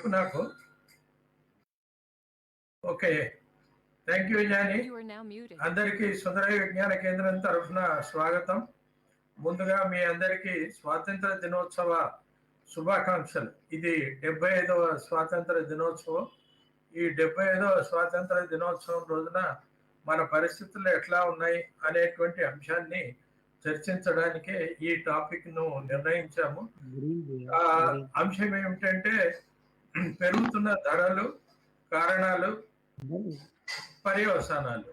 చెప్పు నాకు. Okay, thank you Johnny. అందరికీ సుందరయ్య విజ్ఞాన కేంద్రం తరఫున స్వాగతం. ముందుగా మీ అందరికీ స్వాతంత్ర దినోత్సవ శుభాకాంక్షలు. ఇది 75వ స్వాతంత్ర దినోత్సవం. ఈ 75వ స్వాతంత్ర దినోత్సవం రోజున మన పరిస్థితులు ఎట్లా ఉన్నాయి అనేటువంటి అంశాన్ని చర్చించడానికే ఈ టాపిక్ ను నిర్ణయించాము. ఆ అంశం ఏమిటంటే పెరుగుతున్న ధరలు, కారణాలు, పర్యవసానాలు.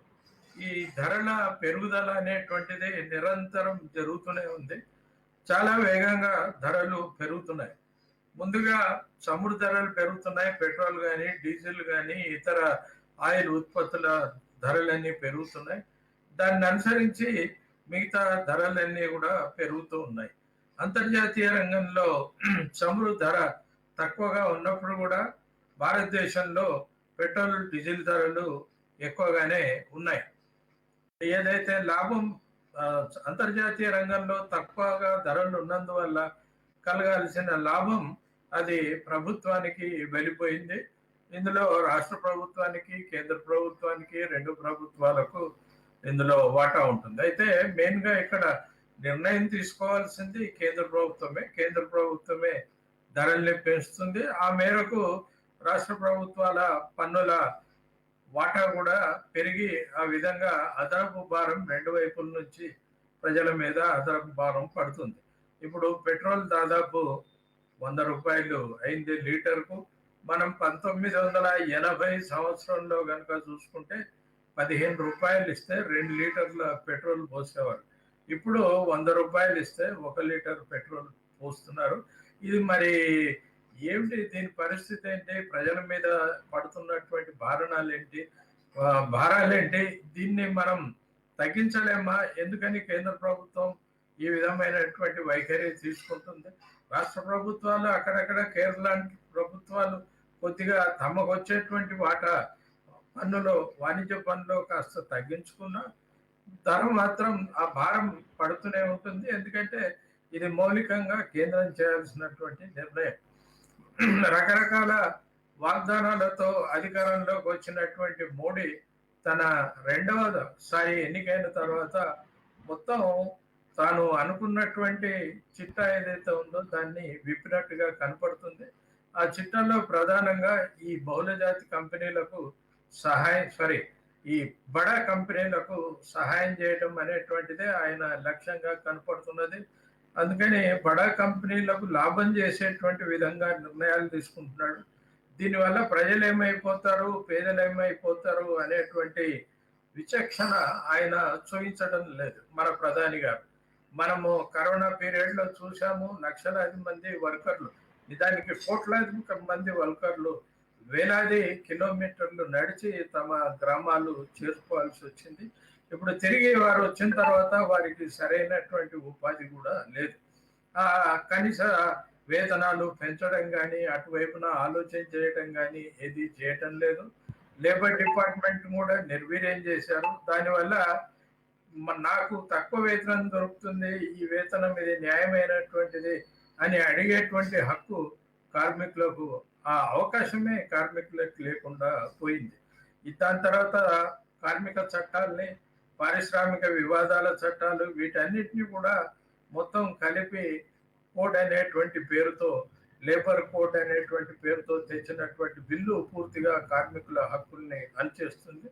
ఈ ధరల పెరుగుదల అనేటువంటిది నిరంతరం జరుగుతూనే ఉంది. చాలా వేగంగా ధరలు పెరుగుతున్నాయి. ముందుగా చమురు ధరలు పెరుగుతున్నాయి. పెట్రోల్ కానీ, డీజిల్ కానీ, ఇతర ఆయిల్ ఉత్పత్తుల ధరలన్నీ పెరుగుతున్నాయి. దాన్ని అనుసరించి మిగతా ధరలన్నీ కూడా పెరుగుతూ ఉన్నాయి. అంతర్జాతీయ రంగంలో చమురు ధర తక్కువగా ఉన్నప్పుడు కూడా భారతదేశంలో పెట్రోల్, డీజిల్ ధరలు ఎక్కువగానే ఉన్నాయి. ఏదైతే లాభం అంతర్జాతీయ రంగంలో తక్కువగా ధరలు ఉన్నందువల్ల కలగాల్సిన లాభం అది ప్రభుత్వానికి వెళ్ళిపోయింది. ఇందులో రాష్ట్ర ప్రభుత్వానికి, కేంద్ర ప్రభుత్వానికి, రెండు ప్రభుత్వాలకు ఇందులో వాటా ఉంటుంది. అయితే మెయిన్గా ఇక్కడ నిర్ణయం తీసుకోవాల్సింది కేంద్ర ప్రభుత్వమే. కేంద్ర ప్రభుత్వమే ధరల్ని పెంచుతుంది. ఆ మేరకు రాష్ట్ర ప్రభుత్వాల పన్నుల వాటా కూడా పెరిగి ఆ విధంగా అదనపు భారం రెండు వైపుల నుంచి ప్రజల మీద అదనపు భారం పడుతుంది. ఇప్పుడు పెట్రోల్ దాదాపు 100 రూపాయలు అయింది లీటర్కు. మనం 1980 సంవత్సరంలో కనుక చూసుకుంటే 15 రూపాయలు ఇస్తే 2 లీటర్ల పెట్రోల్ పోసేవారు. ఇప్పుడు 100 రూపాయలు ఇస్తే 1 లీటర్ పెట్రోల్ పోస్తున్నారు. ఇది మరి ఏమిటి, దీని పరిస్థితి ఏంటి, ప్రజల మీద పడుతున్నటువంటి భారాలేంటి, దీన్ని మనం తగ్గించలేమా? ఎందుకని కేంద్ర ప్రభుత్వం ఈ విధమైనటువంటి వైఖరి తీసుకుంటుంది? రాష్ట్ర ప్రభుత్వాలు అక్కడక్కడ కేరళ ప్రభుత్వాలు కొద్దిగా తమకు వచ్చేటువంటి వాటా పన్నులో, వాణిజ్య పన్నులో కాస్త తగ్గించుకున్నా ధర మాత్రం ఆ భారం పడుతూనే ఉంటుంది. ఎందుకంటే ఇది మౌలికంగా కేంద్రం చేయాల్సినటువంటి నిర్ణయం. రకరకాల వాగ్దానాలతో అధికారంలోకి వచ్చినటువంటి మోడీ తన రెండవసారి ఎన్నికైన తర్వాత మొత్తం తాను అనుకున్నటువంటి చిట్టా ఏదైతే ఉందో దాన్ని విప్పినట్టుగా కనపడుతుంది. ఆ చిట్టాలో ప్రధానంగా ఈ బహుళజాతి కంపెనీలకు ఈ బడా కంపెనీలకు సహాయం చేయడం అనేటువంటిదే ఆయన లక్ష్యంగా కనపడుతున్నది. అందుకని బడా కంపెనీలకు లాభం చేసేటువంటి విధంగా నిర్ణయాలు తీసుకుంటున్నాడు. దీనివల్ల ప్రజలు ఏమైపోతారు, పేదలు ఏమైపోతారు అనేటువంటి విచక్షణ ఆయన చూపించడం లేదు మన ప్రధాని గారు. మనము కరోనా పీరియడ్లో చూసాము, లక్షలాది మంది వర్కర్లు, నిజానికి కోట్లాది మంది వర్కర్లు వేలాది కిలోమీటర్లు నడిచి తమ గ్రామాలు చేరుకోవాల్సి వచ్చింది. ఇప్పుడు తిరిగి వారు వచ్చిన తర్వాత వారికి సరైనటువంటి ఉపాధి కూడా లేదు. కనీస వేతనాలు పెంచడం కానీ, అటువైపున ఆలోచన చేయడం కానీ ఏది చేయటం లేదు. లేబర్ డిపార్ట్మెంట్ కూడా నిర్వీర్యం చేశారు. దానివల్ల నాకు తక్కువ వేతనం దొరుకుతుంది, ఈ వేతనం ఇది న్యాయమైనటువంటిది అని అడిగేటువంటి హక్కు కార్మికులకు, ఆ అవకాశమే కార్మికులకు లేకుండా పోయింది. దాని తర్వాత కార్మిక చట్టాలని, పారిశ్రామిక వివాదాల చట్టాలు, వీటన్నిటిని కూడా మొత్తం కలిపి కోడ్ అనేటువంటి పేరుతో, లేబర్ కోడ్ అనేటువంటి పేరుతో తెచ్చినటువంటి బిల్లు పూర్తిగా కార్మికుల హక్కుల్ని అణచేస్తుంది.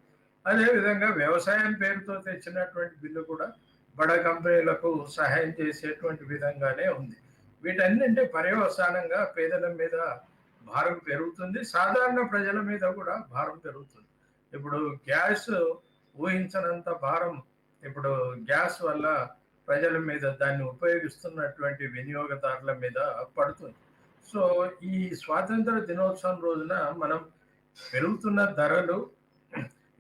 అదేవిధంగా వ్యవసాయం పేరుతో తెచ్చినటువంటి బిల్లు కూడా బడా కంపెనీలకు సహాయం చేసేటువంటి విధంగానే ఉంది. వీటన్నింటి పర్యవసానంగా పేదల మీద భారం పెరుగుతుంది, సాధారణ ప్రజల మీద కూడా భారం పెరుగుతుంది. ఇప్పుడు గ్యాస్ ఊహించనంత భారం ఇప్పుడు గ్యాస్ వల్ల ప్రజల మీద, దాన్ని ఉపయోగిస్తున్నటువంటి వినియోగదారుల మీద పడుతుంది. సో ఈ స్వాతంత్ర దినోత్సవం రోజున మనం పెరుగుతున్న ధరలు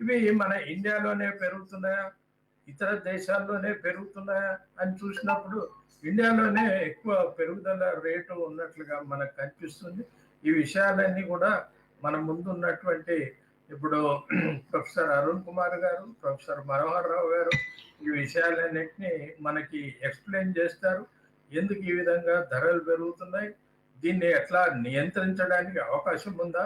ఇవి మన ఇండియాలోనే పెరుగుతున్నాయా, ఇతర దేశాల్లోనే పెరుగుతున్నాయా అని చూసినప్పుడు ఇండియాలోనే ఎక్కువ పెరుగుదల రేటు ఉన్నట్లుగా మనకు కనిపిస్తుంది. ఈ విషయాలన్నీ కూడా మన ముందు ఉన్నటువంటి ఇప్పుడు ప్రొఫెసర్ అరుణ్ కుమార్ గారు, ప్రొఫెసర్ మనోహర్ రావు గారు ఈ విషయాలన్నింటినీ మనకి ఎక్స్ప్లెయిన్ చేస్తారు. ఎందుకు ఈ విధంగా ధరలు పెరుగుతున్నాయి, దీన్ని ఎట్లా నియంత్రించడానికి అవకాశం ఉందా,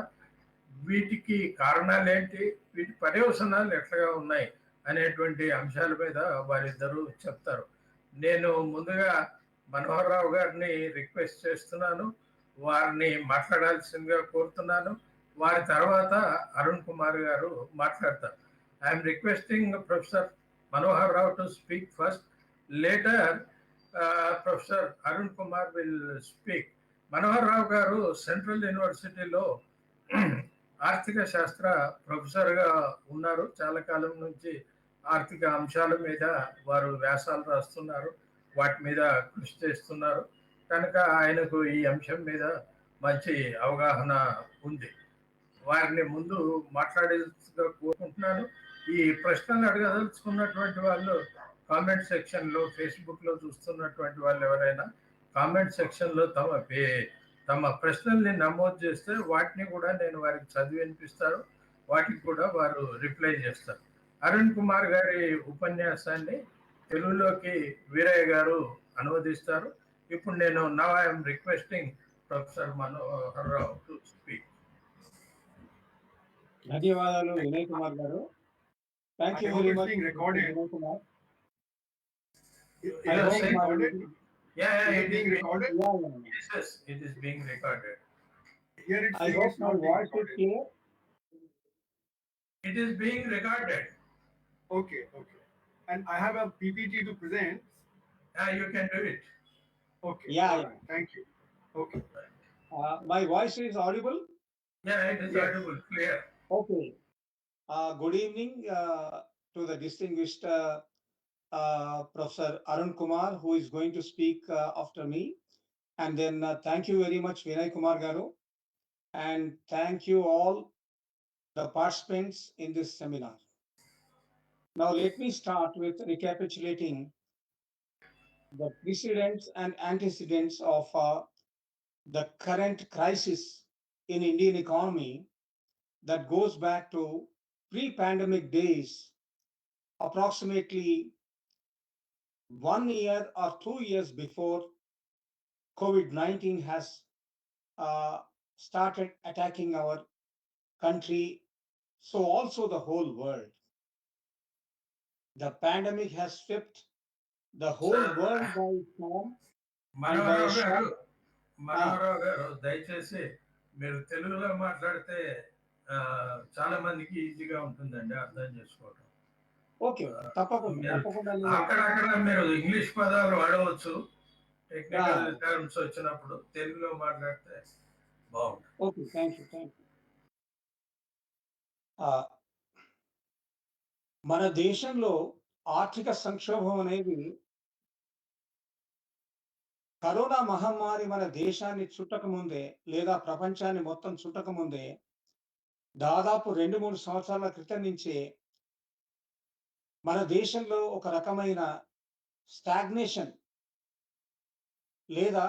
వీటికి కారణాలు ఏంటి, వీటి పర్యవసనాలు ఎట్లా ఉన్నాయి అనేటువంటి అంశాల మీద వారిద్దరూ చెప్తారు. నేను ముందుగా మనోహర్ రావు గారిని రిక్వెస్ట్ చేస్తున్నాను, వారిని మాట్లాడాల్సిందిగా కోరుతున్నాను. వారి తర్వాత అరుణ్ కుమార్ గారు మాట్లాడతారు. I'm requesting professor Manohar Rao to speak first. Later, Professor Arun Kumar will speak. Manohar Rao garu Central యూనివర్సిటీలో ఆర్థిక శాస్త్ర ప్రొఫెసర్గా ఉన్నారు. చాలా కాలం నుంచి ఆర్థిక అంశాల మీద వారు వ్యాసాలు రాస్తున్నారు, వాటి మీద కృషి చేస్తున్నారు. కనుక ఆయనకు ఈ అంశం మీద మంచి అవగాహన ఉంది. వారిని ముందు మాట్లాడేట్టుగా కోరుకుంటున్నాను. ఈ ప్రశ్నలు అడగదలుచుకున్నటువంటి వాళ్ళు కామెంట్ సెక్షన్లో, ఫేస్బుక్లో చూస్తున్నటువంటి వాళ్ళు ఎవరైనా కామెంట్ సెక్షన్లో తమ ప్రశ్నల్ని నమోదు చేస్తే వాటిని కూడా నేను వారికి చదివి వినిపిస్తారు, వాటికి కూడా వారు రిప్లై చేస్తారు. అరుణ్ కుమార్ గారి ఉపన్యాసాన్ని తెలుగులోకి వీరయ్య గారు అనువదిస్తారు. ఇప్పుడు నేను now I'm requesting professor Manohar Rao to speak. ధన్యవాదాలు వినయ్ కుమార్ గారు. Thank you very much. Vinay Kumar. Yeah, it is being recorded. Yes, it is being recorded. Here it's I hope my voice is clear. It is being recorded. Okay. And I have a PPT to present. Yeah, you can do it. Okay. Yeah. Right. Thank you. Okay. My voice is audible? Yeah, it is audible, clear. Okay. Good evening to the distinguished Professor Arun Kumar, who is going to speak after me. And then thank you very much, Vinay Kumar Garu. And thank you all the participants in this seminar. Now let me start with recapitulating the precedents and antecedents of the current crisis in Indian economy that goes back to pre-pandemic days, approximately 1 year or 2 years before COVID-19 has started attacking our country, so also the whole world. The pandemic has swept the whole world by storm. Manohar గారు దయచేసి మీరు తెలుగులో మాట్లాడితే చాలా మందికి ఈజీగా ఉంటుందండి అర్థం చేసుకోవడం. ఓకే, తప్పకుండా. అక్కడక్కడ మీరు ఇంగ్లీష్ పదాలు వాడవచ్చు, టెక్నికల్ టర్మ్స్ వచ్చినప్పుడు తెలుగులో మాట్లాడితే బాగుంటుంది. Okay, thank you. మన దేశంలో ఆర్థిక సంక్షోభం అనేది కరోనా మహమ్మారి మన దేశాన్ని చుట్టకముందే లేదా ప్రపంచాన్ని మొత్తం చుట్టకముందే దాదాపు 2-3 సంవత్సరాల క్రితం నుంచే మన దేశంలో ఒక రకమైన స్టాగ్నేషన్ లేదా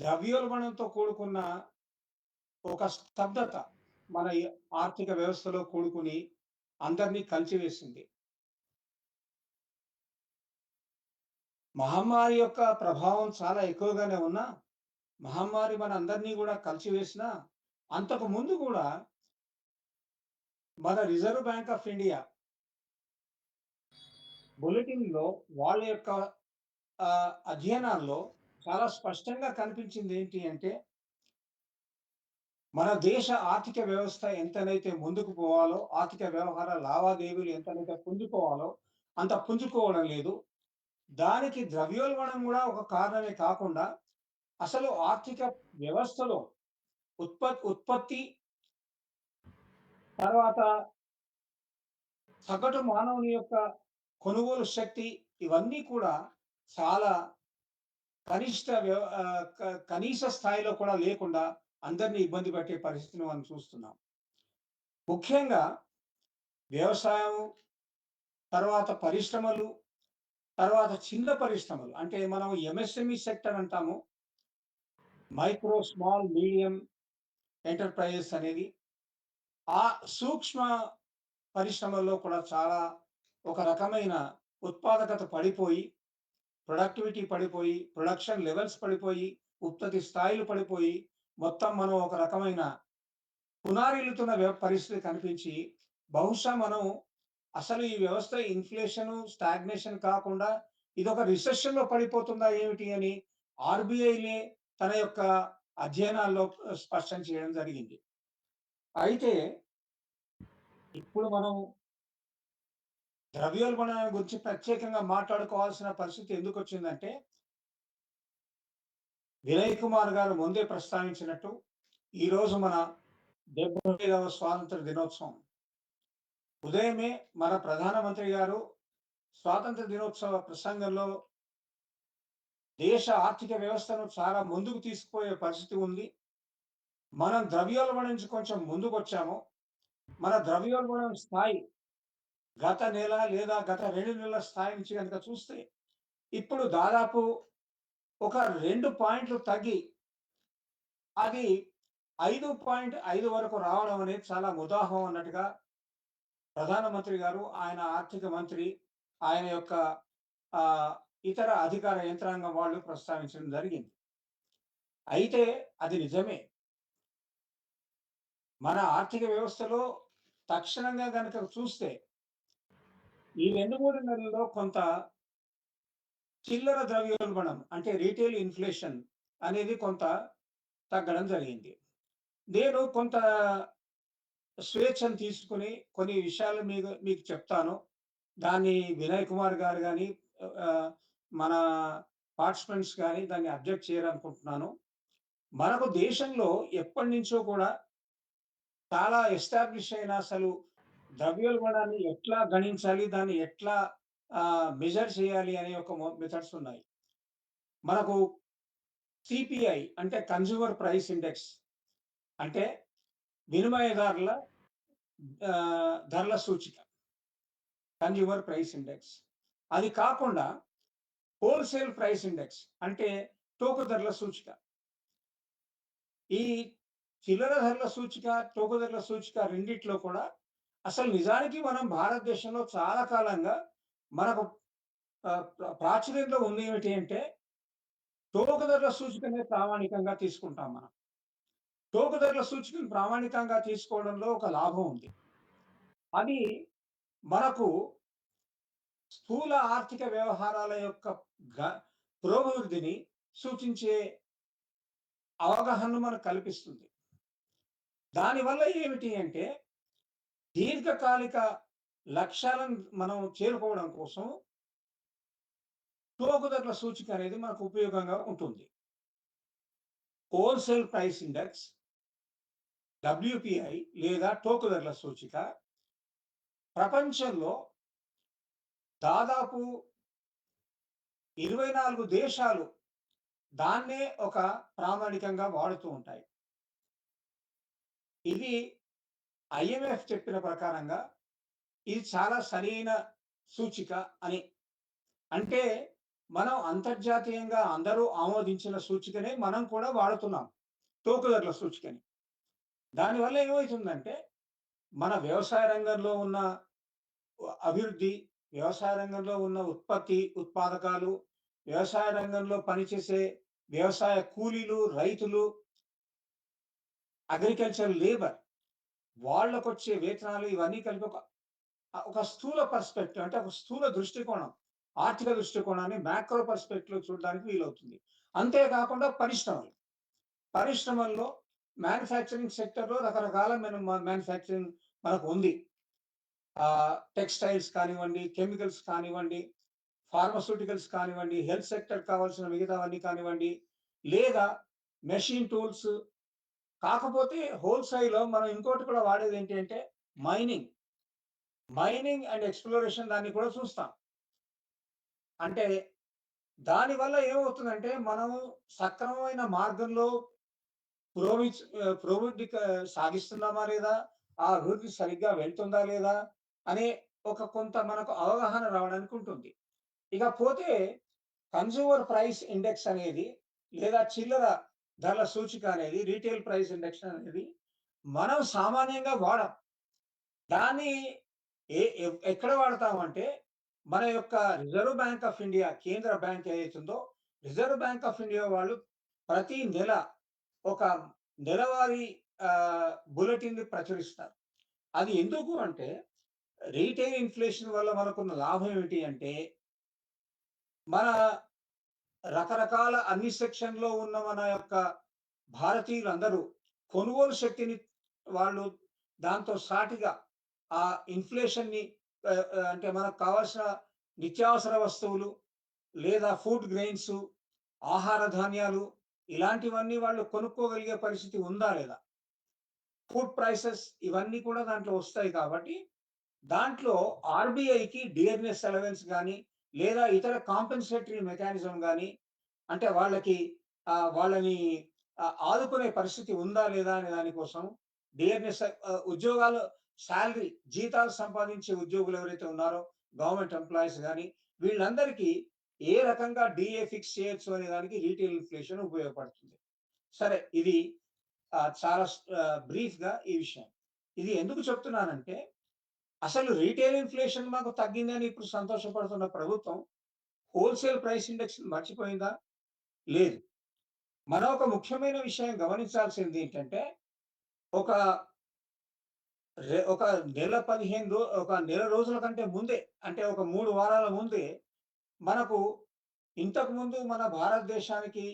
ద్రవ్యోల్బణంతో కూడుకున్న ఒక స్తబ్దత మన ఆర్థిక వ్యవస్థలో కూడుకుని అందరినీ కలిచివేసింది. మహమ్మారి యొక్క ప్రభావం చాలా ఎక్కువగానే ఉన్నా, మహమ్మారి మన అందరినీ కూడా కలిసివేసినా, అంతకు ముందు కూడా మన రిజర్వ్ బ్యాంక్ ఆఫ్ ఇండియా బులెటిన్లో వాళ్ళ యొక్క అధ్యయనాల్లో చాలా స్పష్టంగా కనిపించింది ఏంటి అంటే, మన దేశ ఆర్థిక వ్యవస్థ ఎంతనైతే ముందుకు పోవాలో, ఆర్థిక వ్యవహార లావాదేవీలు ఎంతనైతే పుంజుకోవాలో అంత పుంజుకోవడం లేదు. దానికి ద్రవ్యోల్బణం కూడా ఒక కారణమే కాకుండా అసలు ఆర్థిక వ్యవస్థలో ఉత్పత్తి తర్వాత సగటు మానవుని యొక్క కొనుగోలు శక్తి ఇవన్నీ కూడా చాలా కనీస స్థాయిలో కూడా లేకుండా అందరినీ ఇబ్బంది పెట్టే పరిస్థితిని మనం చూస్తున్నాం. ముఖ్యంగా వ్యవసాయం, తర్వాత పరిశ్రమలు, తర్వాత చిన్న పరిశ్రమలు, అంటే మనం ఎంఎస్ఎంఈ సెక్టర్ అంటాము, మైక్రో స్మాల్ మీడియం ఎంటర్ప్రైజెస్ అనేది. ఆ సూక్ష్మ పరిశ్రమల్లో కూడా చాలా ఒక రకమైన ఉత్పాదకత పడిపోయి, ప్రొడక్టివిటీ పడిపోయి, ప్రొడక్షన్ లెవెల్స్ పడిపోయి, ఉత్పత్తి స్థాయిలు పడిపోయి మొత్తం మనం ఒక రకమైన పునారిల్లుతున్న పరిస్థితి కనిపించి బహుశా మనం అసలు ఈ వ్యవస్థ ఇన్ఫ్లేషన్ స్టాగ్నేషన్ కాకుండా ఇదొక రిసెషన్ లో పడిపోతుందా ఏమిటి అని ఆర్బీఐనే తన యొక్క అధ్యయనాల్లో స్పష్టం చేయడం జరిగింది. అయితే ఇప్పుడు మనం ద్రవ్యోల్బణం గురించి ప్రత్యేకంగా మాట్లాడుకోవాల్సిన పరిస్థితి ఎందుకు వచ్చిందంటే వినయ్ కుమార్ గారు ముందే ప్రస్తావించినట్టు ఈ రోజు మన 75వ స్వాతంత్ర దినోత్సవం. ఉదయమే మన ప్రధానమంత్రి గారు స్వాతంత్ర దినోత్సవ ప్రసంగంలో దేశ ఆర్థిక వ్యవస్థను చాలా ముందుకు తీసుకుపోయే పరిస్థితి ఉంది. మనం ద్రవ్యోల్బణం నుంచి కొంచెం ముందుకొచ్చాము. మన ద్రవ్యోల్బణం స్థాయి గత నెల లేదా గత 2 నెలల స్థాయి నుంచి కనుక చూస్తే ఇప్పుడు దాదాపు ఒక 2 పాయింట్లు తగ్గి అది 5.5 వరకు రావడం అనేది చాలా ముదాహం అన్నట్టుగా ప్రధానమంత్రి గారు, ఆయన ఆర్థిక మంత్రి, ఆయన యొక్క ఇతర అధికార యంత్రాంగం వాళ్ళు ప్రస్తావించడం జరిగింది. అయితే అది నిజమే. మన ఆర్థిక వ్యవస్థలో తక్షణంగా గనక చూస్తే ఈ 2-3 నెలల్లో కొంత చిల్లర ద్రవ్యోల్బణం అంటే రీటైల్ ఇన్ఫ్లేషన్ అనేది కొంత తగ్గడం జరిగింది. నేను కొంత స్వేచ్ఛను తీసుకొని కొన్ని విషయాలు మీకు చెప్తాను. దాన్ని వినయ్ కుమార్ గారు గాని మన పార్టిసిపెంట్స్ గాని దాన్ని అబ్జెక్ట్ చేయరనుకుంటున్నాను. మనకు దేశంలో ఎప్పటినుంచో కూడా చాలా ఎస్టాబ్లిష్ అయిన అసలు ద్రవ్యోల్బణాన్ని ఎట్లా గణించాలి, దాన్ని ఎట్లా మెజర్ చేయాలి అనే ఒక మెథడ్స్ ఉన్నాయి. మనకు సిపిఐ అంటే కన్స్యూమర్ ప్రైస్ ఇండెక్స్ అంటే వినిమయదారుల ధరల సూచిక, కన్స్యూమర్ ప్రైస్ ఇండెక్స్. అది కాకుండా హోల్సేల్ ప్రైస్ ఇండెక్స్ అంటే టోకు ధరల సూచిక. ఈ చిల్లర ధరల సూచిక, టోకు ధరల సూచిక రెండిట్లో కూడా అసలు నిజానికి మనం భారతదేశంలో చాలా కాలంగా మనకు ప్రాచుర్యంలో ఉంది ఏమిటి అంటే టోకు ధరల సూచికనే ప్రామాణికంగా తీసుకుంటాం మనం. టోకు ధరల సూచికను ప్రామాణికంగా తీసుకోవడంలో ఒక లాభం ఉంది. అది మనకు స్థూల ఆర్థిక వ్యవహారాల యొక్క పురోభివృద్ధిని సూచించే అవగాహనను మనకు కల్పిస్తుంది. దానివల్ల ఏమిటి అంటే దీర్ఘకాలిక లక్ష్యాలను మనం చేరుకోవడం కోసం టోకు ధరల సూచిక అనేది మనకు ఉపయోగంగా ఉంటుంది. హోల్సేల్ ప్రైస్ ఇండెక్స్, డబ్ల్యూపిఐ లేదా టోకు ధరల సూచిక ప్రపంచంలో దాదాపు 24 దేశాలు దాన్నే ఒక ప్రామాణికంగా వాడుతూ ఉంటాయి. ఇది ఐఎంఎఫ్ చెప్పిన ప్రకారంగా ఇది చాలా సరైన సూచిక అని. అంటే మనం అంతర్జాతీయంగా అందరూ ఆమోదించిన సూచికనే మనం కూడా వాడుతున్నాం, టోకు ధరల సూచికని. దానివల్ల ఏమవుతుందంటే మన వ్యవసాయ రంగంలో ఉన్న అభివృద్ధి, వ్యవసాయ రంగంలో ఉన్న ఉత్పాదకాలు, వ్యవసాయ రంగంలో పనిచేసే వ్యవసాయ కూలీలు, రైతులు, అగ్రికల్చర్ లేబర్ వాళ్ళకొచ్చే వేతనాలు ఇవన్నీ కలిపి ఒక స్థూల పర్స్పెక్టివ్ అంటే ఒక స్థూల దృష్టికోణం, ఆర్థిక దృష్టికోణాన్ని మ్యాక్రో పర్స్పెక్టివ్ చూడడానికి వీలవుతుంది. అంతేకాకుండా పరిశ్రమల్లో మ్యానుఫ్యాక్చరింగ్ సెక్టర్లో రకరకాల మ్యానుఫ్యాక్చరింగ్ మనకు ఉంది. టెక్స్టైల్స్ కానివ్వండి, కెమికల్స్ కానివ్వండి, ఫార్మస్యూటికల్స్ కానివ్వండి, హెల్త్ సెక్టర్ కావాల్సిన మిగతావన్నీ కానివ్వండి, లేదా మెషిన్ టూల్స్. కాకపోతే హోల్సేల్లో మనం ఇంకోటి కూడా వాడేది ఏంటి అంటే మైనింగ్ అండ్ ఎక్స్ప్లోరేషన్ దాన్ని కూడా చూస్తాం. అంటే దానివల్ల ఏమవుతుందంటే మనము సక్రమమైన మార్గంలో పురోభివృద్ధి సాగిస్తున్నామా లేదా, ఆ అభివృద్ధి సరిగ్గా వెళ్తుందా లేదా అనే కొంత మనకు అవగాహన రావడానికి ఉంటుంది. ఇకపోతే కన్స్యూమర్ ప్రైస్ ఇండెక్స్ అనేది లేదా చిల్లర ధరల సూచిక అనేది, రీటైల్ ప్రైస్ ఇండెక్స్ అనేది మనం సామాన్యంగా వాడం. దాన్ని ఎక్కడ వాడతామంటే మన యొక్క రిజర్వ్ బ్యాంక్ ఆఫ్ ఇండియా కేంద్ర బ్యాంక్ ఏదైతుందో రిజర్వ్ బ్యాంక్ ఆఫ్ ఇండియా వాళ్ళు ప్రతి నెల ఒక నెలవారీ బులెటిన్ ప్రచురిస్తారు. అది ఎందుకు అంటే రీటైల్ ఇన్ఫ్లేషన్ వల్ల మనకున్న లాభం ఏమిటి అంటే మన రకరకాల అన్ని సెక్షన్‌లో ఉన్న మన యొక్క భారతీయులందరూ కొనుగోలు శక్తిని వాళ్ళు దాంతో సాటిగా ఆ ఇన్ఫ్లేషన్‌ని అంటే మనకు కావాల్సిన నిత్యావసర వస్తువులు లేదా ఫుడ్ గ్రెయిన్స్, ఆహార ధాన్యాలు ఇలాంటివన్నీ వాళ్ళు కొనుక్కోగలిగే పరిస్థితి ఉందా లేదా? ఫుడ్ ప్రైసెస్ ఇవన్నీ కూడా దాంట్లో వస్తాయి కాబట్టి దాంట్లో ఆర్‌బీఐకి డియర్‌నెస్ అలవెన్స్ గాని లేదా ఇతర కాంపెన్సేటరీ మెకానిజం గాని అంటే వాళ్ళని ఆదుకునే పరిస్థితి ఉందా లేదా అనే దాని కోసం డియర్‌నెస్ ఉద్యోగాలు సాలరీ జీతాలు సంపాదించే ఉద్యోగులు ఎవరైతే ఉన్నారో గవర్నమెంట్ ఎంప్లాయీస్ గాని వీళ్ళందరికీ ఏ రకంగా డిఏ ఫిక్స్ చేయొచ్చు అనే దానికి రీటైల్ ఇన్ఫ్లేషన్ ఉపయోగపడుతుంది. సరే ఇది చాలా బ్రీఫ్‌గా ఈ విషయం. ఇది ఎందుకు చెప్తున్నానంటే అసలు రీటైల్ ఇన్ఫ్లేషన్ మాకు తగ్గిందని ఇప్పుడు సంతోషపడుతున్న ప్రభుత్వం హోల్‌సేల్ ప్రైస్ ఇండెక్స్ మర్చిపోయిందా? లేదు. మనం ఒక ముఖ్యమైన విషయం గమనించాల్సింది ఏంటంటే ఒక ఒక నెల రోజుల కంటే ముందే అంటే ఒక 3 వారాల ముందే మనకు ఇంతకుముందు మన భారతదేశానికి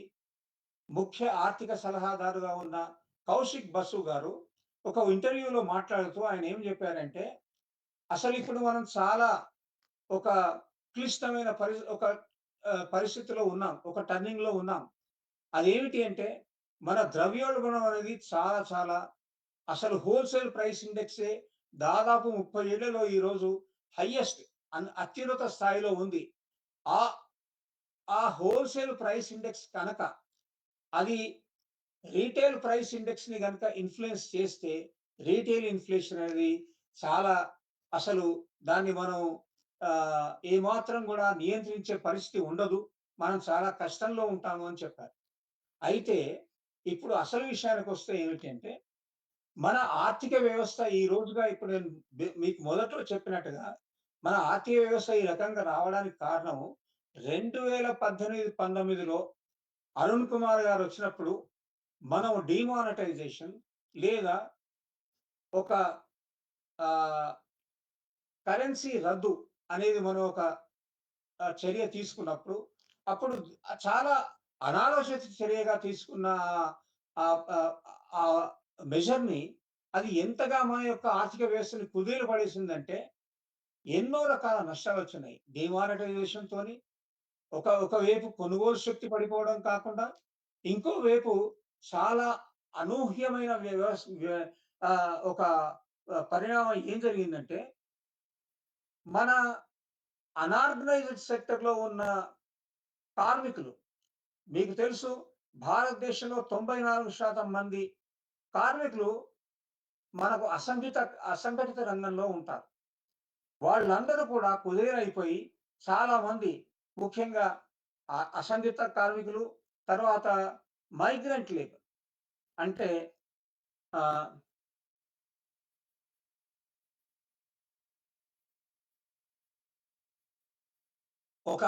ముఖ్య ఆర్థిక సలహాదారుగా ఉన్న కౌశిక్ బసు గారు ఒక ఇంటర్వ్యూలో మాట్లాడుతూ ఆయన ఏం చెప్పారంటే అసలు ఇప్పుడు మనం చాలా ఒక క్లిష్టమైన పరిస్థితిలో ఉన్నాం. ఒక టర్నింగ్‌లో ఉన్నాం. అదేమిటి అంటే మన ద్రవ్యోల్బణం అనేది చాలా చాలా అసలు హోల్‌సేల్ ప్రైస్ ఇండెక్సే దాదాపు 30 ఏళ్లలో ఈరోజు హైయెస్ట్ అత్యున్నత స్థాయిలో ఉంది. ఆ ఆ హోల్‌సేల్ ప్రైస్ ఇండెక్స్ కనుక అది రీటైల్ ప్రైస్ ఇండెక్స్‌ని గనుక ఇన్‌ఫ్లుయెన్స్ చేస్తే రీటైల్ ఇన్ఫ్లేషన్ అనేది చాలా అసలు దాన్ని మనం ఏమాత్రం కూడా నియంత్రించే పరిస్థితి ఉండదు. మనం చాలా కష్టంలో ఉంటాము అని చెప్పారు. అయితే ఇప్పుడు అసలు విషయానికొస్తే ఏమిటంటే మన ఆర్థిక వ్యవస్థ ఈ రోజుగా ఇప్పుడు నేను మీకు మొదట్లో చెప్పినట్టుగా మన ఆర్థిక వ్యవస్థ ఈ రకంగా రావడానికి కారణం 2018, 19లో అరుణ్ కుమార్ గారు వచ్చినప్పుడు మనం డీమానిటైజేషన్ లేదా ఒక కరెన్సీ రద్దు అనేది మనం ఒక చర్య తీసుకున్నప్పుడు అప్పుడు చాలా అనాలోచిత చర్యగా తీసుకున్న ఆ మెజర్‌ని అది ఎంతగా మన యొక్క ఆర్థిక వ్యవస్థని కుదేలు పడేసిందంటే ఎన్నో రకాల నష్టాలొచ్చినాయి. డీమానిటైజేషన్‌తోని ఒకవైపు కొనుగోలు శక్తి పడిపోవడం కాకుండా, ఇంకోవైపు చాలా అనూహ్యమైన ఒక పరిణామం ఏం జరిగిందంటే, మన అనార్గనైజ్డ్ సెక్టర్‌లో ఉన్న కార్మికులు మీకు తెలుసు భారతదేశంలో 94% మంది కార్మికులు మనకు అసంఘటిత రంగంలో ఉంటారు. వాళ్ళందరూ కూడా కుదేలైపోయి చాలా మంది ముఖ్యంగా అసంఘటిత కార్మికులు, తర్వాత మైగ్రెంట్ లేబర్ అంటే ఆహ్, ఒక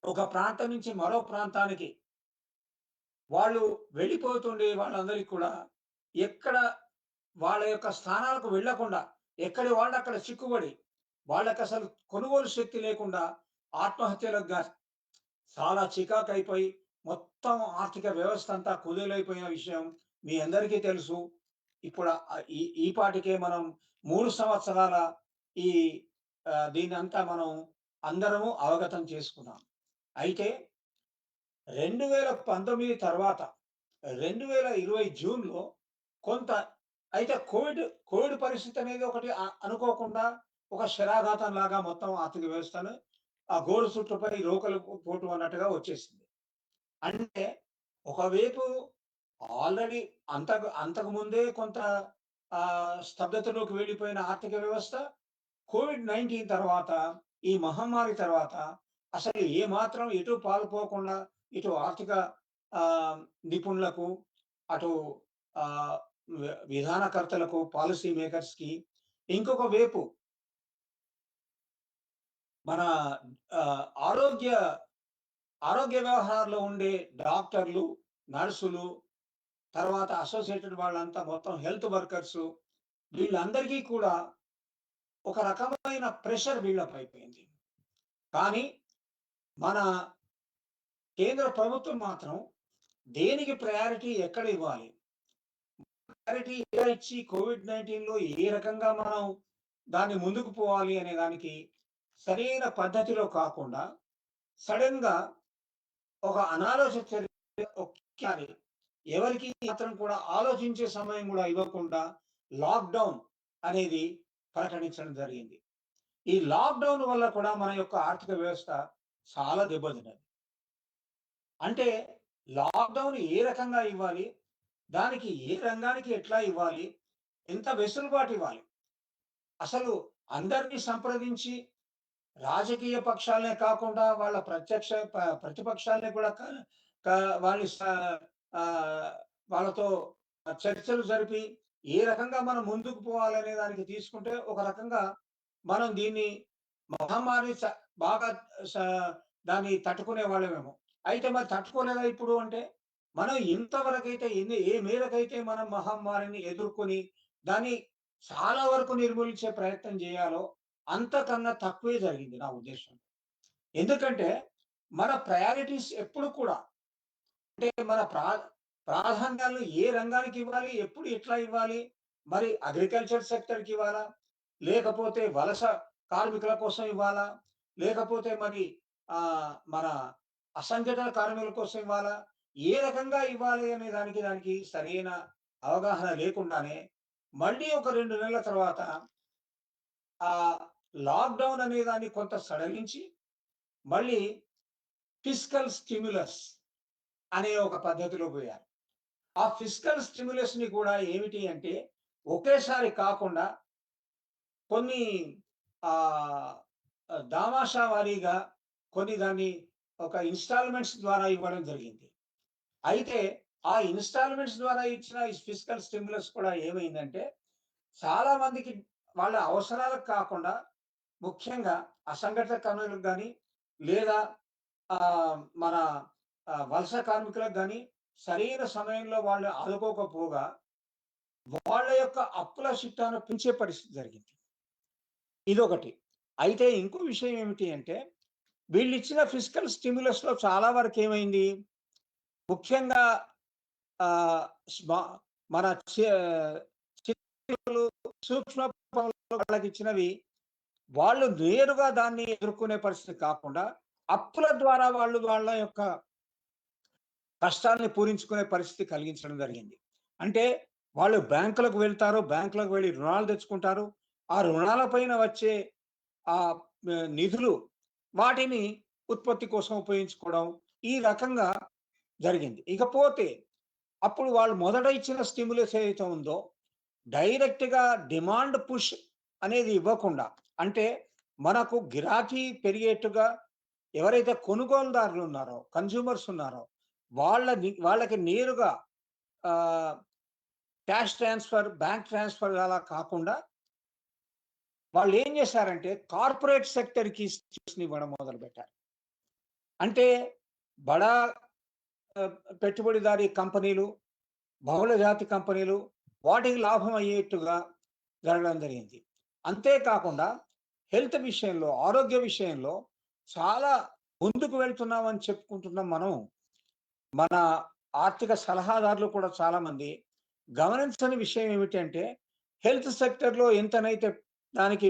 ఒక ప్రాంతం నుంచి మరో ప్రాంతానికి వాళ్ళు వెళ్ళిపోతుండే వాళ్ళందరికీ కూడా ఎక్కడ వాళ్ళ యొక్క స్థానాలకు వెళ్ళకుండా ఎక్కడి వాళ్ళు అక్కడ చిక్కుబడి వాళ్ళకసలు కొనుగోలు శక్తి లేకుండా ఆత్మహత్యలకు చాలా చికాకైపోయి మొత్తం ఆర్థిక వ్యవస్థ అంతా కుదేలైపోయిన విషయం మీ అందరికీ తెలుసు. ఇప్పుడు ఈ పాటికే మనం 3 సంవత్సరాల ఈ దీన్నంతా మనం అందరము అవగతం చేసుకున్నాం. అయితే 2019 తర్వాత 2020 జూన్‌లో కొంత అయితే కోవిడ్ పరిస్థితి అనేది ఒకటి అనుకోకుండా ఒక శరాఘాతంలాగా మొత్తం ఆర్థిక వ్యవస్థను ఆ గోరు చుట్టుపై రోకలు పోటు అన్నట్టుగా వచ్చేసింది. అంటే ఒకవైపు ఆల్రెడీ అంతకు ముందే కొంత స్తబ్దతలోకి వెళ్ళిపోయిన ఆర్థిక వ్యవస్థ కోవిడ్-19 తర్వాత ఈ మహమ్మారి తర్వాత అసలు ఏమాత్రం ఎటు పాలుపోకుండా ఇటు ఆర్థిక నిపుణులకు, అటు ఆహ్, విధానకర్తలకు, పాలిసీ మేకర్స్‌కి ఇంకొక వైపు మన ఆరోగ్య ఆరోగ్య వ్యవహారాల్లో ఉండే డాక్టర్లు, నర్సులు, తర్వాత అసోసియేటెడ్ వాళ్ళంతా మొత్తం హెల్త్ వర్కర్స్, వీళ్ళందరికీ కూడా ఒక రకమైన ప్రెషర్ బిల్డప్ అయిపోయింది. కానీ మన కేంద్ర ప్రభుత్వం మాత్రం దేనికి ప్రయారిటీ ఎక్కడ ఇవ్వాలి, ప్రయారిటీ ఇచ్చి కోవిడ్-19లో ఏ రకంగా మనం దాన్ని ముందుకు పోవాలి అనే దానికి సరైన పద్ధతిలో కాకుండా సడన్ గా ఒక అనాలోచిత చర్య, ఎవరికి మాత్రం కూడా ఆలోచించే సమయం కూడా ఇవ్వకుండా లాక్డౌన్ అనేది ప్రకటించడం జరిగింది. ఈ లాక్డౌన్ వల్ల కూడా మన యొక్క ఆర్థిక వ్యవస్థ చాలా దెబ్బతిన్నది. అంటే లాక్డౌన్ ఏ రకంగా ఇవ్వాలి, దానికి ఏ రంగానికి ఎట్లా ఇవ్వాలి, ఎంత వెసులుబాటు ఇవ్వాలి, అసలు అందరినీ సంప్రదించి రాజకీయ పక్షాలనే కాకుండా వాళ్ళ ప్రతిపక్షాలని కూడా వాళ్ళతో చర్చలు జరిపి ఏ రకంగా మనం ముందుకు పోవాలనే దానికి తీసుకుంటే ఒక రకంగా మనం దీన్ని మహమ్మారి బాగా దాన్ని తట్టుకునే వాళ్ళమేమో. అయితే మరి తట్టుకోలేదా ఇప్పుడు అంటే, మనం ఇంతవరకైతే ఏ మేరకైతే మనం మహమ్మారిని ఎదుర్కొని దాన్ని చాలా వరకు నిర్మూలించే ప్రయత్నం చేయాలో అంతకన్నా తక్కువే జరిగింది నా ఉద్దేశం. ఎందుకంటే మన ప్రయారిటీస్ ఎప్పుడు కూడా, అంటే మన ప్రాధాన్యాలు ఏ రంగానికి ఇవ్వాలి, ఎప్పుడు ఎట్లా ఇవ్వాలి, మరి అగ్రికల్చర్ సెక్టర్కి ఇవ్వాలా, లేకపోతే వలస కార్మికుల కోసం ఇవ్వాలా, లేకపోతే మరి మన అసంఘటిత కార్మికుల కోసం ఇవ్వాలా, ఏ రకంగా ఇవ్వాలి అనే దానికి సరైన అవగాహన లేకుండానే మళ్ళీ ఒక 2 నెలల తర్వాత ఆ లాక్డౌన్ అనే దాన్ని కొంత సడలించి మళ్ళీ ఫిస్కల్ స్టిమ్యులస్ అనే ఒక పద్ధతిలో పోయారు. ఆ ఫిస్కల్ స్టిమ్యులస్ ని కూడా ఏమిటి అంటే, ఒకేసారి కాకుండా కొన్ని దామాషా వారీగా కొన్ని దాన్ని ఒక ఇన్స్టాల్మెంట్స్ ద్వారా ఇవ్వడం జరిగింది. అయితే ఆ ఇన్స్టాల్మెంట్స్ ద్వారా ఇచ్చిన ఈ ఫిస్కల్ స్టిమ్యులస్ కూడా ఏమైందంటే, చాలా మందికి వాళ్ళ అవసరాలకు కాకుండా ముఖ్యంగా అసంఘటిత కార్మికులకు కానీ, లేదా మన వలస కార్మికులకు కానీ సరైన సమయంలో వాళ్ళు ఆదుకోకపోగా వాళ్ళ యొక్క అప్పుల చిట్టాను పెంచే పరిస్థితి జరిగింది. ఇదొకటి. అయితే ఇంకో విషయం ఏమిటి అంటే, వీళ్ళు ఇచ్చిన ఫిస్కల్ స్టిమ్యులస్ లో చాలా వరకు ఏమైంది, ముఖ్యంగా మన సూక్ష్మ వాళ్ళకి ఇచ్చినవి వాళ్ళు నేరుగా దాన్ని ఎదుర్కొనే పరిస్థితి కాకుండా అప్పుల ద్వారా వాళ్ళు వాళ్ళ యొక్క కష్టాన్ని పూరించుకునే పరిస్థితి కలిగించడం జరిగింది. అంటే వాళ్ళు బ్యాంకులకు వెళ్తారు, బ్యాంకులకు వెళ్ళి రుణాలు తెచ్చుకుంటారు. ఆ రుణాల పైన వచ్చే ఆ నిధులు వాటిని ఉత్పత్తి కోసం ఉపయోగించుకోవడం, ఈ రకంగా జరిగింది. ఇకపోతే అప్పుడు వాళ్ళు మొదట ఇచ్చిన స్టిమ్యులస్ ఏదైతే ఉందో డైరెక్ట్ గా డిమాండ్ పుష్ అనేది ఇవ్వకుండా, అంటే మనకు గిరాకీ పెరిగేట్టుగా ఎవరైతే కొనుగోలుదారులు ఉన్నారో, కన్స్యూమర్స్ ఉన్నారో వాళ్ళకి నేరుగా క్యాష్ ట్రాన్స్ఫర్, బ్యాంక్ ట్రాన్స్ఫర్ అలా కాకుండా వాళ్ళు ఏం చేశారంటే కార్పొరేట్ సెక్టర్కి ఇవ్వడం మొదలు పెట్టారు. అంటే బడా పెట్టుబడిదారీ కంపెనీలు, బహుళ జాతి కంపెనీలు వాటికి లాభం అయ్యేట్టుగా జరగడం జరిగింది. అంతేకాకుండా హెల్త్ విషయంలో, ఆరోగ్య విషయంలో చాలా ముందుకు వెళ్తున్నామని చెప్పుకుంటున్నాం మనం. మన ఆర్థిక సలహాదారులు కూడా చాలా మంది గమనించని విషయం ఏమిటంటే, హెల్త్ సెక్టర్లో ఎంతనైతే దానికి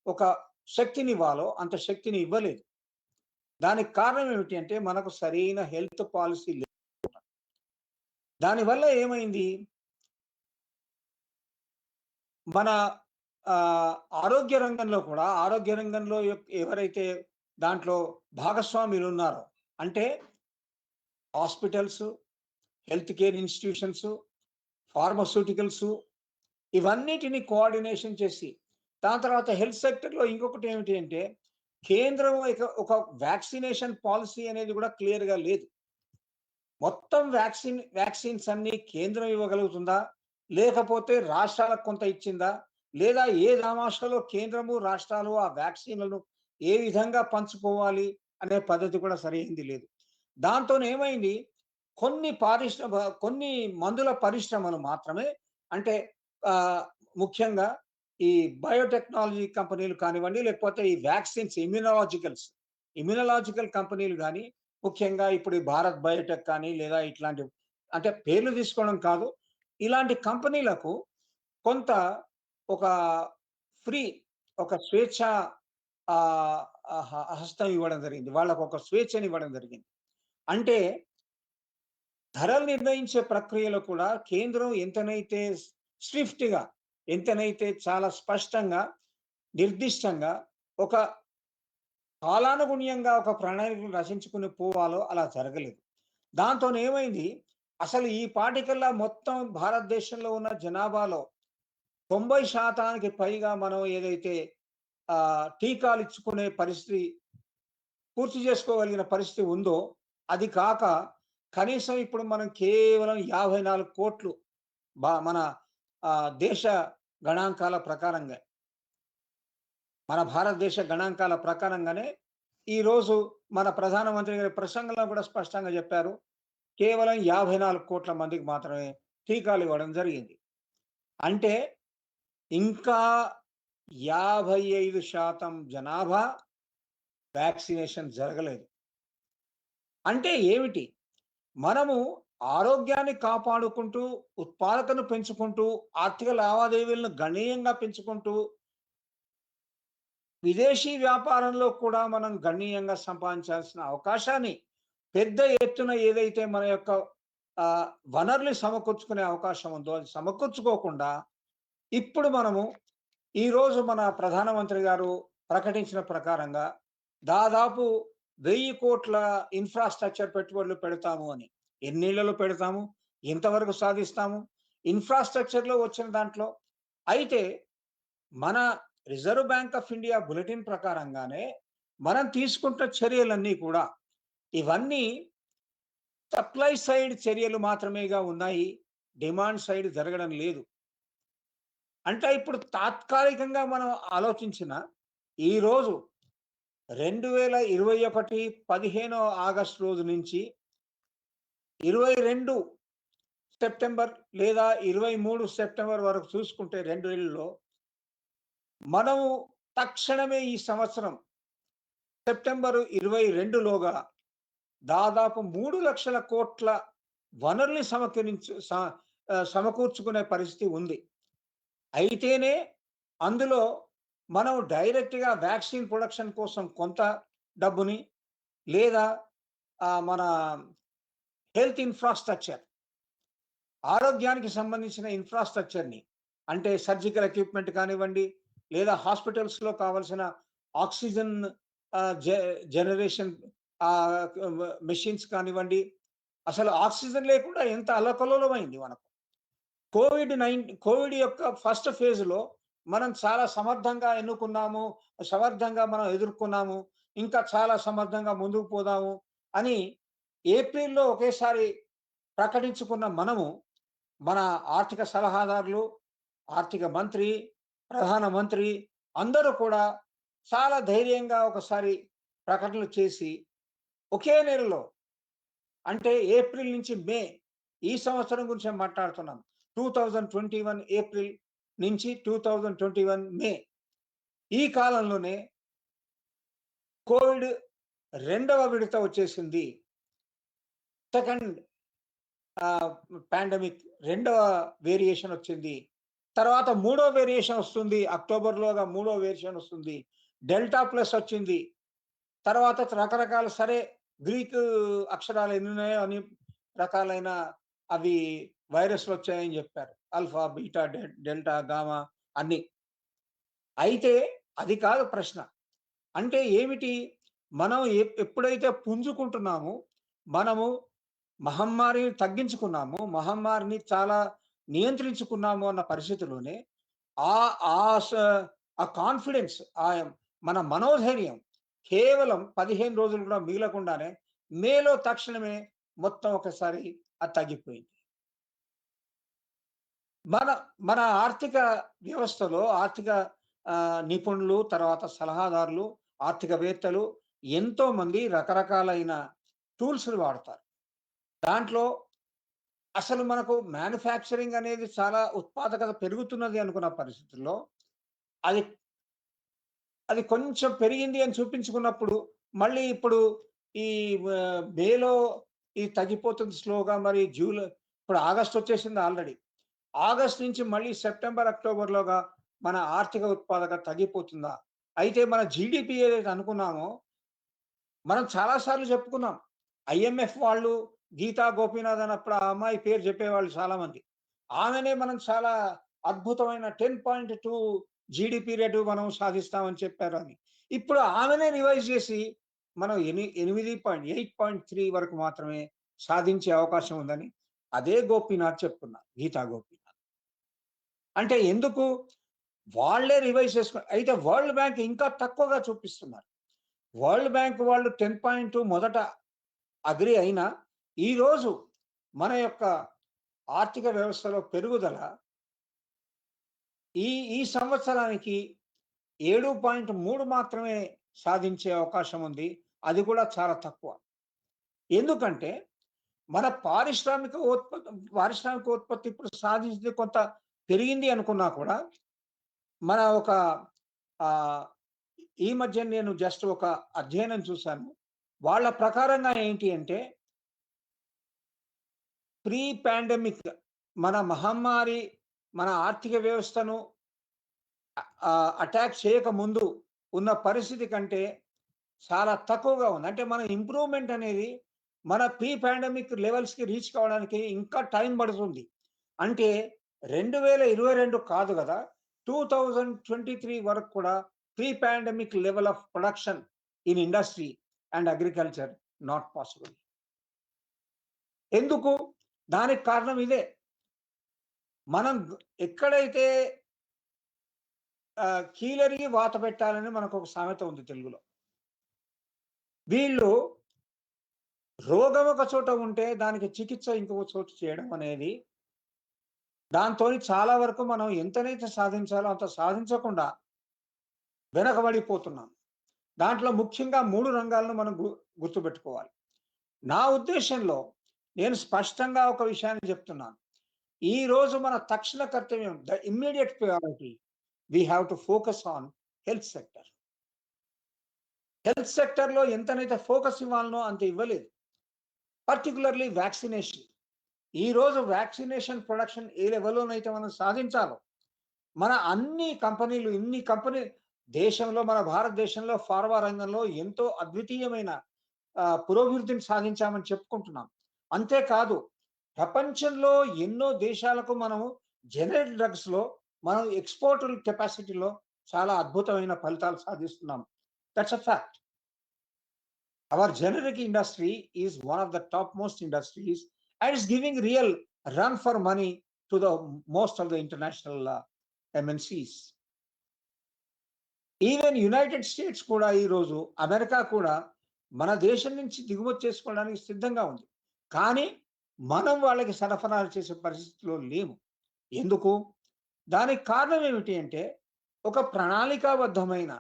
ఒక శక్తిని ఇవ్వాలో అంత శక్తిని ఇవ్వలేదు. దానికి కారణం ఏమిటి అంటే, మనకు సరైన హెల్త్ పాలసీ లేదు. దానివల్ల ఏమైంది, మన ఆరోగ్య రంగంలో ఎవరైతే దాంట్లో భాగస్వాములు ఉన్నారో, అంటే hospitals, health care institutions, pharmaceuticals, ఇవన్నిటిని కోఆర్డినేషన్ చేసి, దాని తర్వాత హెల్త్ సెక్టర్లో ఇంకొకటి ఏమిటి అంటే, కేంద్రం ఒక వ్యాక్సినేషన్ పాలసీ అనేది కూడా క్లియర్గా లేదు. మొత్తం వ్యాక్సిన్స్ అన్ని కేంద్రం ఇవ్వగలుగుతుందా, లేకపోతే రాష్ట్రాలకు కొంత ఇచ్చిందా, లేదా ఏ దామాషలో కేంద్రము రాష్ట్రాలు ఆ వ్యాక్సిన్లను ఏ విధంగా పంచుకోవాలి అనే పద్ధతి కూడా సరైనది లేదు. దాంతో ఏమైంది, కొన్ని మందుల పరిశ్రమలు మాత్రమే, అంటే ముఖ్యంగా ఈ బయోటెక్నాలజీ కంపెనీలు కానివ్వండి, లేకపోతే ఈ వ్యాక్సిన్స్, ఇమ్యునలాజికల్ కంపెనీలు కానీ, ముఖ్యంగా ఇప్పుడు ఈ భారత్ బయోటెక్ కానీ, లేదా ఇట్లాంటి, అంటే పేర్లు తీసుకోవడం కాదు, ఇలాంటి కంపెనీలకు కొంత ఒక ఫ్రీ, ఒక స్వేచ్ఛ హస్తం ఇవ్వడం జరిగింది. వాళ్ళకు ఒక స్వేచ్ఛని ఇవ్వడం జరిగింది. అంటే ధరలు నిర్ణయించే ప్రక్రియలో కూడా కేంద్రం ఎంతనైతే స్విఫ్ట్‌గా, ఎంతనైతే చాలా స్పష్టంగా, నిర్దిష్టంగా, ఒక కాలానుగుణ్యంగా ఒక ప్రణాళికను రచించుకుని పోవాలో అలా జరగలేదు. దాంతోనేమైంది, అసలు ఈ పాటికల్లా మొత్తం భారతదేశంలో ఉన్న జనాభాలో 90% పైగా మనం ఏదైతే టీకాలు ఇచ్చుకునే పరిస్థితి, పూర్తి చేసుకోగలిగిన పరిస్థితి ఉందో, అది కాక కనీసం ఇప్పుడు మనం కేవలం 54 కోట్లు మన దేశ గణాంకాల ప్రకారంగా, మన భారతదేశ గణాంకాల ప్రకారంగానే ఈరోజు మన ప్రధానమంత్రి గారి ప్రసంగంలో కూడా స్పష్టంగా చెప్పారు. కేవలం 54 కోట్ల మందికి మాత్రమే టీకాలు ఇవ్వడం జరిగింది. అంటే ఇంకా 55% జనాభా వ్యాక్సినేషన్ జరగలేదు. అంటే ఏమిటి? మనము ఆరోగ్యాన్ని కాపాడుకుంటూ, ఉత్పాదకతను పెంచుకుంటూ, ఆర్థిక లావాదేవీలను గణనీయంగా పెంచుకుంటూ, విదేశీ వ్యాపారంలో కూడా మనం గణనీయంగా సంపాదించాల్సిన అవకాశాన్ని, పెద్ద ఎత్తున ఏదైతే మన యొక్క వనరులు సమకూర్చుకునే అవకాశం ఉందో అది సమకూర్చుకోకుండా, ఇప్పుడు మనము ఈరోజు మన ప్రధానమంత్రి గారు ప్రకటించిన ప్రకారంగా దాదాపు 1000 కోట్ల ఇన్ఫ్రాస్ట్రక్చర్ పెట్టుబడులు పెడతాము అని. ఎన్నేళ్లలో పెడతాము, ఎంతవరకు సాధిస్తాము, ఇన్ఫ్రాస్ట్రక్చర్లో వచ్చిన దాంట్లో. అయితే మన reserve bank of India bulletin ప్రకారంగానే మనం తీసుకుంటున్న చర్యలన్నీ కూడా, ఇవన్నీ సప్లై సైడ్ చర్యలు మాత్రమేగా ఉన్నాయి, డిమాండ్ సైడ్ జరగడం లేదు. అంటే ఇప్పుడు తాత్కాలికంగా మనం ఆలోచించిన ఈరోజు 2021 15 ఆగస్టు రోజు నుంచి 22 సెప్టెంబర్ లేదా 23 సెప్టెంబర్ వరకు చూసుకుంటే 2 నెలల్లో మనము తక్షణమే ఈ సంవత్సరం సెప్టెంబర్ 22లోగా దాదాపు 3 లక్షల కోట్ల వనరుల్ని సమకూర్చుకునే పరిస్థితి ఉంది. అయితేనే అందులో మనం డైరెక్ట్‌గా వ్యాక్సిన్ ప్రొడక్షన్ కోసం కొంత డబ్బుని, లేదా మన హెల్త్ ఇన్ఫ్రాస్ట్రక్చర్, ఆరోగ్యానికి సంబంధించిన ఇన్ఫ్రాస్ట్రక్చర్‌ని, అంటే సర్జికల్ ఎక్విప్‌మెంట్ కానివ్వండి, లేదా హాస్పిటల్స్‌లో కావాల్సిన ఆక్సిజన్ జనరేషన్ మెషిన్స్ కానివ్వండి, అసలు ఆక్సిజన్ లేకుండా ఎంత అల్లకల్లోలమైంది మనకు. కోవిడ్ యొక్క ఫస్ట్ ఫేజ్‌లో మనం చాలా సమర్థంగా ఎన్నుకున్నాము, సమర్థంగా మనం ఎదుర్కొన్నాము, ఇంకా చాలా సమర్థంగా ముందుకు పోదాము అని ఏప్రిల్‌లో ఒకేసారి ప్రకటించుకున్న మనము, మన ఆర్థిక సలహాదారులు, ఆర్థిక మంత్రి, ప్రధానమంత్రి అందరూ కూడా చాలా ధైర్యంగా ఒకసారి ప్రకటనలు చేసి, ఒకే నెలలో, అంటే ఏప్రిల్ నుంచి మే, ఈ సంవత్సరం గురించి మాట్లాడుతున్నాం, 2021 ఏప్రిల్ నుంచి 2021 మే, ఈ కాలంలోనే కోవిడ్ రెండవ విడత వచ్చేసింది. సెకండ్ పాండమిక్ రెండవ వేరియేషన్ వచ్చింది. తర్వాత మూడో వేరియేషన్ వస్తుంది, అక్టోబర్లోగా మూడో వేరియేషన్ వస్తుంది. డెల్టా ప్లస్ వచ్చింది. తర్వాత రకరకాల, సరే గ్రీక్ అక్షరాలు ఎన్ని ఉన్నాయో అన్ని రకాలైన అవి వైరస్లు వచ్చాయని చెప్పారు. ఆల్ఫా, బీటా, డెల్టా, గామా అన్ని. అయితే అది కాదు ప్రశ్న. అంటే ఏమిటి, మనం ఎప్పుడైతే పుంజుకుంటున్నామో, మనము మహమ్మారిని తగ్గించుకున్నాము, మహమ్మారిని చాలా నియంత్రించుకున్నాము అన్న పరిస్థితిలోనే ఆ కాన్ఫిడెన్స్, మన మనోధైర్యం కేవలం 15 రోజులు కూడా మిగలకుండానే మేలో తక్షణమే మొత్తం ఒకసారి అది తగ్గిపోయింది. మన ఆర్థిక వ్యవస్థలో ఆర్థిక నిపుణులు, తర్వాత సలహాదారులు, ఆర్థికవేత్తలు ఎంతో మంది రకరకాలైన టూల్స్ని వాడతారు. దాంట్లో అసలు మనకు మ్యానుఫ్యాక్చరింగ్ అనేది చాలా ఉత్పాదకత పెరుగుతున్నది అనుకున్న పరిస్థితుల్లో అది అది కొంచెం పెరిగింది అని చూపించుకున్నప్పుడు మళ్ళీ ఇప్పుడు ఈ మేలో ఇది తగ్గిపోతుంది స్లోగా. మరి జూలై ఇప్పుడు ఆగస్ట్ వచ్చేసింది ఆల్రెడీ. ఆగస్ట్ నుంచి మళ్ళీ సెప్టెంబర్ అక్టోబర్లోగా మన ఆర్థిక ఉత్పాదకత తగ్గిపోతుందా? అయితే మన జీడిపి ఏదైతే అనుకున్నామో మనం చాలా సార్లు చెప్పుకున్నాం. ఐఎంఎఫ్ వాళ్ళు గీతా గోపీనాథ్ అన్నప్పుడు ఆ అమ్మాయి పేరు చెప్పేవాళ్ళు చాలా మంది. ఆమెనే మనం చాలా అద్భుతమైన 10.2 జీడిపి రేటు మనం సాధిస్తామని చెప్పారు అని. ఇప్పుడు ఆమెనే రివైజ్ చేసి మనం 8.3 వరకు మాత్రమే సాధించే అవకాశం ఉందని అదే గోపీనాథ్ చెప్తున్నారు, గీతా గోపీనాథ్. అంటే ఎందుకు? వాళ్ళే రివైజ్ చేసుకున్నారు. అయితే వరల్డ్ బ్యాంక్ ఇంకా తక్కువగా చూపిస్తున్నారు. వరల్డ్ బ్యాంక్ వాళ్ళు 10.2 మొదట అగ్రి అయినా ఈరోజు మన యొక్క ఆర్థిక వ్యవస్థలో పెరుగుదల ఈ సంవత్సరానికి 7.3 మాత్రమే సాధించే అవకాశం ఉంది. అది కూడా చాలా తక్కువ. ఎందుకంటే మన పారిశ్రామిక ఉత్పత్తి ఇప్పుడు సాధించింది కొంత పెరిగింది అనుకున్నా కూడా మన ఒక ఈ మధ్య నేను జస్ట్ ఒక అధ్యయనం చూశాను. వాళ్ళ ప్రకారంగా ఏంటి అంటే ప్రీ పాండమిక్ మన మహమ్మారి మన ఆర్థిక వ్యవస్థను అటాక్ చేయక ముందు ఉన్న పరిస్థితి కంటే చాలా తక్కువగా ఉంది. అంటే మన ఇంప్రూవ్మెంట్ అనేది మన ప్రీ పాండమిక్ లెవెల్స్కి రీచ్ కావడానికి ఇంకా టైం పడుతుంది. అంటే 2022 కాదు కదా, 2023 వరకు కూడా pre pandemic level of production in industry and agriculture not possible. ఎందుకు? దానికి కారణం ఇదే. మనం ఎక్కడైతే కీలరికి వాత పెట్టాలని మనకు ఒక సామెత ఉంది తెలుగులో. వీళ్ళు రోగం ఒక చోట ఉంటే దానికి చికిత్స ఇంకొక చోట చేయడం అనేది, దాంతో చాలా వరకు మనం ఎంతనైతే సాధించాలో అంత సాధించకుండా వెనకబడిపోతున్నాం. దాంట్లో ముఖ్యంగా 3 రంగాలను మనం గుర్తుపెట్టుకోవాలి. నా ఉద్దేశంలో నేను స్పష్టంగా ఒక విషయాన్ని చెప్తున్నాను. ఈ రోజు మన తక్షణ కర్తవ్యం, the immediate priority, we have to focus on health sector. Health సెక్టర్లో ఎంతనైతే ఫోకస్ ఇవ్వాలనో అంత ఇవ్వలేదు. Particularly vaccination. ఈ రోజు వ్యాక్సినేషన్ ప్రొడక్షన్ ఏ లెవెల్లోనైతే మనం సాధించాలో, మన ఇన్ని కంపెనీ దేశంలో, మన భారతదేశంలో ఫార్మా రంగంలో ఎంతో అద్వితీయమైన పురోభివృద్ధిని సాధించామని చెప్పుకుంటున్నాం. అంతేకాదు ప్రపంచంలో ఎన్నో దేశాలకు మనము జనరిక్ డ్రగ్స్ లో మనం ఎక్స్పోర్ట్ కెపాసిటీలో చాలా అద్భుతమైన ఫలితాలు సాధిస్తున్నాం. That's a fact. Our generic industry is one of the top most industries and is giving real run for money to the most of the international MNCs. Even United states కూడా ఈరోజు, America కూడా మన దేశం నుంచి దిగుమతి చేసుకోవడానికి సిద్ధంగా ఉంది. కానీ మనం వాళ్ళకి సరఫరాలు చేసే పరిస్థితిలో లేము. ఎందుకు? దానికి కారణం ఏమిటి అంటే ఒక ప్రణాళికాబద్ధమైన,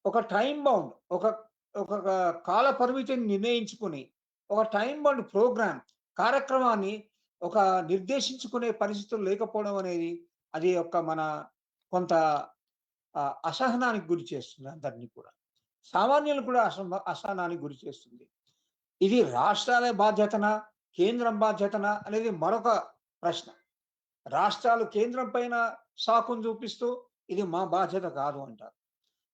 ఒక టైం బౌండ్, ఒక కాల పరిమితిని నిర్ణయించుకుని ఒక టైం బౌండ్ ప్రోగ్రామ్ కార్యక్రమాన్ని ఒక నిర్దేశించుకునే పరిస్థితులు లేకపోవడం అనేది అది మన కొంత అసహనానికి గురి చేస్తుంది. అందరినీ కూడా, సామాన్యులు కూడా అసహనానికి గురి చేస్తుంది. ఇది రాష్ట్రాల బాధ్యతనా, కేంద్రం బాధ్యతనా అనేది మరొక ప్రశ్న. రాష్ట్రాలు కేంద్రం పైన సాకును చూపిస్తూ ఇది మా బాధ్యత కాదు అంటారు.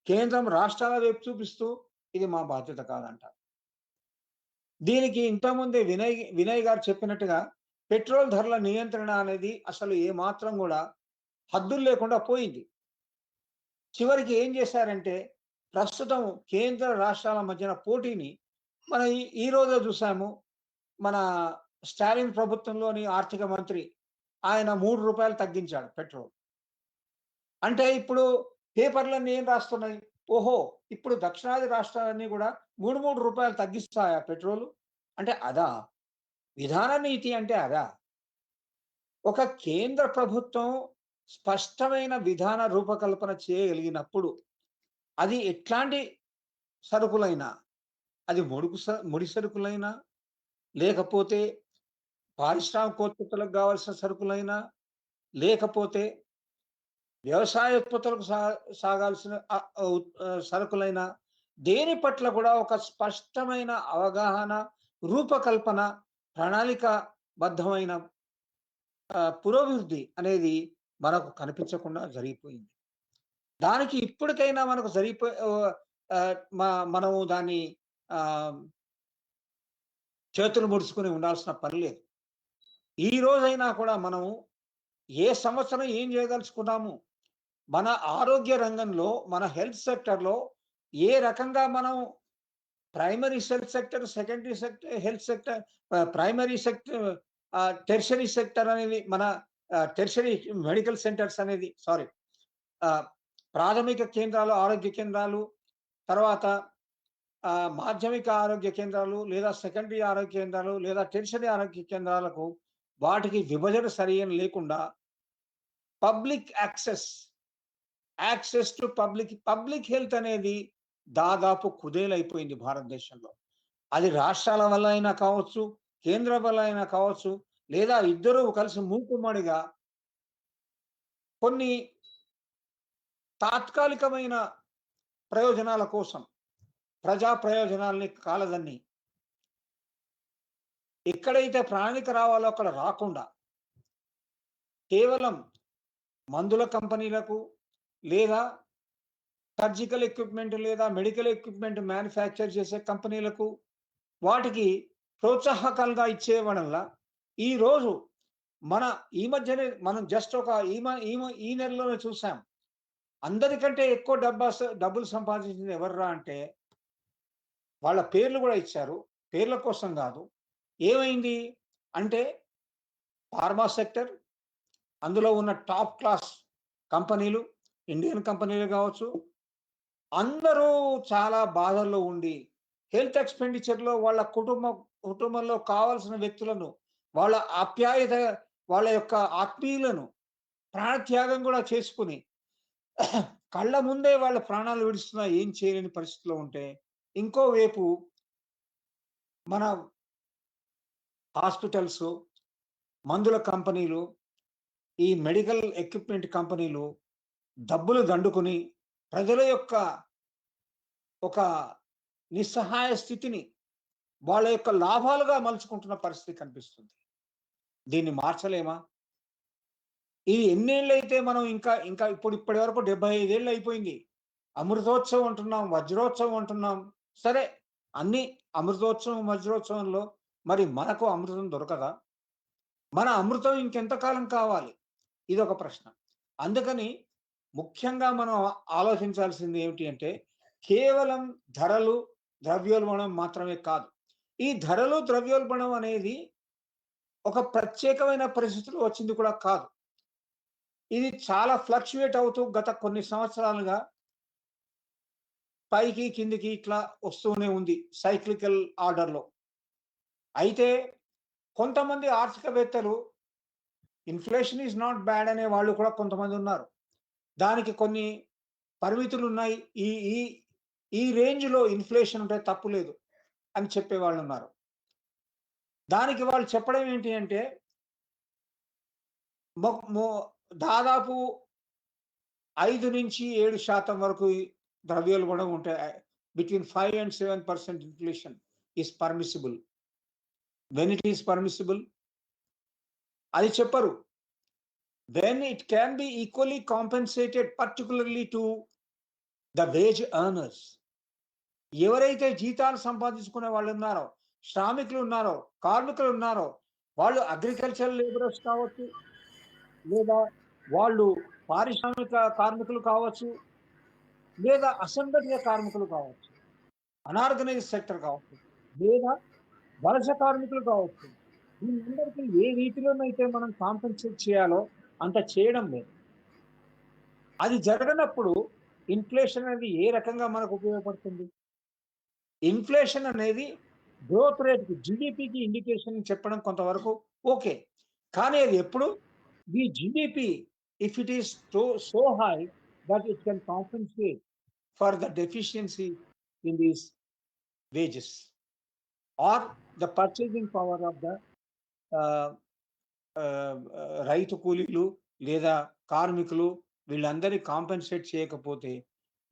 కేంద్రం రాష్ట్రాల వైపు చూపిస్తూ ఇది మా బాధ్యత కాదంటారు. దీనికి ఇంతకుముందే వినయ్ గారు చెప్పినట్టుగా పెట్రోల్ ధరల నియంత్రణ అనేది అసలు ఏమాత్రం కూడా హద్దులు లేకుండా పోయింది. చివరికి ఏం చేశారంటే ప్రస్తుతం కేంద్ర రాష్ట్రాల మధ్యన పోటీని మనం ఈ రోజు చూసాము. మన స్టాలిన్ ప్రభుత్వంలోని ఆర్థిక మంత్రి ఆయన 3 రూపాయలు తగ్గించాడు పెట్రోల్. అంటే ఇప్పుడు పేపర్లన్నీ ఏం రాస్తున్నాయి? ఓహో, ఇప్పుడు దక్షిణాది రాష్ట్రాలన్నీ కూడా 3 రూపాయలు తగ్గిస్తాయా పెట్రోల్? అంటే అదా విధాన నీతి? అంటే అదా? ఒక కేంద్ర ప్రభుత్వం స్పష్టమైన విధాన రూపకల్పన చేయగలిగినప్పుడు అది ఎట్లాంటి సరుకులైనా, అది ముడి సరుకులైనా, లేకపోతే పారిశ్రామికోత్పత్తులకు కావాల్సిన సరుకులైనా, లేకపోతే వ్యవసాయ ఉత్పత్తులకు సాగాల్సిన సరుకులైన దేని పట్ల కూడా ఒక స్పష్టమైన అవగాహన, రూపకల్పన, ప్రణాళికాబద్ధమైన పురోభివృద్ధి అనేది మనకు కనిపించకుండా జరిగిపోయింది. దానికి ఇప్పటికైనా మనకు మనము దాన్ని చేతులు ముడుచుకుని ఉండాల్సిన పని లేదు. ఈ రోజైనా కూడా మనము ఏ సంవత్సరం ఏం చేయదలుచుకున్నాము, మన ఆరోగ్య రంగంలో, మన హెల్త్ సెక్టర్లో ఏ రకంగా మనం primary health sector, secondary sector health sector, primary sector, tertiary sector అనేది మన టెర్షరీ మెడికల్ సెంటర్స్ అనేది ప్రాథమిక కేంద్రాలు, ఆరోగ్య కేంద్రాలు, తర్వాత మాధ్యమిక ఆరోగ్య కేంద్రాలు, లేదా సెకండరీ ఆరోగ్య కేంద్రాలు, లేదా టెర్షరీ ఆరోగ్య కేంద్రాలకు వాటికి విభజన సరైన లేకుండా public access to public health అనేది దాదాపు కుదేలైపోయింది భారతదేశంలో. అది రాష్ట్రాల వల్ల అయినా కావచ్చు, కేంద్రం వల్ల అయినా కావచ్చు, లేదా ఇద్దరు కలిసి మూకుమ్మడిగా కొన్ని తాత్కాలికమైన ప్రయోజనాల కోసం ప్రజా ప్రయోజనాల్ని కాలదన్ని ఎక్కడైతే ప్రణాళిక రావాలో అక్కడ రాకుండా కేవలం మందుల కంపెనీలకు, లేదా సర్జికల్ ఎక్విప్మెంట్, లేదా మెడికల్ ఎక్విప్మెంట్ మ్యానుఫ్యాక్చర్ చేసే కంపెనీలకు వాటికి ప్రోత్సాహకాలుగా ఇచ్చే వల్ల ఈరోజు ఈ మధ్యనే మనం జస్ట్ ఒక ఈ నెలలోనే చూసాం, అందరికంటే ఎక్కువ డబ్బులు సంపాదించింది ఎవర్రా అంటే వాళ్ళ పేర్లు కూడా ఇచ్చారు. పేర్ల కోసం కాదు. ఏమైంది అంటే ఫార్మా సెక్టర్, అందులో ఉన్న టాప్ క్లాస్ కంపెనీలు, ఇండియన్ కంపెనీలు కావచ్చు, అందరూ చాలా బాధల్లో ఉండి హెల్త్ ఎక్స్పెండిచర్లో వాళ్ళ కుటుంబంలో కావాల్సిన వ్యక్తులను, వాళ్ళ ఆప్యాయత, వాళ్ళ యొక్క ఆత్మీయులను ప్రాణత్యాగం కూడా చేసుకుని కళ్ళ ముందే వాళ్ళ ప్రాణాలు విడుస్తున్నా ఏం చేయలేని పరిస్థితిలో ఉంటే, ఇంకోవైపు మన హాస్పిటల్స్, మందుల కంపెనీలు, ఈ మెడికల్ ఎక్విప్మెంట్ కంపెనీలు డబ్బులు దండుకుని ప్రజల యొక్క ఒక నిస్సహాయ స్థితిని వాళ్ళ యొక్క లాభాలుగా మలుచుకుంటున్న పరిస్థితి కనిపిస్తుంది. దీన్ని మార్చలేమా? ఇది ఎన్నేళ్ళైతే మనం ఇంకా ఇప్పటి వరకు 75 ఏళ్ళు అయిపోయింది. అమృతోత్సవం అంటున్నాం, వజ్రోత్సవం అంటున్నాం. సరే, అన్ని అమృతోత్సవం, వజ్రోత్సవంలో మరి మనకు అమృతం దొరకదా? మన అమృతం ఇంకెంతకాలం కావాలి? ఇది ఒక ప్రశ్న. అందుకని ముఖ్యంగా మనం ఆలోచించాల్సింది ఏమిటి అంటే, కేవలం ధరలు, ద్రవ్యోల్బణం మాత్రమే కాదు. ఈ ధరలు, ద్రవ్యోల్బణం అనేది ఒక ప్రత్యేకమైన పరిస్థితులు వచ్చింది కూడా కాదు. ఇది చాలా ఫ్లక్చుయేట్ అవుతూ గత కొన్ని సంవత్సరాలుగా పైకి కిందికి ఇట్లా వస్తూనే ఉంది సైక్లికల్ ఆర్డర్లో. అయితే కొంతమంది ఆర్థికవేత్తలు ఇన్ఫ్లేషన్ ఈజ్ నాట్ బ్యాడ్ అనే వాళ్ళు కూడా కొంతమంది ఉన్నారు. దానికి కొన్ని పరిమితులు ఉన్నాయి. ఈ ఈ ఈ రేంజ్లో ఇన్ఫ్లేషన్ ఉంటే తప్పు లేదు అని చెప్పే వాళ్ళు ఉన్నారు. దానికి వాళ్ళు చెప్పడం ఏంటి అంటే, దాదాపు 5-7% వరకు ద్రవ్యోల్బణం ఉంటాయి. Between 5 and 7% inflation is permissible. When it is permissible అది చెప్పరు. then it can be equally compensated, particularly to the wage earners. ఎవరైతే జీతాలు సంపాదించుకునే వాళ్ళు ఉన్నారో, శ్రామికులు ఉన్నారో, కార్మికులు ఉన్నారో, వాళ్ళు అగ్రికల్చర్ లేబరర్స్ కావచ్చు, లేదా వాళ్ళు పారిశ్రామిక కార్మికులు కావచ్చు, లేదా అసంఘటిత కార్మికులు కావచ్చు, అనార్గనైజ్డ్ సెక్టర్ కావచ్చు, లేదా వలస కార్మికులు కావచ్చు. వీళ్ళందరికీ ఏ రీతిలోనైతే మనం కాంపెన్సేట్ చేయాలో అంత చేయడం లేదు. అది జరగనప్పుడు ఇన్ఫ్లేషన్ అనేది ఏ రకంగా మనకు ఉపయోగపడుతుంది? ఇన్ఫ్లేషన్ అనేది గ్రోత్ రేట్కి, జీడిపికి ఇండికేషన్ చెప్పడం కొంతవరకు ఓకే. కానీ అది ఎప్పుడు the GDP, if it is so high that it can compensate for the deficiency in these wages or the purchasing power of the రైతు కూలీలు లేదా కార్మికులు వీళ్ళందరి కాంపెన్సేట్ చేయకపోతే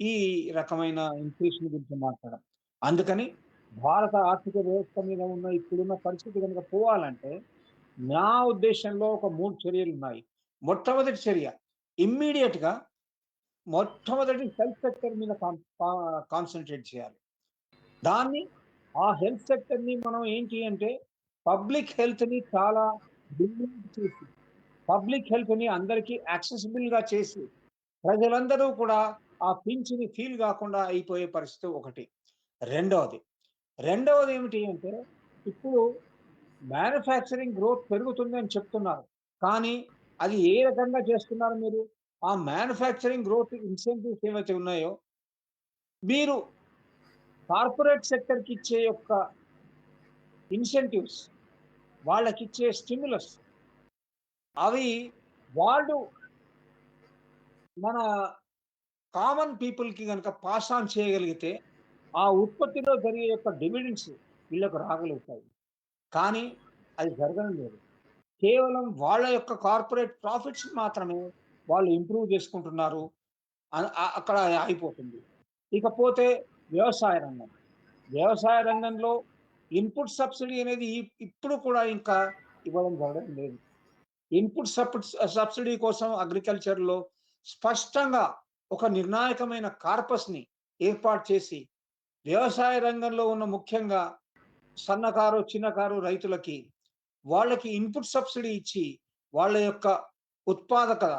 ఈ రకమైన ఇన్ఫ్లేషన్ గురించి మాట్లాడడం. అందుకని భారత ఆర్థిక వ్యవస్థ మీద ఉన్న ఇప్పుడున్న పరిస్థితి కనుక పోవాలంటే నా ఉద్దేశంలో ఒక 3 చర్యలు ఉన్నాయి. మొట్టమొదటి చర్య ఇమ్మీడియట్ గా మొట్టమొదటి హెల్త్ సెక్టర్ మీద కాన్సన్ట్రేట్ చేయాలి. దాన్ని ఆ హెల్త్ సెక్టర్ ని మనం ఏంటి అంటే పబ్లిక్ హెల్త్ ని చాలా బిల్డింగ్ చేసి పబ్లిక్ హెల్త్ ని అందరికీ యాక్సెసిబుల్ గా చేసి ప్రజలందరూ కూడా ఆ పింఛని ఫీల్ కాకుండా అయిపోయే పరిస్థితి ఒకటి. రెండవది ఏమిటి అంటే ఇప్పుడు మ్యానుఫ్యాక్చరింగ్ గ్రోత్ పెరుగుతుంది అని చెప్తున్నారు, కానీ అది ఏ రకంగా చేస్తున్నారు మీరు? ఆ మ్యానుఫ్యాక్చరింగ్ గ్రోత్ ఇన్సెంటివ్స్ ఏవైతే ఉన్నాయో మీరు కార్పొరేట్ సెక్టర్కి ఇచ్చే యొక్క ఇన్సెంటివ్స్, వాళ్ళకి ఇచ్చే స్టిమ్యులస్, అవి వాళ్ళు మన కామన్ పీపుల్కి కనుక పాస్ ఆన్ చేయగలిగితే ఆ ఉత్పత్తిలో జరిగే యొక్క డివిడెండ్స్ వీళ్ళకు రాగలుగుతాయి. కానీ అది జరగడం లేదు. కేవలం వాళ్ళ యొక్క కార్పొరేట్ ప్రాఫిట్స్ మాత్రమే వాళ్ళు ఇంప్రూవ్ చేసుకుంటున్నారు, అక్కడ అయిపోతుంది. ఇకపోతే వ్యవసాయ రంగంలో ఇన్పుట్ సబ్సిడీ అనేది ఇప్పుడు కూడా ఇంకా ఇవ్వడం జరగడం లేదు. ఇన్పుట్ సబ్సిడీ కోసం అగ్రికల్చర్లో స్పష్టంగా ఒక నిర్ణాయకమైన కార్పస్ని ఏర్పాటు చేసి వ్యవసాయ రంగంలో ఉన్న ముఖ్యంగా సన్నకారు చిన్నకారు రైతులకి వాళ్ళకి ఇన్పుట్ సబ్సిడీ ఇచ్చి వాళ్ళ యొక్క ఉత్పాదకత,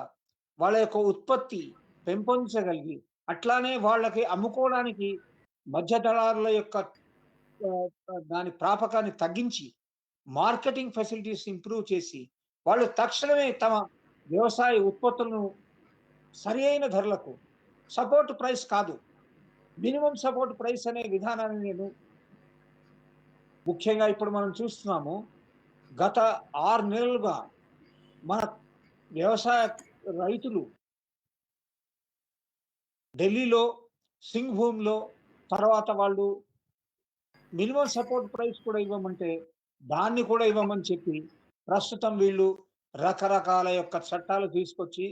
వాళ్ళ యొక్క ఉత్పత్తి పెంపొందించగలిగి అట్లానే వాళ్ళకి అమ్ముకోవడానికి మధ్య దళారుల యొక్క దాని ప్రాపకాన్ని తగ్గించి మార్కెటింగ్ ఫెసిలిటీస్ ఇంప్రూవ్ చేసి వాళ్ళు తక్షణమే తమ వ్యవసాయ ఉత్పత్తులను సరి అయిన ధరలకు, సపోర్ట్ ప్రైస్ కాదు, మినిమం సపోర్ట్ ప్రైస్ అనే విధానాన్ని నేను ముఖ్యంగా ఇప్పుడు మనం చూస్తున్నాము. గత 6 నెలలుగా మన వ్యవసాయ రైతులు ఢిల్లీలో సింగ్ భూమిలో తర్వాత వాళ్ళు మినిమం సపోర్ట్ ప్రైస్ కూడా ఇవ్వమంటే దాన్ని కూడా ఇవ్వమని చెప్పి ప్రస్తుతం వీళ్ళు రకరకాల యొక్క చట్టాలు తీసుకొచ్చి,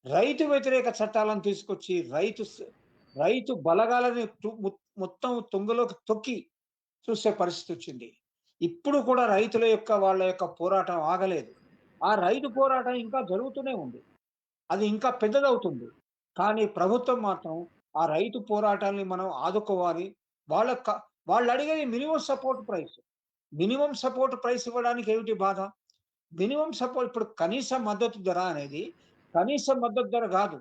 రైతు వ్యతిరేక చట్టాలను తీసుకొచ్చి రైతు బలగాలని మొత్తం తుంగలోకి తొక్కి చూసే పరిస్థితి వచ్చింది. ఇప్పుడు కూడా రైతుల యొక్క వాళ్ళ యొక్క పోరాటం ఆగలేదు. ఆ రైతు పోరాటం ఇంకా జరుగుతూనే ఉంది, అది ఇంకా పెద్దదవుతుంది. కానీ ప్రభుత్వం మాత్రం ఆ రైతు పోరాటాన్ని మనం ఆదుకోవాలి. వాళ్ళు అడిగేది మినిమం సపోర్ట్ ప్రైస్ ఇవ్వడానికి ఏమిటి బాధ? మినిమం సపోర్ట్, ఇప్పుడు కనీస మద్దతు ధర అనేది కనీస మద్దతు ధర కాదు,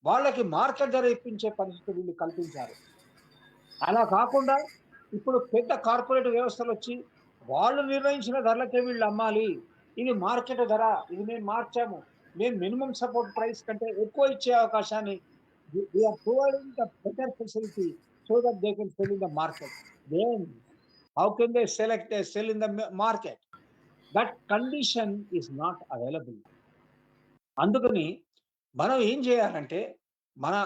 వాళ్ళకి మార్కెట్ ధర ఇప్పించే పరిస్థితి వీళ్ళు కల్పించారు. అలా కాకుండా ఇప్పుడు పెద్ద కార్పొరేట్ వ్యవస్థలు వచ్చి వాళ్ళు నిర్ణయించిన ధరలకే వీళ్ళు అమ్మాలి, ఇది మార్కెట్ ధర, ఇది మేము మార్చాము, మేము మినిమం సపోర్ట్ ప్రైస్ కంటే ఎక్కువ ఇచ్చే అవకాశాన్ని we are providing the better facility so that they can sell in the market. Then how can they sell in the market? That condition is not available. అందుకని మనం ఏం చేయాలంటే మన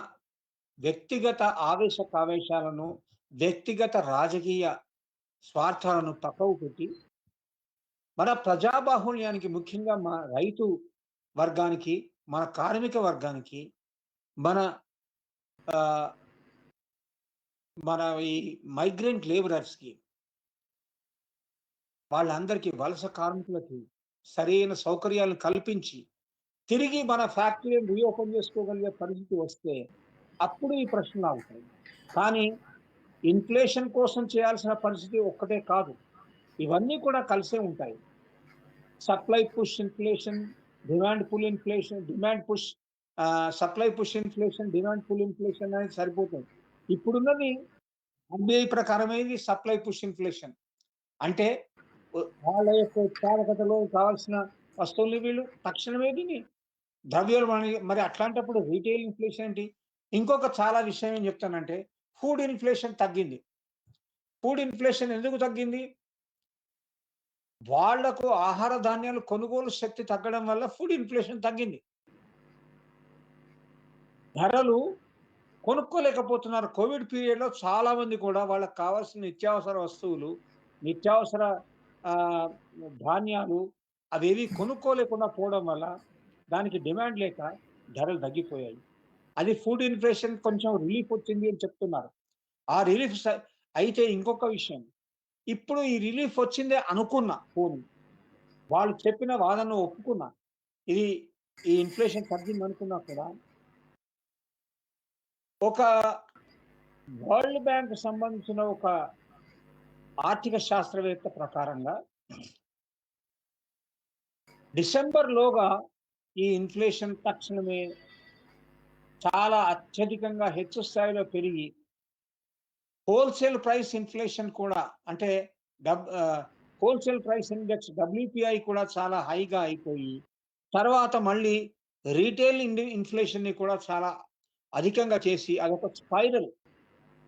వ్యక్తిగత కావేశాలను, వ్యక్తిగత రాజకీయ స్వార్థాలను పక్కకు పెట్టి మన ప్రజాబాహుళ్యానికి, ముఖ్యంగా మన రైతు వర్గానికి, మన కార్మిక వర్గానికి, మన ఈ మైగ్రెంట్ లేబరర్స్కి, వాళ్ళందరికీ, వలస కార్మికులకి సరైన సౌకర్యాలను కల్పించి తిరిగి మన ఫ్యాక్టరీని రీఓపెన్ చేసుకోగలిగే పరిస్థితి వస్తే అప్పుడు ఈ ప్రశ్నలు అవుతాయి. కానీ ఇన్ఫ్లేషన్ కోసం చేయాల్సిన పరిస్థితి ఒక్కటే కాదు, ఇవన్నీ కూడా కలిసే ఉంటాయి. Supply push inflation, demand pull inflation, supply push inflation, demand pull inflation అనేది సరిపోతుంది. ఇప్పుడున్నది RBI ప్రకారమైనది సప్లై పుష్ ఇన్ఫ్లేషన్. అంటే వాళ్ళ యొక్క ఉత్పాదకతలో కావాల్సిన వస్తువులు వీళ్ళు తక్షణమే దీన్ని ద్రవ్యోల్బణం. మరి అట్లాంటప్పుడు రీటైల్ ఇన్ఫ్లేషన్ ఏంటి? ఇంకొక చాలా విషయం ఏం చెప్తానంటే, ఫుడ్ ఇన్ఫ్లేషన్ తగ్గింది. ఫుడ్ ఇన్ఫ్లేషన్ ఎందుకు తగ్గింది? వాళ్లకు ఆహార ధాన్యాలు కొనుగోలు శక్తి తగ్గడం వల్ల ఫుడ్ ఇన్ఫ్లేషన్ తగ్గింది. ధరలు కొనుక్కోలేకపోతున్నారు. కోవిడ్ పీరియడ్‌లో చాలామంది కూడా వాళ్ళకి కావాల్సిన నిత్యావసర వస్తువులు, నిత్యావసర ఆహ్, ధాన్యాలు అవేవి కొనుక్కోలేకుండా పోవడం వల్ల దానికి డిమాండ్ లేక ధరలు తగ్గిపోయాయి. అది ఫుడ్ ఇన్‌ఫ్లేషన్ కొంచెం రిలీఫ్ వచ్చింది అని చెప్తున్నారు. ఆ రిలీఫ్ అయితే ఇంకొక విషయం, ఇప్పుడు ఈ రిలీఫ్ వచ్చిందే అనుకున్నా పోనీ. వాళ్ళు చెప్పిన వాదనను ఒప్పుకున్నా. ఇది ఈ ఇన్‌ఫ్లేషన్ తగ్గిందనుకున్నా కూడా ఒక వరల్డ్ బ్యాంక్ సంబంధించిన ఒక ఆర్థిక శాస్త్రవేత్త ప్రకారంగా డిసెంబర్‌లోగా ఈ ఇన్‌ఫ్లేషన్ తక్షణమే చాలా అత్యధికంగా హెచ్చు స్థాయిలో పెరిగి హోల్‌సేల్ ప్రైస్ ఇన్‌ఫ్లేషన్ కూడా అంటే హోల్‌సేల్ ప్రైస్ ఇండెక్స్ డబ్ల్యూపీఐ కూడా చాలా హైగా అయిపోయి, తర్వాత మళ్ళీ రీటైల్ ఇన్‌ఫ్లేషన్‌ని కూడా చాలా అధికంగా చేసి అదొక స్పైరల్.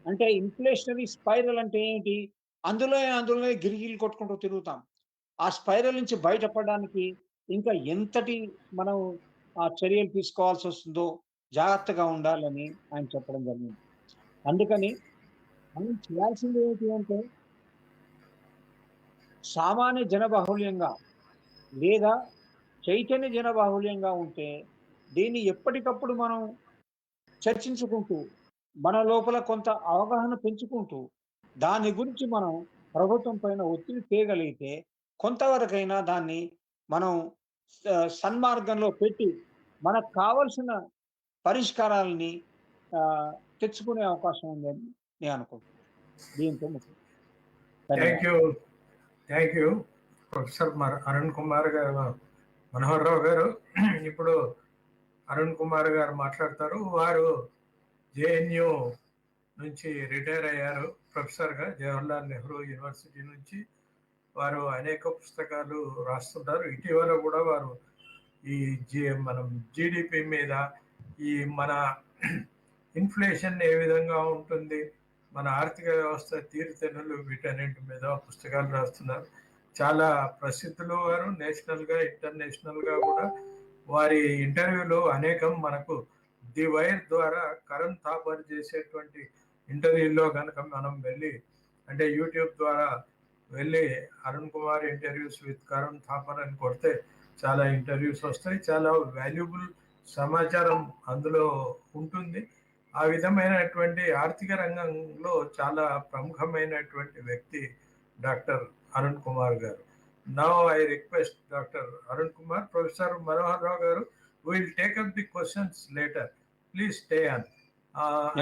అంటే ఇన్‌ఫ్లేషనరీ స్పైరల్ అంటే ఏంటి? అందులోనే గిరికీలు కొట్టుకుంటూ తిరుగుతాం. ఆ స్పైరల్ నుంచి బయటపడడానికి ఇంకా ఎంతటి మనం చర్యలు తీసుకోవాల్సొస్తుందో జాగ్రత్తగా ఉండాలని ఆయన చెప్పడం జరిగింది. అందుకని మనం చేయాల్సింది ఏంటి అంటే సామాన్య జనబాహుళ్యంగా లేదా చైతన్య జనబాహుళ్యంగా ఉంటే దీన్ని ఎప్పటికప్పుడు మనం చర్చించుకుంటూ, మన లోపల కొంత అవగాహన పెంచుకుంటూ, దాని గురించి మనం ప్రభుత్వం పైన ఒత్తిడి తేగలిగితే కొంతవరకైనా దాన్ని మనం సన్మార్గంలో పెట్టి మనకు కావాల్సిన పరిష్కారాలని తెచ్చుకునే అవకాశం ఉందని నేను అనుకుంటున్నాను. దీంతో thank you professor Arun Kumar గారు, మనోహర్ రావు గారు. ఇప్పుడు అరుణ్ కుమార్ గారు మాట్లాడతారు. వారు జేఎన్యూ నుంచి రిటైర్ అయ్యారు ప్రొఫెసర్గా, జవహర్లాల్ నెహ్రూ యూనివర్సిటీ నుంచి. వారు అనేక పుస్తకాలు రాస్తుంటారు. ఇటీవల కూడా వారు ఈ మనం జీడిపి మీద, ఈ మన ఇన్ఫ్లేషన్ ఏ విధంగా ఉంటుంది, మన ఆర్థిక వ్యవస్థ తీరుతెన్నులు, వీటన్నింటి మీద పుస్తకాలు రాస్తున్నారు. చాలా ప్రసిద్ధులు వారు, నేషనల్గా ఇంటర్నేషనల్గా కూడా. వారి ఇంటర్వ్యూలు అనేకం మనకు ది వైర్ ద్వారా కరణ్ థాపర్ చేసేటువంటి ఇంటర్వ్యూలో కనుక మనం వెళ్ళి, అంటే యూట్యూబ్ ద్వారా వెళ్ళి అరుణ్ కుమార్ ఇంటర్వ్యూస్ విత్ కరణ్ థాపర్ అని కొడితే చాలా ఇంటర్వ్యూస్ వస్తాయి. చాలా వాల్యుబుల్ సమాచారం అందులో ఉంటుంది. ఆ విధమైనటువంటి ఆర్థిక రంగంలో చాలా ప్రముఖమైనటువంటి వ్యక్తి డాక్టర్ అరుణ్ కుమార్ గారు. Now I request doctor Arun Kumar. Professor Manohar Rao గారు will take up the questions later. Please stay on.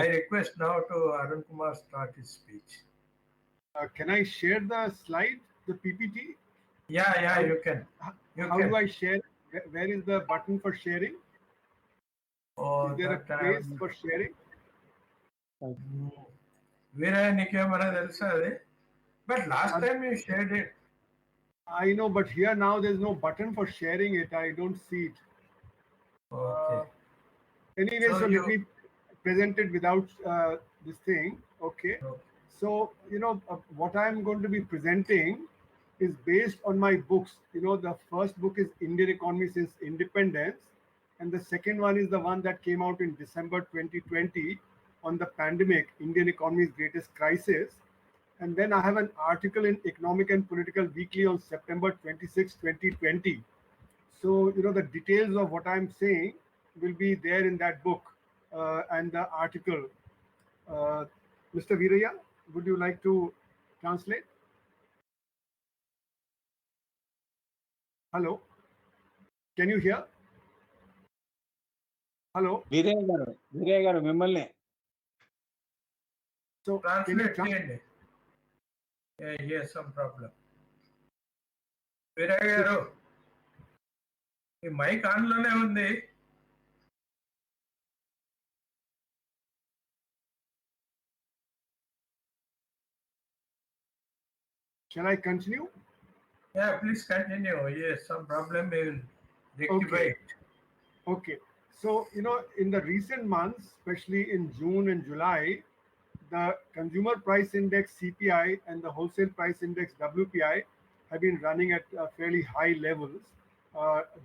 I request now to Arun Kumar start his speech. Can I share the slide, the PPT? Yeah, you can. How do I share? Where is the button for sharing? Is there a place for sharing? Vinaya, nikemana telsa adi? But last time you shared it. I know, but here now there's no button for sharing it. I don't see it. Okay. Anyway, so let me present it without this thing. Okay. So, what I'm going to be presenting is based on my books. The first book is Indian Economy Since Independence, and the second one is the one that came out in December 2020 on the pandemic, Indian Economy's Greatest Crisis. And then I have an article in Economic and Political Weekly on September 26, 2020. So, the details of what I'm saying will be there in that book and the article. Mr. Viraya, would you like to translate? Hello? Can you hear? Hello? Viraya garu mimmalne. So, can you translate? Yeah, yes, some problem. Viraya garu, ఈ mic on లోనే ఉంది. Shall I continue? Yeah, please continue. Yes, some problem we will rectify it. Okay. So, in the recent months, especially in June and July, the consumer price index CPI and the wholesale price index WPI have been running at fairly high levels.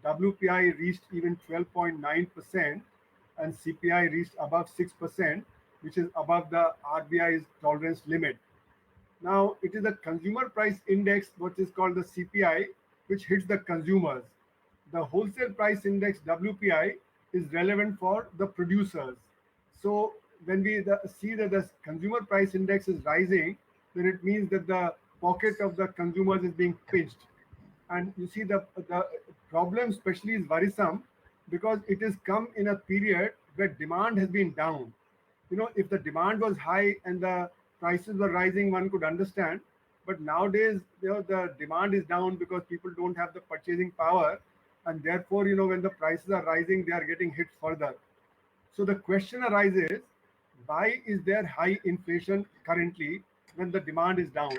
WPI reached even 12.9% and CPI reached above 6%. which is above the RBI's tolerance limit. Now, it is the consumer price index, what is called the CPI, which hits the consumers. The wholesale price index, WPI, is relevant for the producers. So when we see that the consumer price index is rising, then it means that the pocket of the consumers is being pinched. And you see the problem especially is worrisome because it has come in a period where demand has been down. You know, if the demand was high and the prices were rising, one could understand. But nowadays, you know, the demand is down because people don't have the purchasing power, and therefore, you know, when the prices are rising, they are getting hit further. So the question arises, why is there high inflation currently when the demand is down?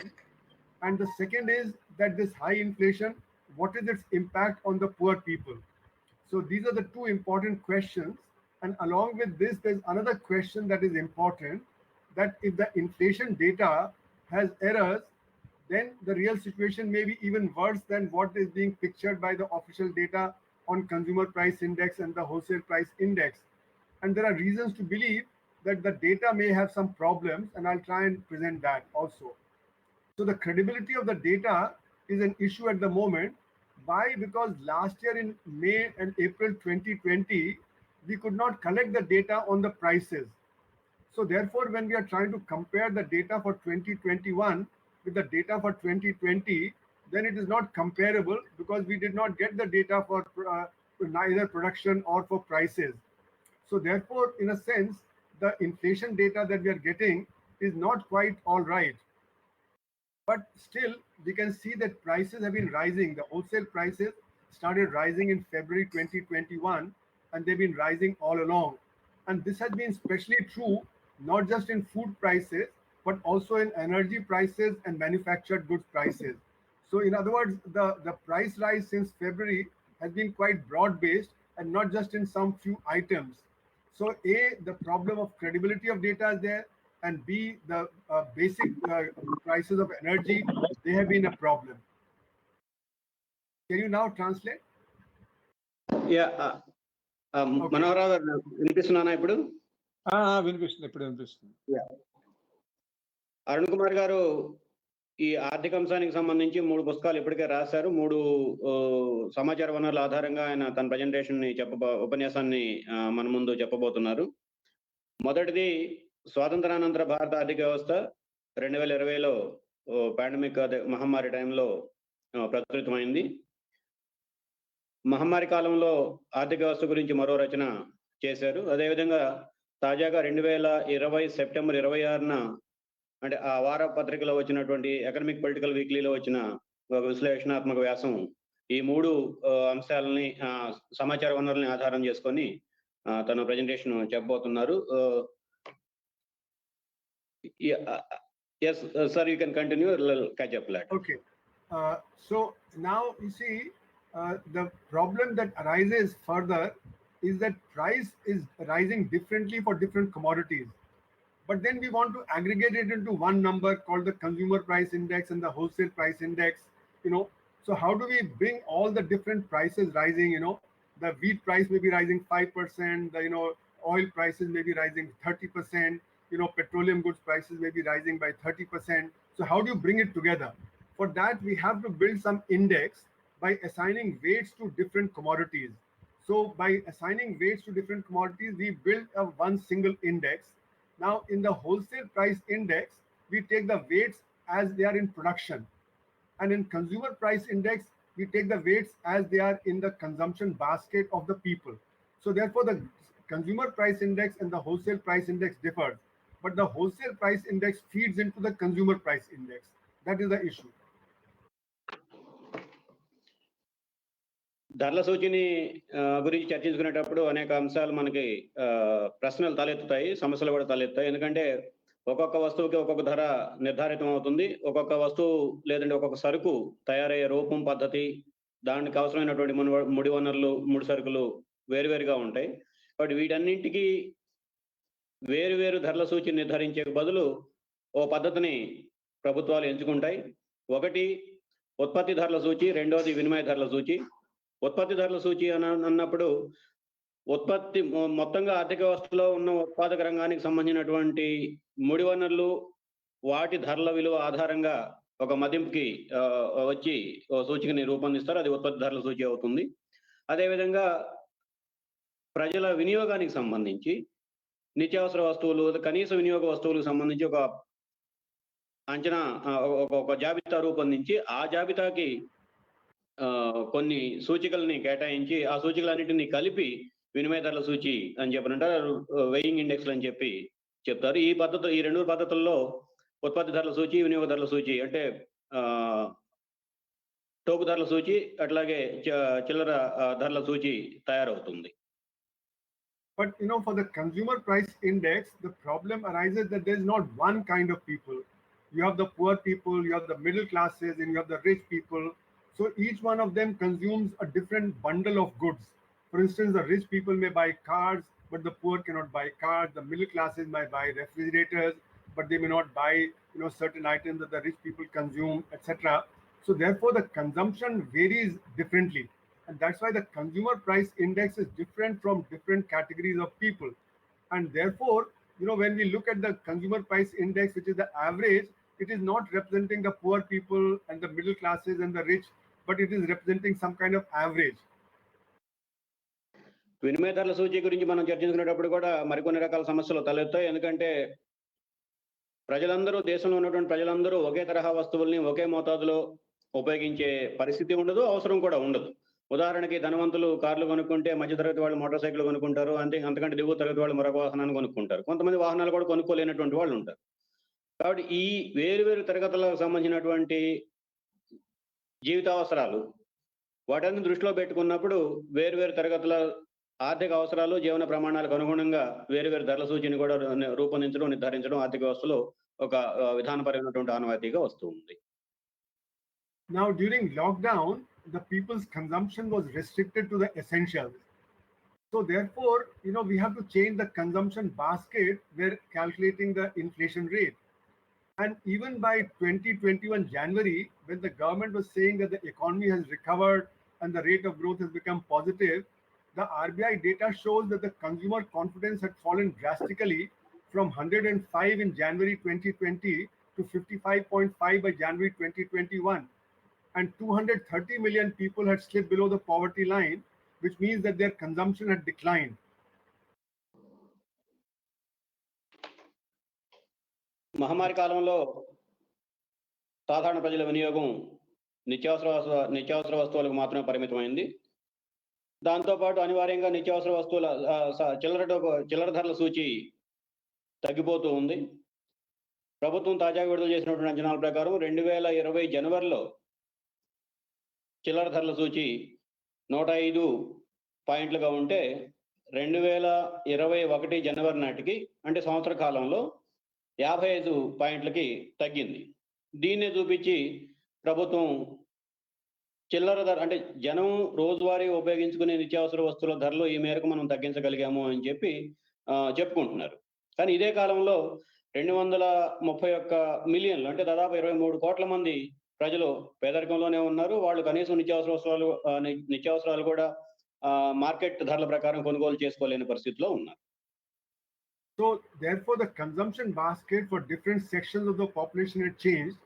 And the second is that this high inflation, what is its impact on the poor people? So these are the two important questions. And along with this, there's another question that is important, that if the inflation data has errors, then the real situation may be even worse than what is being pictured by the official data on consumer price index and the wholesale price index. And there are reasons to believe that the data may have some problems, and I'll try and present that also. So the credibility of the data is an issue at the moment. Why? Because last year in May and April 2020, we could not collect the data on the prices. So therefore, when we are trying to compare the data for 2021 with the data for 2020, then it is not comparable because we did not get the data for neither production or for prices. So therefore, in a sense, the inflation data that we are getting is not quite all right. But still, we can see that prices have been rising. The wholesale prices started rising in February 2021, and they've been rising all along. And this has been especially true, not just in food prices, but also in energy prices and manufactured goods prices. So in other words, the price rise since February has been quite broad-based and not just in some few items. So A, the problem of credibility of data is there, and B, the basic prices of energy, they have been a problem. Can you now translate? Yeah. Manohar గారు వినిపిస్తున్నానా ఇప్పుడు? వినిపిస్తుంది, ఇప్పుడు వినిపిస్తుంది. అరుణ్ కుమార్ గారు ఈ ఆర్థిక అంశానికి సంబంధించి 3 పుస్తకాలు ఇప్పటికే రాశారు. 3 సమాచార వనరుల ఆధారంగా ఆయన తన ప్రెజెంటేషన్ ని ఉపన్యాసాన్ని మన ముందు చెప్పబోతున్నారు. మొదటిది స్వాతంత్రానంతర భారత ఆర్థిక వ్యవస్థ 2020లో పాండమిక్ మహమ్మారి టైంలో ప్రచురితమైంది. మహమ్మారి కాలంలో ఆర్థిక వ్యవస్థ గురించి మరో రచన చేశారు. అదేవిధంగా తాజాగా 2020 సెప్టెంబర్ 26న అంటే ఆ వార పత్రికలో వచ్చినటువంటి ఎకనామిక్ పొలిటికల్ వీక్లీలో వచ్చిన ఒక విశ్లేషణాత్మక వ్యాసం ఈ 3 అంశాలని సమాచార వనరుల్ని ఆధారం చేసుకొని తన ప్రెజెంటేషన్ చెప్పబోతున్నారు. Yes, sir, you can continue. Catch up later. Okay. So now you see, the problem that arises further is that price is rising differently for different commodities. But then we want to aggregate it into one number called the consumer price index and the wholesale price index. You know, so how do we bring all the different prices rising? You know, the wheat price may be rising 5%. The oil prices may be rising 30%. Petroleum goods prices may be rising by 30%. So how do you bring it together? For that, we have to build some index by assigning weights to different commodities. So by assigning weights to different commodities, we build one single index. Now, in the wholesale price index, we take the weights as they are in production. And in consumer price index, we take the weights as they are in the consumption basket of the people. So therefore, the consumer price index and the wholesale price index differs. But the wholesale price index feeds into the consumer price index. That is the issue. ధరల సూచిని గురించి చర్చించుకునేటప్పుడు అనేక అంశాలు మనకి ప్రశ్నలు తలెత్తుతాయి, సమస్యలు కూడా తలెత్తాయి. ఎందుకంటే ఒక్కొక్క వస్తువుకి ఒక్కొక్క ధర నిర్ధారితం అవుతుంది. ఒక్కొక్క వస్తువు లేదంటే ఒక్కొక్క సరుకు తయారయ్యే రూపం, పద్ధతి, దానికి అవసరమైనటువంటి ముడి వనరులు, ముడి సరుకులు వేరువేరుగా ఉంటాయి. కాబట్టి వీటన్నింటికి వేరు ధరల సూచిని నిర్ధారించే బదులు ఓ పద్ధతిని ప్రభుత్వాలు ఎంచుకుంటాయి. ఒకటి ఉత్పత్తి ధరల సూచి, రెండోది వినిమయ ధరల సూచి. ఉత్పత్తి ధరల సూచి అన్నప్పుడు ఉత్పత్తి మొత్తంగా ఆర్థిక వ్యవస్థలో ఉన్న ఉత్పాదక రంగానికి సంబంధించినటువంటి ముడి వనరులు వాటి ధరల విలువ ఆధారంగా ఒక మదింపుకి వచ్చి సూచికని రూపొందిస్తారు. అది ఉత్పత్తి ధరల సూచి అవుతుంది. అదేవిధంగా ప్రజల వినియోగానికి సంబంధించి నిత్యావసర వస్తువులు, కనీస వినియోగ వస్తువులకు సంబంధించి ఒక అంచనా, ఒక జాబితా రూపొందించి ఆ జాబితాకి కొన్ని సూచికల్ని కేటాయించి ఆ సూచికలన్నింటినీ కలిపి వినిమయ ధరల సూచి అని చెప్పనంటారు, వెయింగ్ ఇండెక్స్లు అని చెప్పి చెప్తారు. ఈ రెండు పద్ధతుల్లో ఉత్పత్తి ధరల సూచి, వినియోగ ధరల సూచి అంటే టోకు ధరల సూచి, అట్లాగే చిల్లర ధరల సూచి తయారవుతుంది. But for the consumer price index, the problem arises that there is not one kind of people. You have the poor people, you have the middle classes, and you have the rich people. So each one of them consumes a different bundle of goods. For instance, the rich people may buy cars, but the poor cannot buy cars. The middle classes might buy refrigerators, but they may not buy certain items that the rich people consume, etc. So therefore, the consumption varies differently. And that's why the consumer price index is different from different categories of people. And therefore, when we look at the consumer price index, which is the average, it is not representing the poor people and the middle classes and the rich, but it is representing some kind of average. వినిమయ ధరల సూచి గురించి మనం చర్చించుకునేటప్పుడు కూడా మరికొన్ని రకాల సమస్యలు తలెత్తాయి. ఎందుకంటే ప్రజలందరూ, దేశంలో ఉన్నటువంటి ప్రజలందరూ ఒకే తరహా వస్తువుల్ని ఒకే మోతాదులో ఉపయోగించే పరిస్థితి ఉండదు, అవసరం కూడా ఉండదు. ఉదాహరణకి ధనవంతులు కార్లు కొనుక్కుంటే మధ్యతరగతి వాళ్ళు మోటార్ సైకిల్ కొనుక్కుంటారు, అంతకంటే దిగువ తరగతి వాళ్ళు మరొక వాహనాన్ని కొనుక్కుంటారు. కొంతమంది వాహనాలు కూడా కొనుక్కోలేనటువంటి వాళ్ళు ఉంటారు. కాబట్టి ఈ వేరు తరగతులకు సంబంధించినటువంటి జీవితావసరాలు వాటన్ని దృష్టిలో పెట్టుకున్నప్పుడు వేరు తరగతుల ఆర్థిక అవసరాలు, జీవన ప్రమాణాలకు అనుగుణంగా వేరు ధరల సూచిని కూడా రూపొందించడం, నిర్ధారించడం ఆర్థిక వ్యవస్థలో ఒక విధానపరమైనటువంటి ఆనవాయితీగా వస్తుంది. Now during lockdown, the people's consumption was restricted to the essentials. So therefore, we have to change the consumption basket where calculating the inflation rate. And even by 2021 January, when the government was saying that the economy has recovered and the rate of growth has become positive, the RBI data shows that the consumer confidence had fallen drastically from 105 in January 2020 to 55.5 by January 2021. And 230 million people had slipped below the poverty line, which means that their consumption had declined. మహమ్మారి కాలంలో సాధారణ ప్రజల వినియోగం నిత్యావసర వస్తువులకు మాత్రమే పరిమితమైంది. దాంతోపాటు అనివార్యంగా నిత్యావసర వస్తువుల చిల్లర ధరల సూచి తగ్గిపోతూ ఉంది. ప్రభుత్వం తాజాగా విడుదల చేసినటువంటి అంచనాల ప్రకారం 2020 జనవరిలో చిల్లర ధరల సూచి 105 పాయింట్లుగా ఉంటే 2021 జనవరి నాటికి, అంటే సంవత్సర కాలంలో 55 పాయింట్లకి తగ్గింది. దీన్నే చూపించి ప్రభుత్వం చిల్లర ధర అంటే జనం రోజువారీ ఉపయోగించుకునే నిత్యావసర వస్తువుల ధరలు ఈ మేరకు మనం తగ్గించగలిగాము అని చెప్పి చెప్పుకుంటున్నారు. కానీ ఇదే కాలంలో 231 మిలియన్లు అంటే దాదాపు 23 కోట్ల మంది ప్రజలు పేదరికంలోనే ఉన్నారు. వాళ్ళు కనీసం నిత్యావసరాలు కూడా మార్కెట్ ధరల ప్రకారం కొనుగోలు చేసుకోలేని పరిస్థితిలో ఉన్నారు. So therefore the consumption basket for different sections of the population had changed,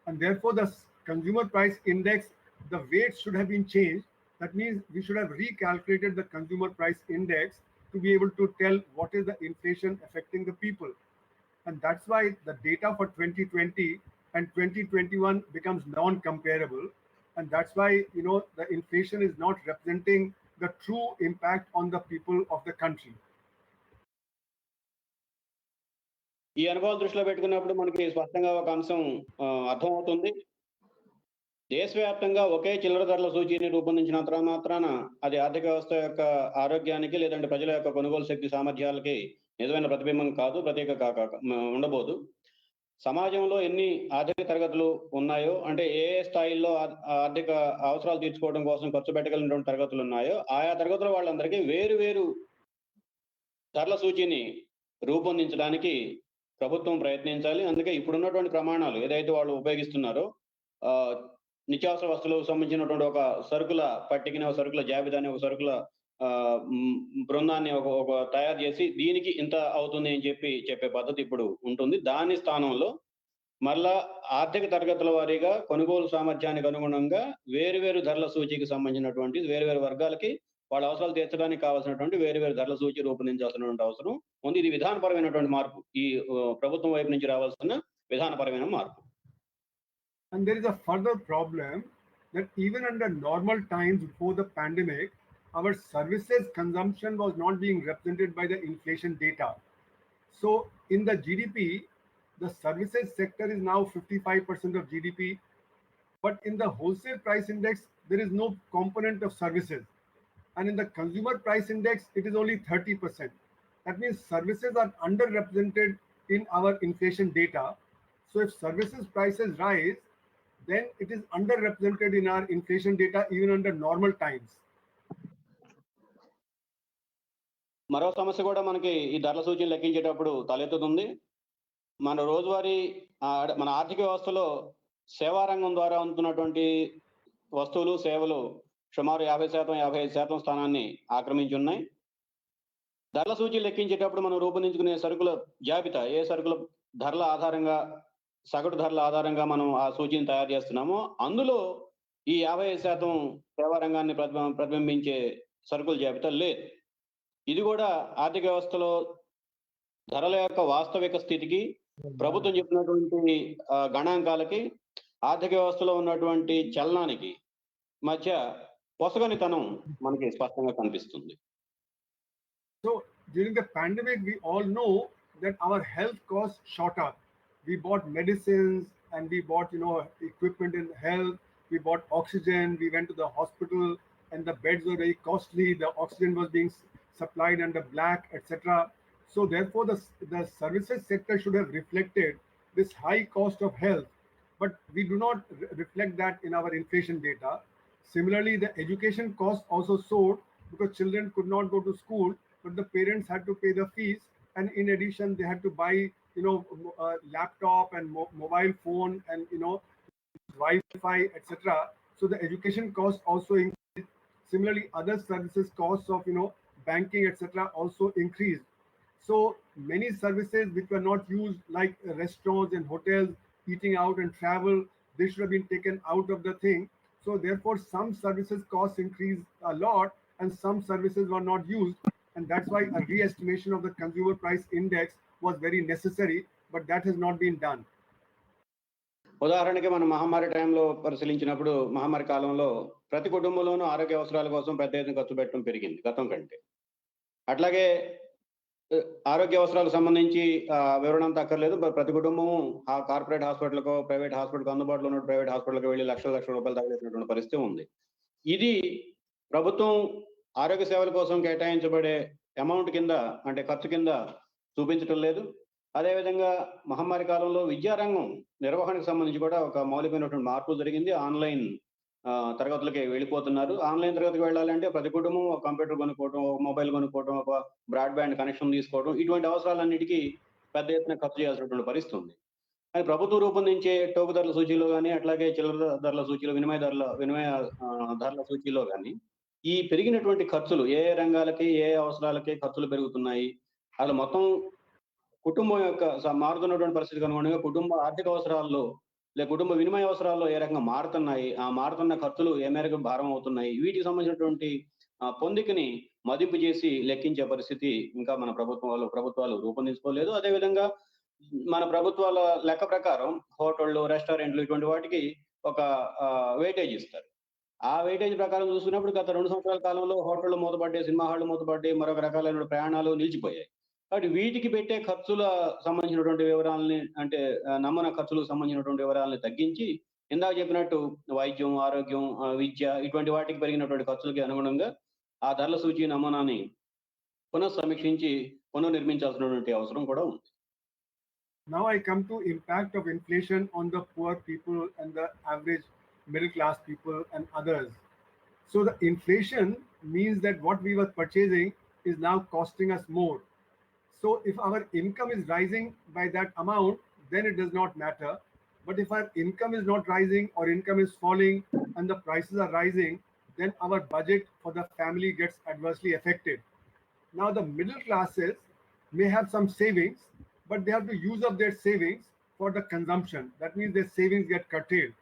and therefore the consumer price index, the weights should have been changed. That means we should have recalculated the consumer price index to be able to tell what is the inflation affecting the people. And that's why the data for 2020 and 2021 becomes non-comparable. And that's why, the inflation is not representing the true impact on the people of the country. ఈ అనుభవం దృష్టిలో పెట్టుకున్నప్పుడు మనకి స్పష్టంగా ఒక అంశం అర్థమవుతుంది. దేశవ్యాప్తంగా ఒకే చిల్లర ధరల సూచీని రూపొందించినంత మాత్రాన అది ఆర్థిక వ్యవస్థ యొక్క ఆరోగ్యానికి లేదంటే ప్రజల యొక్క కొనుగోలు శక్తి సామర్థ్యాలకి నిజమైన ప్రతిబింబం కాదు, ప్రత్యేక ఉండబోదు. సమాజంలో ఎన్ని ఆర్థిక తరగతులు ఉన్నాయో, అంటే ఏ స్థాయిల్లో ఆర్థిక అవసరాలు తీర్చుకోవడం కోసం ఖర్చు పెట్టగలిగినటువంటి తరగతులు ఉన్నాయో, ఆయా తరగతుల వాళ్ళందరికీ వేరు ధరల సూచీని రూపొందించడానికి ప్రభుత్వం ప్రయత్నించాలి. అందుకే ఇప్పుడున్నటువంటి ప్రమాణాలు ఏదైతే వాళ్ళు ఉపయోగిస్తున్నారో, నిత్యావసర వస్తువులకు సంబంధించినటువంటి ఒక సరుకుల పట్టికని, ఒక సరుకుల జాబితాని, ఒక సరుకుల బృందాన్ని ఒక తయారు చేసి దీనికి ఇంత అవుతుంది అని చెప్పే పద్ధతి ఇప్పుడు ఉంటుంది. దాని స్థానంలో మళ్ళా ఆర్థిక తరగతుల వారీగా కొనుగోలు సామర్థ్యానికి అనుగుణంగా వేరు ధరల సూచీకి సంబంధించినటువంటి వేరు వర్గాలకి వాళ్ళ అవసరాలు తీర్చడానికి కావాల్సినటువంటి వేరు ధరల సూచి రూపొందించాల్సినటువంటి అవసరం ఉంది. ఇది విధానపరమైనటువంటి మార్పు, ఈ ప్రభుత్వం వైపు నుంచి రావాల్సిన విధానపరమైన మార్పు. And there is a further problem that even under normal times before the pandemic, our services consumption was not being represented by the inflation data. So in the GDP, the services sector is now 55% of GDP, but in the wholesale price index, there is no component of services. And in the consumer price index, it is only 30%. That means services are underrepresented in our inflation data. So if services prices rise, then it is underrepresented in our inflation data even under normal times. మరో సమస్య కూడా మనకి ఈ ధరల సూచీలు లెక్కించేటప్పుడు తలెత్తుతుంది. మన రోజువారీ మన ఆర్థిక వ్యవస్థలో సేవారంగం ద్వారా అందుతున్నటువంటి వస్తువులు సేవలు సుమారు 50%, 55% స్థానాన్ని ఆక్రమించి ఉన్నాయి. ధరల సూచీలు లెక్కించేటప్పుడు మనం రూపొందించుకునే సరుకుల జాబితా, ఏ సరుకుల ధరల ఆధారంగా, సగటు ధరల ఆధారంగా మనం ఆ సూచీని తయారు చేస్తున్నామో అందులో ఈ 55% సేవా రంగాన్ని ప్రతిబింబించే సరుకుల జాబితా లేదు. ఇది కూడా ఆర్థిక వ్యవస్థలో ధరల యొక్క వాస్తవిక స్థితికి, ప్రభుత్వం చెప్పినటువంటి గణాంకాలకి, ఆర్థిక వ్యవస్థలో ఉన్నటువంటి చలనానికి మధ్య పొసగనితనం మనకి స్పష్టంగా కనిపిస్తుంది. So during the pandemic, we all know that our health costs shot up. We bought medicines and we bought, equipment in health. We bought oxygen. We went to the hospital and the beds were very costly. The oxygen was being supplied under black, etc. So therefore, the services sector should have reflected this high cost of health, but we do not reflect that in our inflation data. Similarly, the education cost also soared because children could not go to school, but the parents had to pay the fees, and in addition, they had to buy, laptop and mobile phone and Wi-Fi, etc. So the education cost also increased. Similarly, other services costs of banking, etc., also increased. So many services which were not used, like restaurants and hotels, eating out and travel, they should have been taken out of the thing. So therefore, some services costs increased a lot and some services were not used. And that's why a re-estimation of the consumer price index was very necessary, but that has not been done. ఉదాహరణకి మనం మహమ్మారి టైంలో పరిశీలించినప్పుడు, మహమ్మారి కాలంలో ప్రతి కుటుంబంలోనూ ఆరోగ్య అవసరాల కోసం పెద్ద ఎత్తున ఖర్చు పెట్టడం పెరిగింది గతం కంటే. అట్లాగే ఆరోగ్య అవసరాలకు సంబంధించి వివరణ అంతా అక్కర్లేదు, ప్రతి కుటుంబము ఆ కార్పొరేట్ హాస్పిటల్కో ప్రైవేట్ హాస్పిటల్కి అందుబాటులో ఉన్న ప్రైవేట్ హాస్పిటల్కి వెళ్ళి లక్షల రూపాయలు తగిలేసినటువంటి పరిస్థితి ఉంది. ఇది ప్రభుత్వం ఆరోగ్య సేవల కోసం కేటాయించబడే అమౌంట్ కింద, అంటే ఖర్చు కింద చూపించడం లేదు. అదేవిధంగా మహమ్మారి కాలంలో విద్యారంగం నిర్వహణకు సంబంధించి కూడా ఒక మౌలికమైనటువంటి మార్పు జరిగింది. ఆన్లైన్ తరగతులకి వెళ్ళిపోతున్నారు. ఆన్లైన్ తరగతికి వెళ్ళాలంటే ప్రతి కుటుంబం ఒక కంప్యూటర్ కొనుక్కోవడం, ఒక మొబైల్ కొనుక్కోవడం, ఒక బ్రాడ్బ్యాండ్ కనెక్షన్ తీసుకోవడం, ఇటువంటి అవసరాలన్నిటికీ పెద్ద ఎత్తున ఖర్చు చేయాల్సినటువంటి పరిస్థితి ఉంది. అది ప్రభుత్వం రూపొందించే టోకు ధరల సూచీలో కానీ, అట్లాగే చిల్లర ధరల సూచీలో, వినిమయ ధరల సూచీలో కానీ ఈ పెరిగినటువంటి ఖర్చులు ఏ రంగాలకి, ఏ అవసరాలకి ఖర్చులు పెరుగుతున్నాయి, అసలు మొత్తం కుటుంబం యొక్క మారుతున్నటువంటి పరిస్థితికి అనుగుణంగా కుటుంబ ఆర్థిక అవసరాల్లో కుటుంబ వినిమయ అవసరాల్లో ఏ రకంగా మారుతున్నాయి, ఆ మారుతున్న ఖర్చులు ఏ మేరకు భారం అవుతున్నాయి, వీటికి సంబంధించినటువంటి పొందికని మదింపు చేసి లెక్కించే పరిస్థితి ఇంకా మన ప్రభుత్వాలు రూపొందించుకోలేదు. అదేవిధంగా మన ప్రభుత్వాల లెక్క ప్రకారం హోటళ్ళు, రెస్టారెంట్లు ఇటువంటి వాటికి ఒక వెయిటేజ్ ఇస్తారు. ఆ వెయిటేజ్ ప్రకారం చూసుకున్నప్పుడు గత 2 సంవత్సరాల కాలంలో హోటళ్ళు మూతపడ్డాయి, సినిమా హాళ్లు మూతపడ్డాయి, మరొక రకాలైన ప్రయాణాలు నిలిచిపోయాయి. కాబట్టి వీటికి పెట్టే ఖర్చుల సంబంధించినటువంటి వివరాలని, అంటే నమూనా ఖర్చులకు సంబంధించినటువంటి వివరాలని తగ్గించి, ఇందాక చెప్పినట్టు వైద్యం, ఆరోగ్యం, విద్య ఇటువంటి వాటికి పెరిగినటువంటి ఖర్చులకి అనుగుణంగా ఆ ధరల సూచీ నమూనాని పునఃసమీక్షించి పునర్నిర్మించాల్సినటువంటి అవసరం కూడా ఉంది. Now I come to impact of inflation on the poor people and the average middle class people and others. So the inflation means that what we were purchasing is now costing us more. So if our income is rising by that amount, then it does not matter. But if our income is not rising or income is falling and the prices are rising, then our budget for the family gets adversely affected. Now the middle classes may have some savings, but they have to use up their savings for the consumption. That means their savings get curtailed.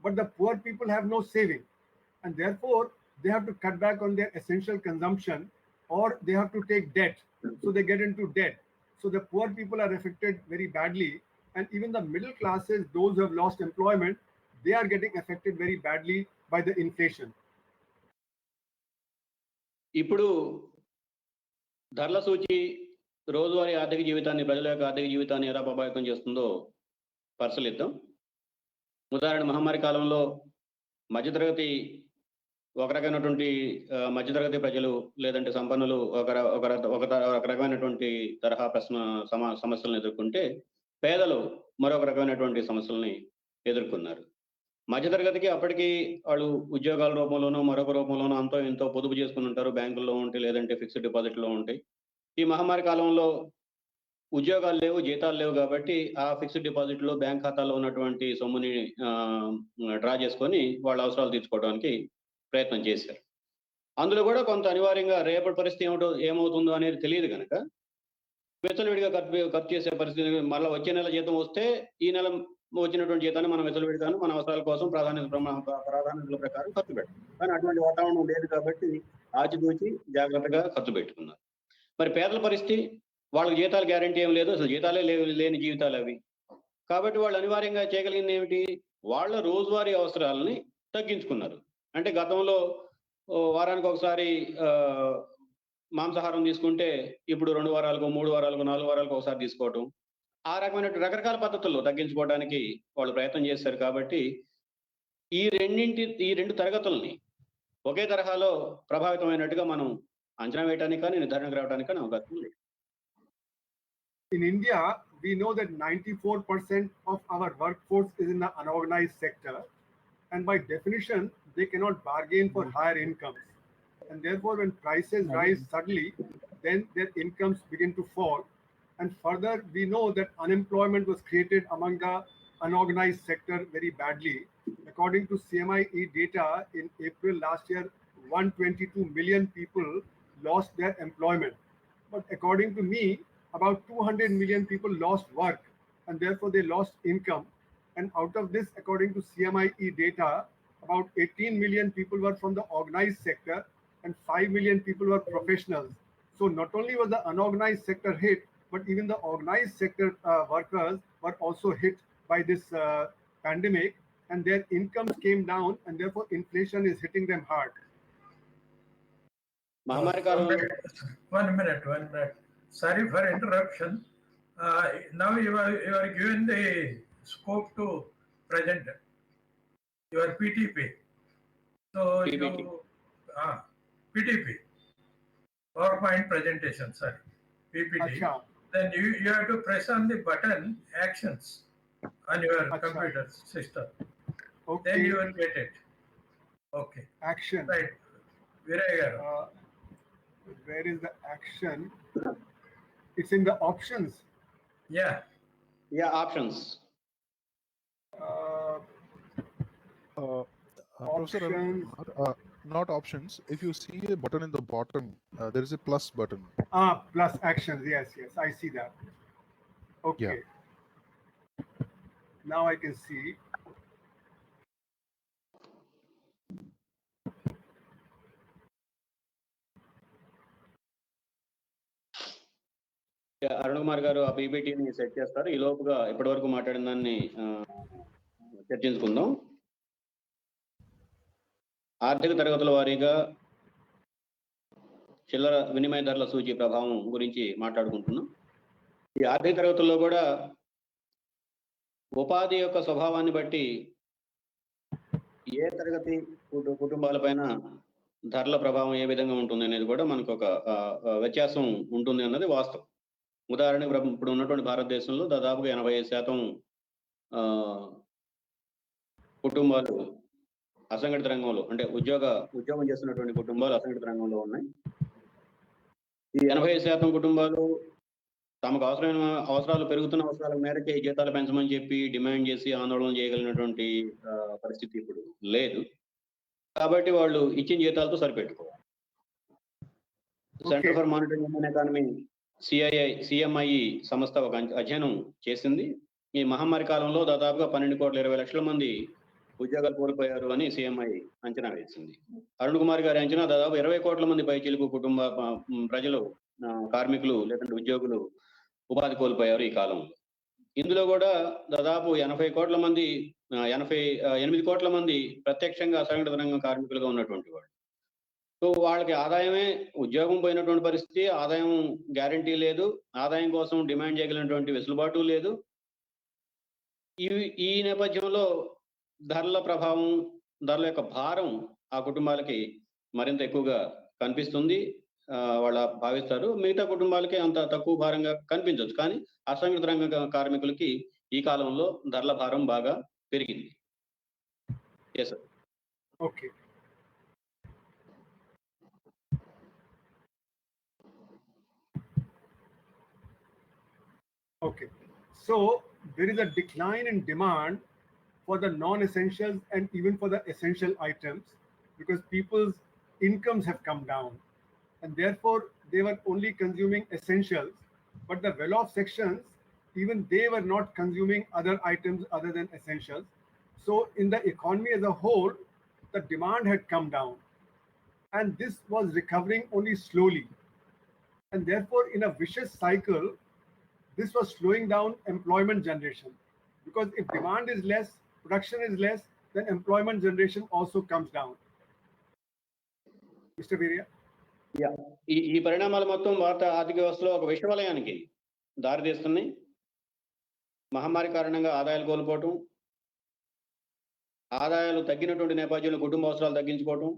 But the poor people have no saving, and therefore they have to cut back on their essential consumption, or they have to take debt. So they get into debt. So the poor people are affected very badly, and even the middle classes, those who have lost employment, they are getting affected very badly by the inflation. ఇప్పుడు ధరల సూచి రోజువారీ ఆర్థిక జీవితాన్ని, ప్రజల యొక్క ఆర్థిక జీవితాన్ని ఎలా ప్రభావితం చేస్తుందో పరిశీలిద్దాం. ఉదాహరణ, మహమ్మారి కాలంలో మధ్యతరగతి ఒక రకమైనటువంటి మధ్యతరగతి ప్రజలు లేదంటే సంపన్నులు ఒక రకమైనటువంటి తరహా సమస్యలను ఎదుర్కొంటే, పేదలు మరొక రకమైనటువంటి సమస్యల్ని ఎదుర్కొన్నారు. మధ్యతరగతికి అప్పటికి వాళ్ళు ఉద్యోగాల రూపంలోనో మరొక రూపంలోనో అంతో ఎంతో పొదుపు చేసుకుని ఉంటారు, బ్యాంకుల్లో ఉంటాయి లేదంటే ఫిక్స్డ్ డిపాజిట్లో ఉంటాయి. ఈ మహమ్మారి కాలంలో ఉద్యోగాలు లేవు, జీతాలు లేవు కాబట్టి ఆ ఫిక్స్డ్ డిపాజిట్లో బ్యాంక్ ఖాతాలో ఉన్నటువంటి సొమ్ముని డ్రా చేసుకొని వాళ్ళ అవసరాలు తీర్చుకోవడానికి ప్రయత్నం చేశారు. అందులో కూడా కొంత అనివార్యంగా రేపటి పరిస్థితి ఏమవుతుందో అనేది తెలియదు కనుక విచ్చలవిడిగా ఖర్చు చేసే పరిస్థితి. మళ్ళీ వచ్చే నెల జీతం వస్తే ఈ నెల వచ్చినటువంటి జీతాన్ని మనం విచ్చలవిడిగాను మన అవసరాల కోసం ప్రాధాన్యతల ప్రకారం ఖర్చు పెట్టాం. కానీ అటువంటి వాతావరణం లేదు కాబట్టి ఆచితూచి జాగ్రత్తగా ఖర్చు పెట్టుకున్నారు. మరి పేదల పరిస్థితి, వాళ్ళకి జీతాలు గ్యారంటీ ఏం లేదు, అసలు జీతాలే లేని జీవితాలు అవి. కాబట్టి వాళ్ళు అనివార్యంగా చేయగలిగింది ఏమిటి, వాళ్ళ రోజువారీ అవసరాలని తగ్గించుకున్నారు. అంటే గతంలో వారానికి ఒకసారి మాంసాహారం తీసుకుంటే ఇప్పుడు 2 వారాలకు, 3 వారాలకు, 4 వారాలకు ఒకసారి తీసుకోవటం, ఆ రకమైన రకరకాల పద్ధతుల్లో తగ్గించుకోవడానికి వాళ్ళు ప్రయత్నం చేశారు. కాబట్టి ఈ రెండు తరగతుల్ని ఒకే తరహాలో ప్రభావితమైనట్టుగా మనం అంచనా వేయడానికి కానీ నిర్ధారణకు రావడానికి కానీ అవకాశం లేదు. In India, we know that 94% of our workforce is in the unorganized sector, and by definition, they cannot bargain for higher incomes. And therefore, when prices rise suddenly, then their incomes begin to fall. And further, we know that unemployment was created among the unorganized sector very badly. According to CMIE data, in April last year, 122 million people lost their employment. But according to me, about 200 million people lost work, and therefore they lost income. And out of this, according to CMIE data, about 18 million people were from the organized sector and 5 million people were professionals. So not only was the unorganized sector hit, but even the organized sector workers were also hit by this pandemic, and their incomes came down, and therefore inflation is hitting them hard. One minute. Sorry for interruption. Now you are given the scope to present your PTP. So PPT. PTP, PowerPoint presentation, sorry, PPT. Achha. Then you have to press on the button actions on your Achha. computer system. Okay. Then you will get it. Okay. Action. Right. Viraya. Where is the action? It's in the options. Yeah. Options. Professor Arun, not options. If you see a button in the bottom, there is a plus button. Plus actions. Yes, I see that. Okay. Yeah. Now I can see. Arun Kumar గారు ఆ పీపీటీని set చేస్తారు. ఈ లోపుగా ఇప్పటి వరకు మాట్లాడిన దాన్ని చర్చించుకుందాం. ఆర్థిక తరగతుల వారీగా చిల్లర వినిమయ ధరల సూచి ప్రభావం గురించి మాట్లాడుకుంటున్నాం. ఈ ఆర్థిక తరగతుల్లో కూడా ఉపాధి యొక్క స్వభావాన్ని బట్టి ఏ తరగతి కుటుంబాలపైన ధరల ప్రభావం ఏ విధంగా ఉంటుంది అనేది కూడా మనకు ఒక వ్యత్యాసం ఉంటుంది అన్నది వాస్తవం. ఉదాహరణకు ఇప్పుడు ఉన్నటువంటి భారతదేశంలో దాదాపుగా 85% కుటుంబాలు అసంఘటిత రంగంలో, అంటే ఉద్యోగం చేస్తున్నటువంటి కుటుంబాలు అసంఘటిత రంగంలో ఉన్నాయి. ఈ 85% కుటుంబాలు తమకు అవసరాలు పెరుగుతున్న అవసరాల మేరకే జీతాలు పెంచమని చెప్పి డిమాండ్ చేసి ఆందోళన చేయగలిగినటువంటి పరిస్థితి ఇప్పుడు లేదు. కాబట్టి వాళ్ళు ఇచ్చిన జీతాలతో సరిపెట్టుకోవాలి. Centre for Monitoring Indian Economy CMI సంస్థ ఒక అధ్యయనం చేసింది. ఈ మహమ్మారి కాలంలో దాదాపుగా 12,20,00,000 మంది ఉద్యోగాలు కోల్పోయారు అని సిఎంఐ అంచనా వేసింది. అరుణ్ కుమార్ గారి అంచనా దాదాపు 20 కోట్ల మంది పైచిలుకు కుటుంబ ప్రజలు, కార్మికులు లేదంటే ఉద్యోగులు ఉపాధి కోల్పోయారు ఈ కాలంలో. ఇందులో కూడా దాదాపు 80 కోట్ల మంది 88 కోట్ల మంది ప్రత్యక్షంగా అసంఘటిత రంగం కార్మికులుగా ఉన్నటువంటి వాళ్ళు. సో వాళ్ళకి ఆదాయమే, ఉద్యోగం పోయినటువంటి పరిస్థితి, ఆదాయం గ్యారంటీ లేదు, ఆదాయం కోసం డిమాండ్ చేయగలిగినటువంటి వెసులుబాటు లేదు. ఈ నేపథ్యంలో ధరల ప్రభావం, ధరల యొక్క భారం ఆ కుటుంబాలకి మరింత ఎక్కువగా కనిపిస్తుంది. వాళ్ళ భావిస్తారు. మిగతా కుటుంబాలకి అంత తక్కువ భారంగా కనిపించవచ్చు, కానీ అసంఘటిత రంగ కార్మికులకి ఈ కాలంలో ధరల భారం బాగా పెరిగింది. Yes sir. Okay. Okay, so there is a decline in demand for the non-essentials and even for the essential items because people's incomes have come down and therefore they were only consuming essentials, but the well-off sections, even they were not consuming other items other than essentials. So in the economy as a whole, the demand had come down and this was recovering only slowly, and therefore in a vicious cycle this was slowing down employment generation, because if demand is less, production is less, then employment generation also comes down. Mr. Virya? Yeah. ఈ పరిణామాలు మొత్తం భారత ఆర్థిక వ్యవస్థలో ఒక విషవలయానికి దారితీస్తున్నాయి. మహమ్మారి కారణంగా ఆదాయాలు కోల్పోవటం, ఆదాయాలు తగ్గినటువంటి నేపథ్యంలో కుటుంబ అవసరాలు తగ్గించుకోవటం,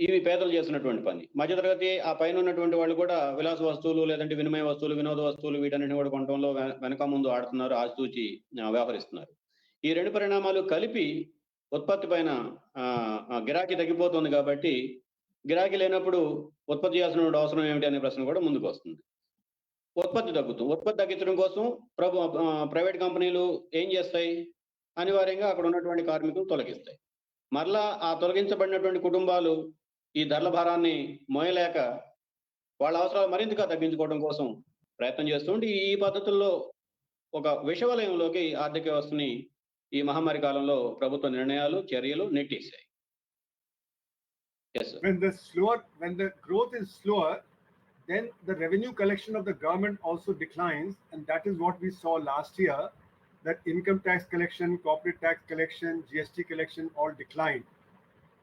ఇవి పేదలు చేస్తున్నటువంటి పని. మధ్యతరగతి ఆ పైన ఉన్నటువంటి వాళ్ళు కూడా విలాస వస్తువులు లేదంటే వినిమయ వస్తువులు, వినోద వస్తువులు వీటన్నిటిని కూడా కొనడంలో వెనక ముందు ఆడుతున్నారు, ఆచితూచి వ్యవహరిస్తున్నారు. ఈ రెండు పరిణామాలు కలిపి ఉత్పత్తి పైన గిరాకీ తగ్గిపోతుంది. కాబట్టి గిరాకీ లేనప్పుడు ఉత్పత్తి చేయాల్సిన అవసరం ఏమిటి అనే ప్రశ్న కూడా ముందుకు వస్తుంది. ఉత్పత్తి తగ్గించడం కోసం ప్రైవేట్ కంపెనీలు ఏం చేస్తాయి? అనివార్యంగా అక్కడ ఉన్నటువంటి కార్మికులు తొలగిస్తాయి. మరలా ఆ తొలగించబడినటువంటి కుటుంబాలు ఈ ధరల భారాన్ని మోయలేక వాళ్ళ అవసరాలు మరింతగా తగ్గించుకోవడం కోసం ప్రయత్నం చేస్తుంటే ఈ పద్ధతుల్లో ఒక విషవలయంలోకి ఆర్థిక వ్యవస్థని ఈ మహమ్మారి కాలంలో ప్రభుత్వ నిర్ణయాలు, చర్యలు నెట్టేశాయి. Yes, sir. When the growth is slower, then the revenue collection of the government also declines, and that is what we saw last year, that income tax collection, corporate tax collection, GST collection all declined.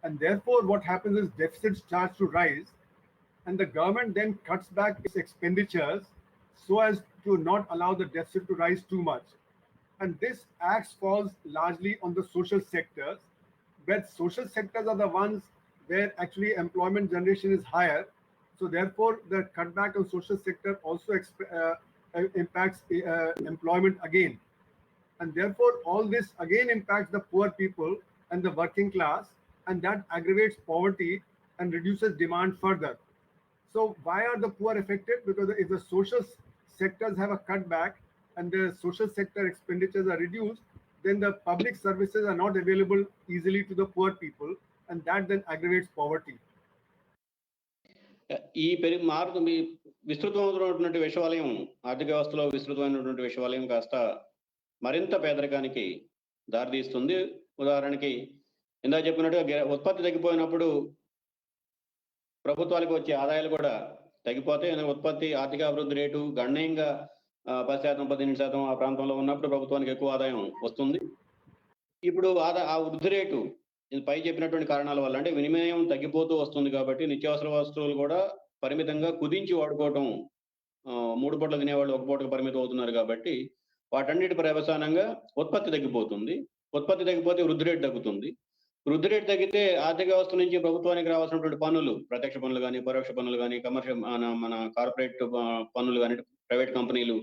And therefore what happens is deficit starts to rise, and the government then cuts back its expenditures so as to not allow the deficit to rise too much. And this axe falls largely on the social sectors, where social sectors are the ones where actually employment generation is higher. So therefore the cutback on social sector also impacts employment again. And therefore all this again impacts the poor people and the working class, and that aggravates poverty and reduces demand further. So why are the poor affected? Because if the social sectors have a cutback and the social sector expenditures are reduced, then the public services are not available easily to the poor people, and that then aggravates poverty. ఈ విస్తృతమైనటువంటి విషవలయం, ఆర్థిక వ్యవస్థలో విస్తృతమైనటువంటి విషవలయం కాస్త మరింత పేదరికానికి దారితీస్తుంది. ఉదాహరణకి ఇందాక చెప్పినట్టుగా ఉత్పత్తి తగ్గిపోయినప్పుడు ప్రభుత్వాలకు వచ్చే ఆదాయాలు కూడా తగ్గిపోతాయి. ఉత్పత్తి ఆర్థిక అభివృద్ధి రేటు గణనీయంగా 10%, 18% ఆ ప్రాంతంలో ఉన్నప్పుడు ప్రభుత్వానికి ఎక్కువ ఆదాయం వస్తుంది. ఇప్పుడు ఆ వృద్ధి రేటు పై చెప్పినటువంటి కారణాల వల్ల, అంటే వినిమయం తగ్గిపోతూ వస్తుంది కాబట్టి నిత్యావసర వస్తువులు కూడా పరిమితంగా కుదించి వాడుకోవటం, 3 పూటలు తినేవాళ్ళు 1 పూటకు పరిమితం అవుతున్నారు కాబట్టి వాటన్నిటి పర్యవసానంగా ఉత్పత్తి తగ్గిపోతుంది. ఉత్పత్తి తగ్గిపోతే వృద్ధి రేటు తగ్గుతుంది. వృద్ధి రేటు తగ్గితే ఆర్థిక వ్యవస్థ నుంచి ప్రభుత్వానికి రావాల్సినటువంటి పన్నులు, ప్రత్యక్ష పన్నులు కానీ, పరోక్ష పన్నులు కానీ, కమర్షియల్ మన కార్పొరేట్ పన్నులు కానీ, ప్రైవేట్ కంపెనీలు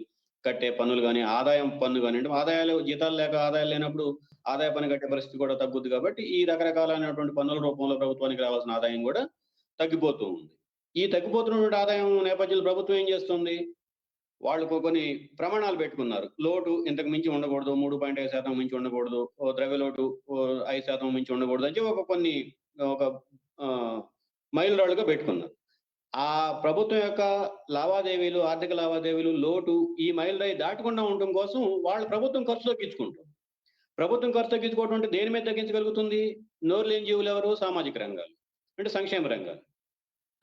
కట్టే పన్నులు కానీ, ఆదాయం పన్ను కానీ, ఆదాయాలు జీతాలు లేక ఆదాయాలు లేనప్పుడు ఆదాయ పన్ను కట్టే పరిస్థితి కూడా తగ్గుద్ది. కాబట్టి ఈ రకరకాలైనటువంటి పన్నుల రూపంలో ప్రభుత్వానికి రావాల్సిన ఆదాయం కూడా తగ్గిపోతూ ఉంది. ఈ తగ్గిపోతున్నటువంటి ఆదాయం నేపథ్యంలో ప్రభుత్వం ఏం చేస్తుంది? వాళ్ళు కొన్ని ప్రమాణాలు పెట్టుకున్నారు. లోటు ఇంతకు మించి ఉండకూడదు, 3.5% మించి ఉండకూడదు, ద్రవ్య లోటు 5% మించి ఉండకూడదు అని చెప్పి ఒక మైలురాళ్ళుగా పెట్టుకున్నారు. ఆ ప్రభుత్వం యొక్క లావాదేవీలు, ఆర్థిక లావాదేవీలు లోటు ఈ మైలురాయి దాటకుండా ఉండటం కోసం వాళ్ళు ప్రభుత్వం ఖర్చు తగ్గించుకుంటారు. ప్రభుత్వం ఖర్చు తగ్గించుకోవడం అంటే దేని మీద తగ్గించగలుగుతుంది? నోరు లేని జీవులు ఎవరు? సామాజిక రంగాలు, అంటే సంక్షేమ రంగాలు.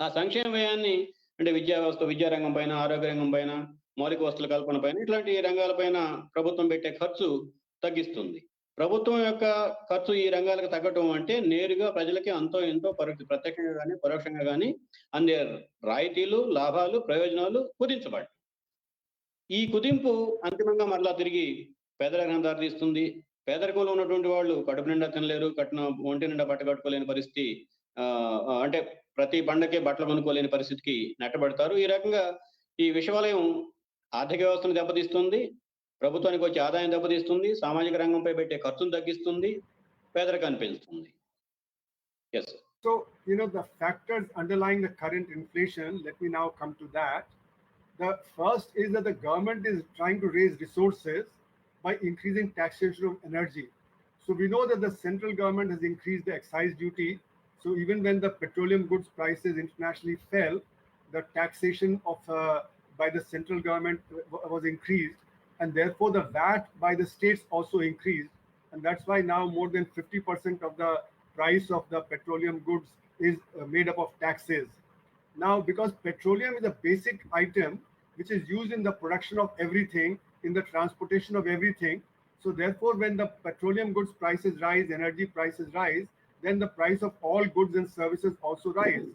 ఆ సంక్షేమ వ్యయాన్ని అంటే విద్యా వ్యవస్థ, విద్యారంగం పైన, ఆరోగ్య రంగం పైన, మౌలిక వస్తువుల కల్పన పైన, ఇట్లాంటి రంగాలపైన ప్రభుత్వం పెట్టే ఖర్చు తగ్గిస్తుంది. ప్రభుత్వం యొక్క ఖర్చు ఈ రంగాలకు తగ్గటం అంటే నేరుగా ప్రజలకి అంతో ఎంతో ప్రత్యక్షంగా కానీ పరోక్షంగా కానీ అందే రాయితీలు, లాభాలు, ప్రయోజనాలు కుదించబడ్డాయి. ఈ కుదింపు అంతిమంగా మరలా తిరిగి పేదరికం దారితీస్తుంది. పేదరికంలో ఉన్నటువంటి వాళ్ళు కడుపు నిండా తినలేరు, ఒంటి నిండా బట్ట కట్టుకోలేని పరిస్థితి, అంటే ప్రతి పండకే బట్టలు కొనుక్కోలేని పరిస్థితికి నెట్టబడతారు. ఈ రకంగా ఈ విషవలయం ఆర్థిక వ్యవస్థను దెబ్బతీస్తుంది, ప్రభుత్వానికి వచ్చే ఆదాయం దెబ్బతీస్తుంది, సామాజిక రంగంపై పెట్టే ఖర్చును తగ్గిస్తుంది, పేదరికాన్ని పెంచుతుంది. Yes. So, the factors underlying the current inflation, let me now come to that. The first is that the government is trying to raise resources by increasing taxation of energy. So we know that the central government has increased the excise duty. So even when the petroleum goods prices internationally fell, the taxation by the central government was increased, and therefore the VAT by the states also increased. And that's why now more than 50% of the price of the petroleum goods is made up of taxes. Now, because petroleum is a basic item which is used in the production of everything, in the transportation of everything, so therefore when the petroleum goods prices rise, energy prices rise, then the price of all goods and services also rise.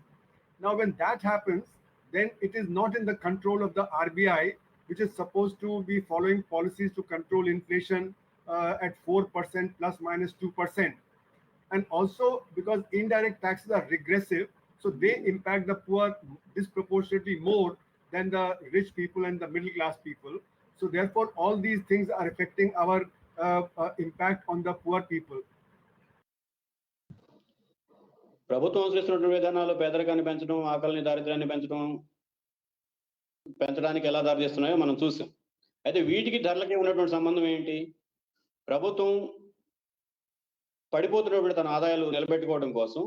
Now, when that happens, then it is not in the control of the RBI, which is supposed to be following policies to control inflation at 4% plus minus 2%. And also because indirect taxes are regressive, so they impact the poor disproportionately more than the rich people and the middle class people. So therefore, all these things are affecting our impact on the poor people. ప్రభుత్వం అనుసరిస్తున్నటువంటి విధానాలు పేదరికాన్ని పెంచడం, ఆకలిని, దారిద్ర్యాన్ని పెంచడానికి ఎలా దారితీస్తున్నాయో మనం చూసాం. అయితే వీటికి ధరలకి ఉన్నటువంటి సంబంధం ఏంటి? ప్రభుత్వం పడిపోతున్నటువంటి తన ఆదాయాలు నిలబెట్టుకోవడం కోసం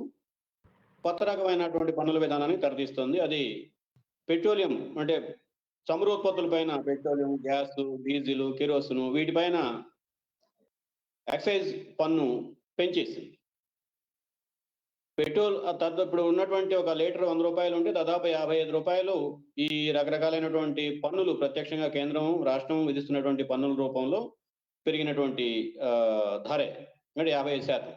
కొత్త రకమైనటువంటి పన్నుల విధానాన్ని తెరతీస్తుంది. అది పెట్రోలియం, అంటే చమురు ఉత్పత్తుల పైన పెట్రోలియం, గ్యాస్, డీజిల్, కిరోసిన్ వీటిపైన ఎక్సైజ్ పన్ను పెంచేసింది. పెట్రోల్ ఇప్పుడు ఉన్నటువంటి ఒక లీటర్ 100 రూపాయలు ఉంటే దాదాపు 55 రూపాయలు ఈ రకరకాలైనటువంటి పన్నులు ప్రత్యక్షంగా కేంద్రం, రాష్ట్రం విధిస్తున్నటువంటి పన్నుల రూపంలో పెరిగినటువంటి ధరే, అంటే 55%.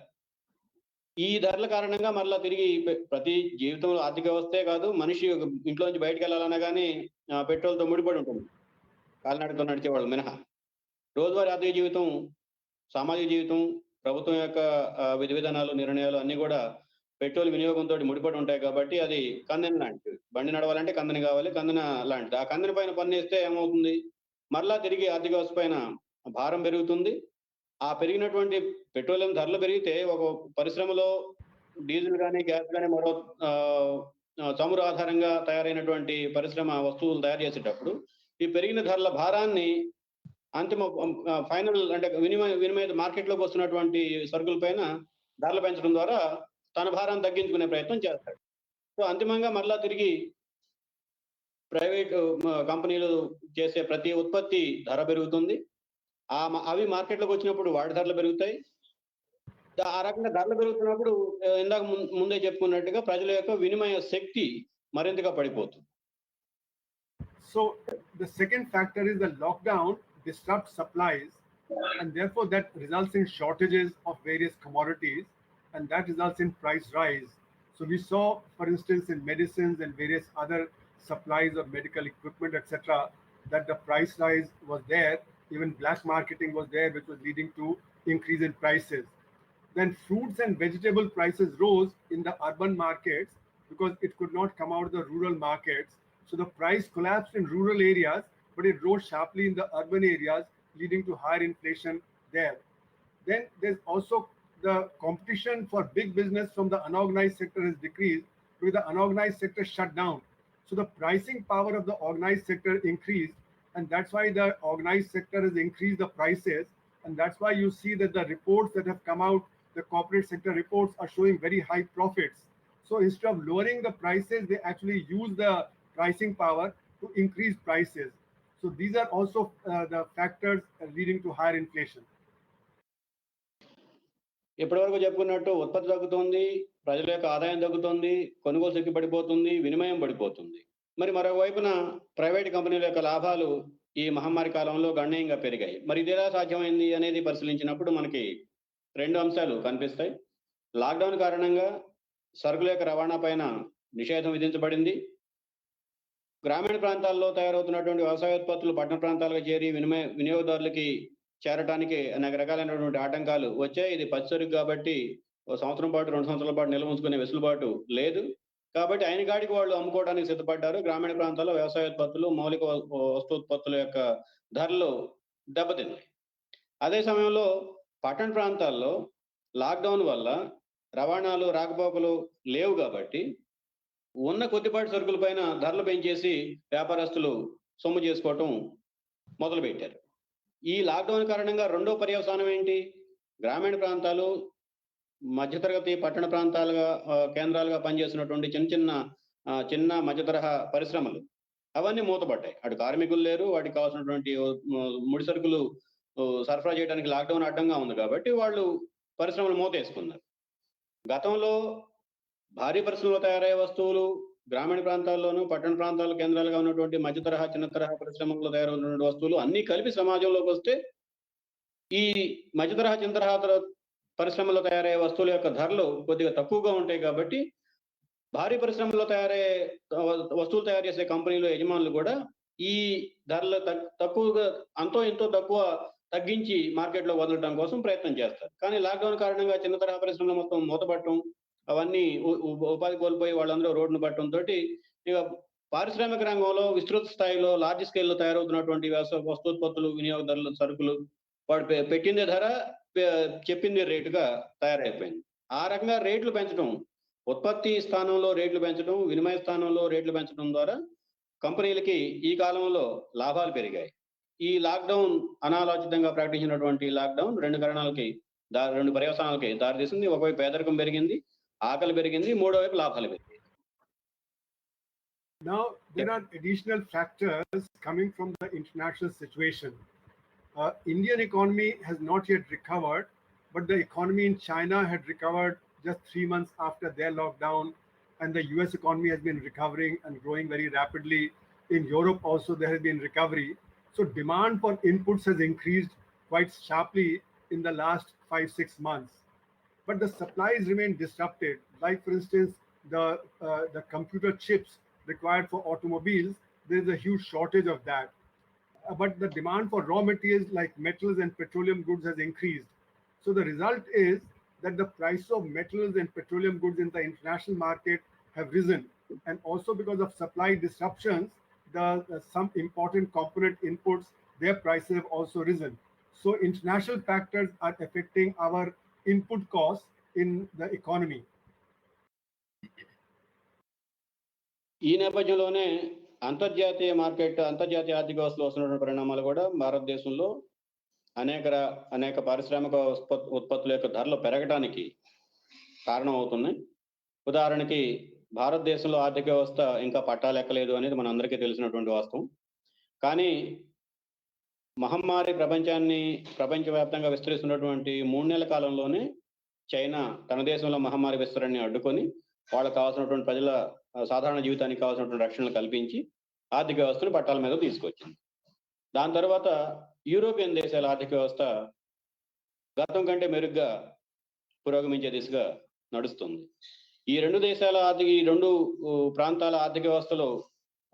ఈ ధరల కారణంగా మరలా తిరిగి ప్రతి జీవితంలో ఆర్థిక వ్యవస్థే కాదు, మనిషి ఇంట్లో నుంచి బయటకు వెళ్ళాలన్నా కానీ పెట్రోల్తో ముడిపడి ఉంటుంది, కాలినడకతో నడిచేవాళ్ళు మినహా. రోజువారీ ఆర్థిక జీవితం, సామాజిక జీవితం, ప్రభుత్వం యొక్క విధి విధానాలు, నిర్ణయాలు అన్ని కూడా పెట్రోల్ వినియోగంతో ముడిపడి ఉంటాయి. కాబట్టి అది కందెన లాంటిది. బండి నడవాలంటే కందెన కావాలి, కందెన లాంటిది. ఆ కందెన పైన పన్ను వేస్తే ఏమవుతుంది? మరలా తిరిగి ఆర్థిక వ్యవస్థ పైన భారం పెరుగుతుంది. ఆ పెరిగినటువంటి పెట్రోలియం ధరలు పెరిగితే ఒక పరిశ్రమలో డీజిల్ కానీ, గ్యాస్ కానీ, మరో చమురు ఆధారంగా తయారైనటువంటి పరిశ్రమ వస్తువులు తయారు చేసేటప్పుడు ఈ పెరిగిన ధరల భారాన్ని అంతిమ ఫైనల్, అంటే వినిమయ మార్కెట్లోకి వస్తున్నటువంటి సరుకుల పైన ధరలు పెంచడం ద్వారా తన భారాన్ని తగ్గించుకునే ప్రయత్నం చేస్తాడు. సో అంతిమంగా మరలా తిరిగి ప్రైవేట్ కంపెనీలు చేసే ప్రతి ఉత్పత్తి ధర పెరుగుతుంది. అవి మార్కెట్లోకి వచ్చినప్పుడు వాటి ధరలు పెరుగుతాయి. ఆ రకంగా ధరలు పెరుగుతున్నప్పుడు ఇందాక ముందే చెప్పుకున్నట్టుగా ప్రజల యొక్క వినిమయ శక్తి మరింతగా పడిపోతుంది. So the second factor is the lockdown disrupts supplies, and therefore that results in shortages of various commodities, and that results in price rise. So we saw, for instance, in medicines and various other supplies of medical equipment, etc., that the price rise was there. Even black marketing was there, which was leading to increase in prices. Then fruits and vegetable prices rose in the urban markets because it could not come out of the rural markets. So the price collapsed in rural areas, but it rose sharply in the urban areas, leading to higher inflation there. Then there's also the competition for big business from the unorganized sector has decreased because the unorganized sector shut down. So the pricing power of the organized sector increased, and that's why the organized sector has increased the prices, and that's why you see that the reports that have come out, the corporate sector reports, are showing very high profits. So instead of lowering the prices, they actually use the pricing power to increase prices. So these are also the factors leading to higher inflation. ఇప్పటివరకు చెప్పుకున్నట్టు ఉత్పత్తి తగ్గుతుంది, ప్రజల యొక్క ఆదాయం తగ్గుతుంది, కొనుగోలు శక్తి పడిపోతుంది, వినిమయం పడిపోతుంది. మరి మరోవైపున ప్రైవేట్ కంపెనీల యొక్క లాభాలు ఈ మహమ్మారి కాలంలో గణనీయంగా పెరిగాయి. మరి ఇది ఎలా సాధ్యమైంది అనేది పరిశీలించినప్పుడు మనకి రెండు అంశాలు కనిపిస్తాయి. లాక్డౌన్ కారణంగా సరుకుల యొక్క రవాణా పైన నిషేధం విధించబడింది. గ్రామీణ ప్రాంతాల్లో తయారవుతున్నటువంటి వ్యవసాయోత్పత్తులు పట్టణ ప్రాంతాలకు చేరి వినియోగదారులకి చేరడానికి అనేక రకాలైనటువంటి ఆటంకాలు వచ్చాయి. ఇది పచ్చిసరుకు కాబట్టి సంవత్సరం పాటు 2 సంవత్సరాల పాటు నిల్వ ఉంచుకునే వెసులుబాటు లేదు. కాబట్టి అయిన కాడికి వాళ్ళు అమ్ముకోవడానికి సిద్ధపడ్డారు. గ్రామీణ ప్రాంతాల్లో వ్యవసాయోత్పత్తులు, మౌలిక వస్తూత్పత్తుల యొక్క ధరలు దెబ్బతిన్నాయి. అదే సమయంలో పట్టణ ప్రాంతాల్లో లాక్డౌన్ వల్ల రవాణాలు, రాకపోకలు లేవు కాబట్టి ఉన్న కొద్దిపాటి సరుకుల పైన ధరలు పెంచేసి వ్యాపారస్తులు సొమ్ము చేసుకోవటం మొదలుపెట్టారు. ఈ లాక్డౌన్ కారణంగా రెండో పర్యవసానం ఏంటి? గ్రామీణ ప్రాంతాలు, మధ్యతరగతి పట్టణ ప్రాంతాలుగా కేంద్రాలుగా పనిచేస్తున్నటువంటి చిన్న మధ్య తరహా పరిశ్రమలు అవన్నీ మూతపడ్డాయి. అటు కార్మికులు లేరు, వాటికి కావాల్సినటువంటి ముడి సరుకులు సరఫరా చేయడానికి లాక్డౌన్ అడ్డంగా ఉంది కాబట్టి వాళ్ళు పరిశ్రమలు మూతేసుకున్నారు. గతంలో భారీ పరిశ్రమలో తయారయ్యే వస్తువులు గ్రామీణ ప్రాంతాల్లోనూ, పట్టణ ప్రాంతాల కేంద్రాలుగా ఉన్నటువంటి మధ్య తరహా, చిన్న తరహా పరిశ్రమల్లో తయారవుతున్న వస్తువులు అన్ని కలిపి సమాజంలోకి వస్తే ఈ మధ్య తరహా, చిన్న తరహా పరిశ్రమల్లో తయారయ్యే వస్తువుల యొక్క ధరలు కొద్దిగా తక్కువగా ఉంటాయి కాబట్టి భారీ పరిశ్రమల్లో వస్తువులు తయారు చేసే కంపెనీలు యజమానులు కూడా ఈ ధరలు తక్కువగా అంతో ఎంతో తక్కువ తగ్గించి మార్కెట్లో వదలటం కోసం ప్రయత్నం చేస్తారు. కానీ లాక్డౌన్ కారణంగా చిన్న తరహా పరిశ్రమలు మొత్తం మూతపడటం, అవన్నీ ఉపాధి కోల్పోయి వాళ్ళందరూ రోడ్డును పట్టడంతో ఇక పారిశ్రామిక రంగంలో విస్తృత స్థాయిలో లార్జ్ స్కేల్లో తయారవుతున్నటువంటి వస్తూత్పత్తులు, వినియోగదారుల సరుకులు వాడు పెట్టిందే ధర, చెప్పిందే రేటుగా తయారైపోయింది. ఆ రకంగా రేట్లు పెంచడం, ఉత్పత్తి స్థానంలో రేట్లు పెంచడం, వినిమయ స్థానంలో రేట్లు పెంచడం ద్వారా కంపెనీలకి ఈ కాలంలో లాభాలు పెరిగాయి. ఈ లాక్డౌన్ అనాలోచితంగా ప్రకటించినటువంటి లాక్డౌన్ రెండు పర్యవసానాలకి దారితీసింది. ఒకవైపు పేదరికం పెరిగింది, ఆకలి పెరిగింది, మూడో వైపు లాభాలు పెరిగాయి. Now there are additional factors coming from the international situation. Indian economy has not yet recovered, but the economy in China had recovered just 3 months after their lockdown, and the US economy has been recovering and growing very rapidly. In Europe also there has been recovery. So demand for inputs has increased quite sharply in the last 5-6 months. But the supplies remain disrupted. Like for instance, the computer chips required for automobiles, there is a huge shortage of that. But the demand for raw materials like metals and petroleum goods has increased. So the result is that the price of metals and petroleum goods in the international market have risen. And also because of supply disruptions, some important component inputs, their prices have also risen. So international factors are affecting our input costs in the economy. ఈ నేపథ్యంలోనే అంతర్జాతీయ ఆర్థిక వ్యవస్థలో వస్తున్న పరిణామాలు కూడా భారతదేశంలో అనేక పారిశ్రామిక ఉత్పత్తుల యొక్క ధరలు పెరగడానికి కారణం అవుతున్నాయి. ఉదాహరణకి భారతదేశంలో ఆర్థిక వ్యవస్థ ఇంకా పట్టాలెక్కలేదు అనేది మన అందరికీ తెలిసినటువంటి వాస్తవం. కానీ మహమ్మారి ప్రపంచవ్యాప్తంగా విస్తరిస్తున్నటువంటి 3 నెలల కాలంలోనే చైనా తన దేశంలో మహమ్మారి విస్తరణని అడ్డుకొని వాళ్ళకు కావాల్సినటువంటి ప్రజల సాధారణ జీవితానికి కావాల్సినటువంటి రక్షణలు కల్పించి ఆర్థిక వ్యవస్థను పట్టాల మీద తీసుకొచ్చింది. దాని తర్వాత యూరోపియన్ దేశాల ఆర్థిక వ్యవస్థ గతం కంటే మెరుగ్గా పురోగమించే దిశగా నడుస్తుంది. ఈ రెండు ప్రాంతాల ఆర్థిక వ్యవస్థలు,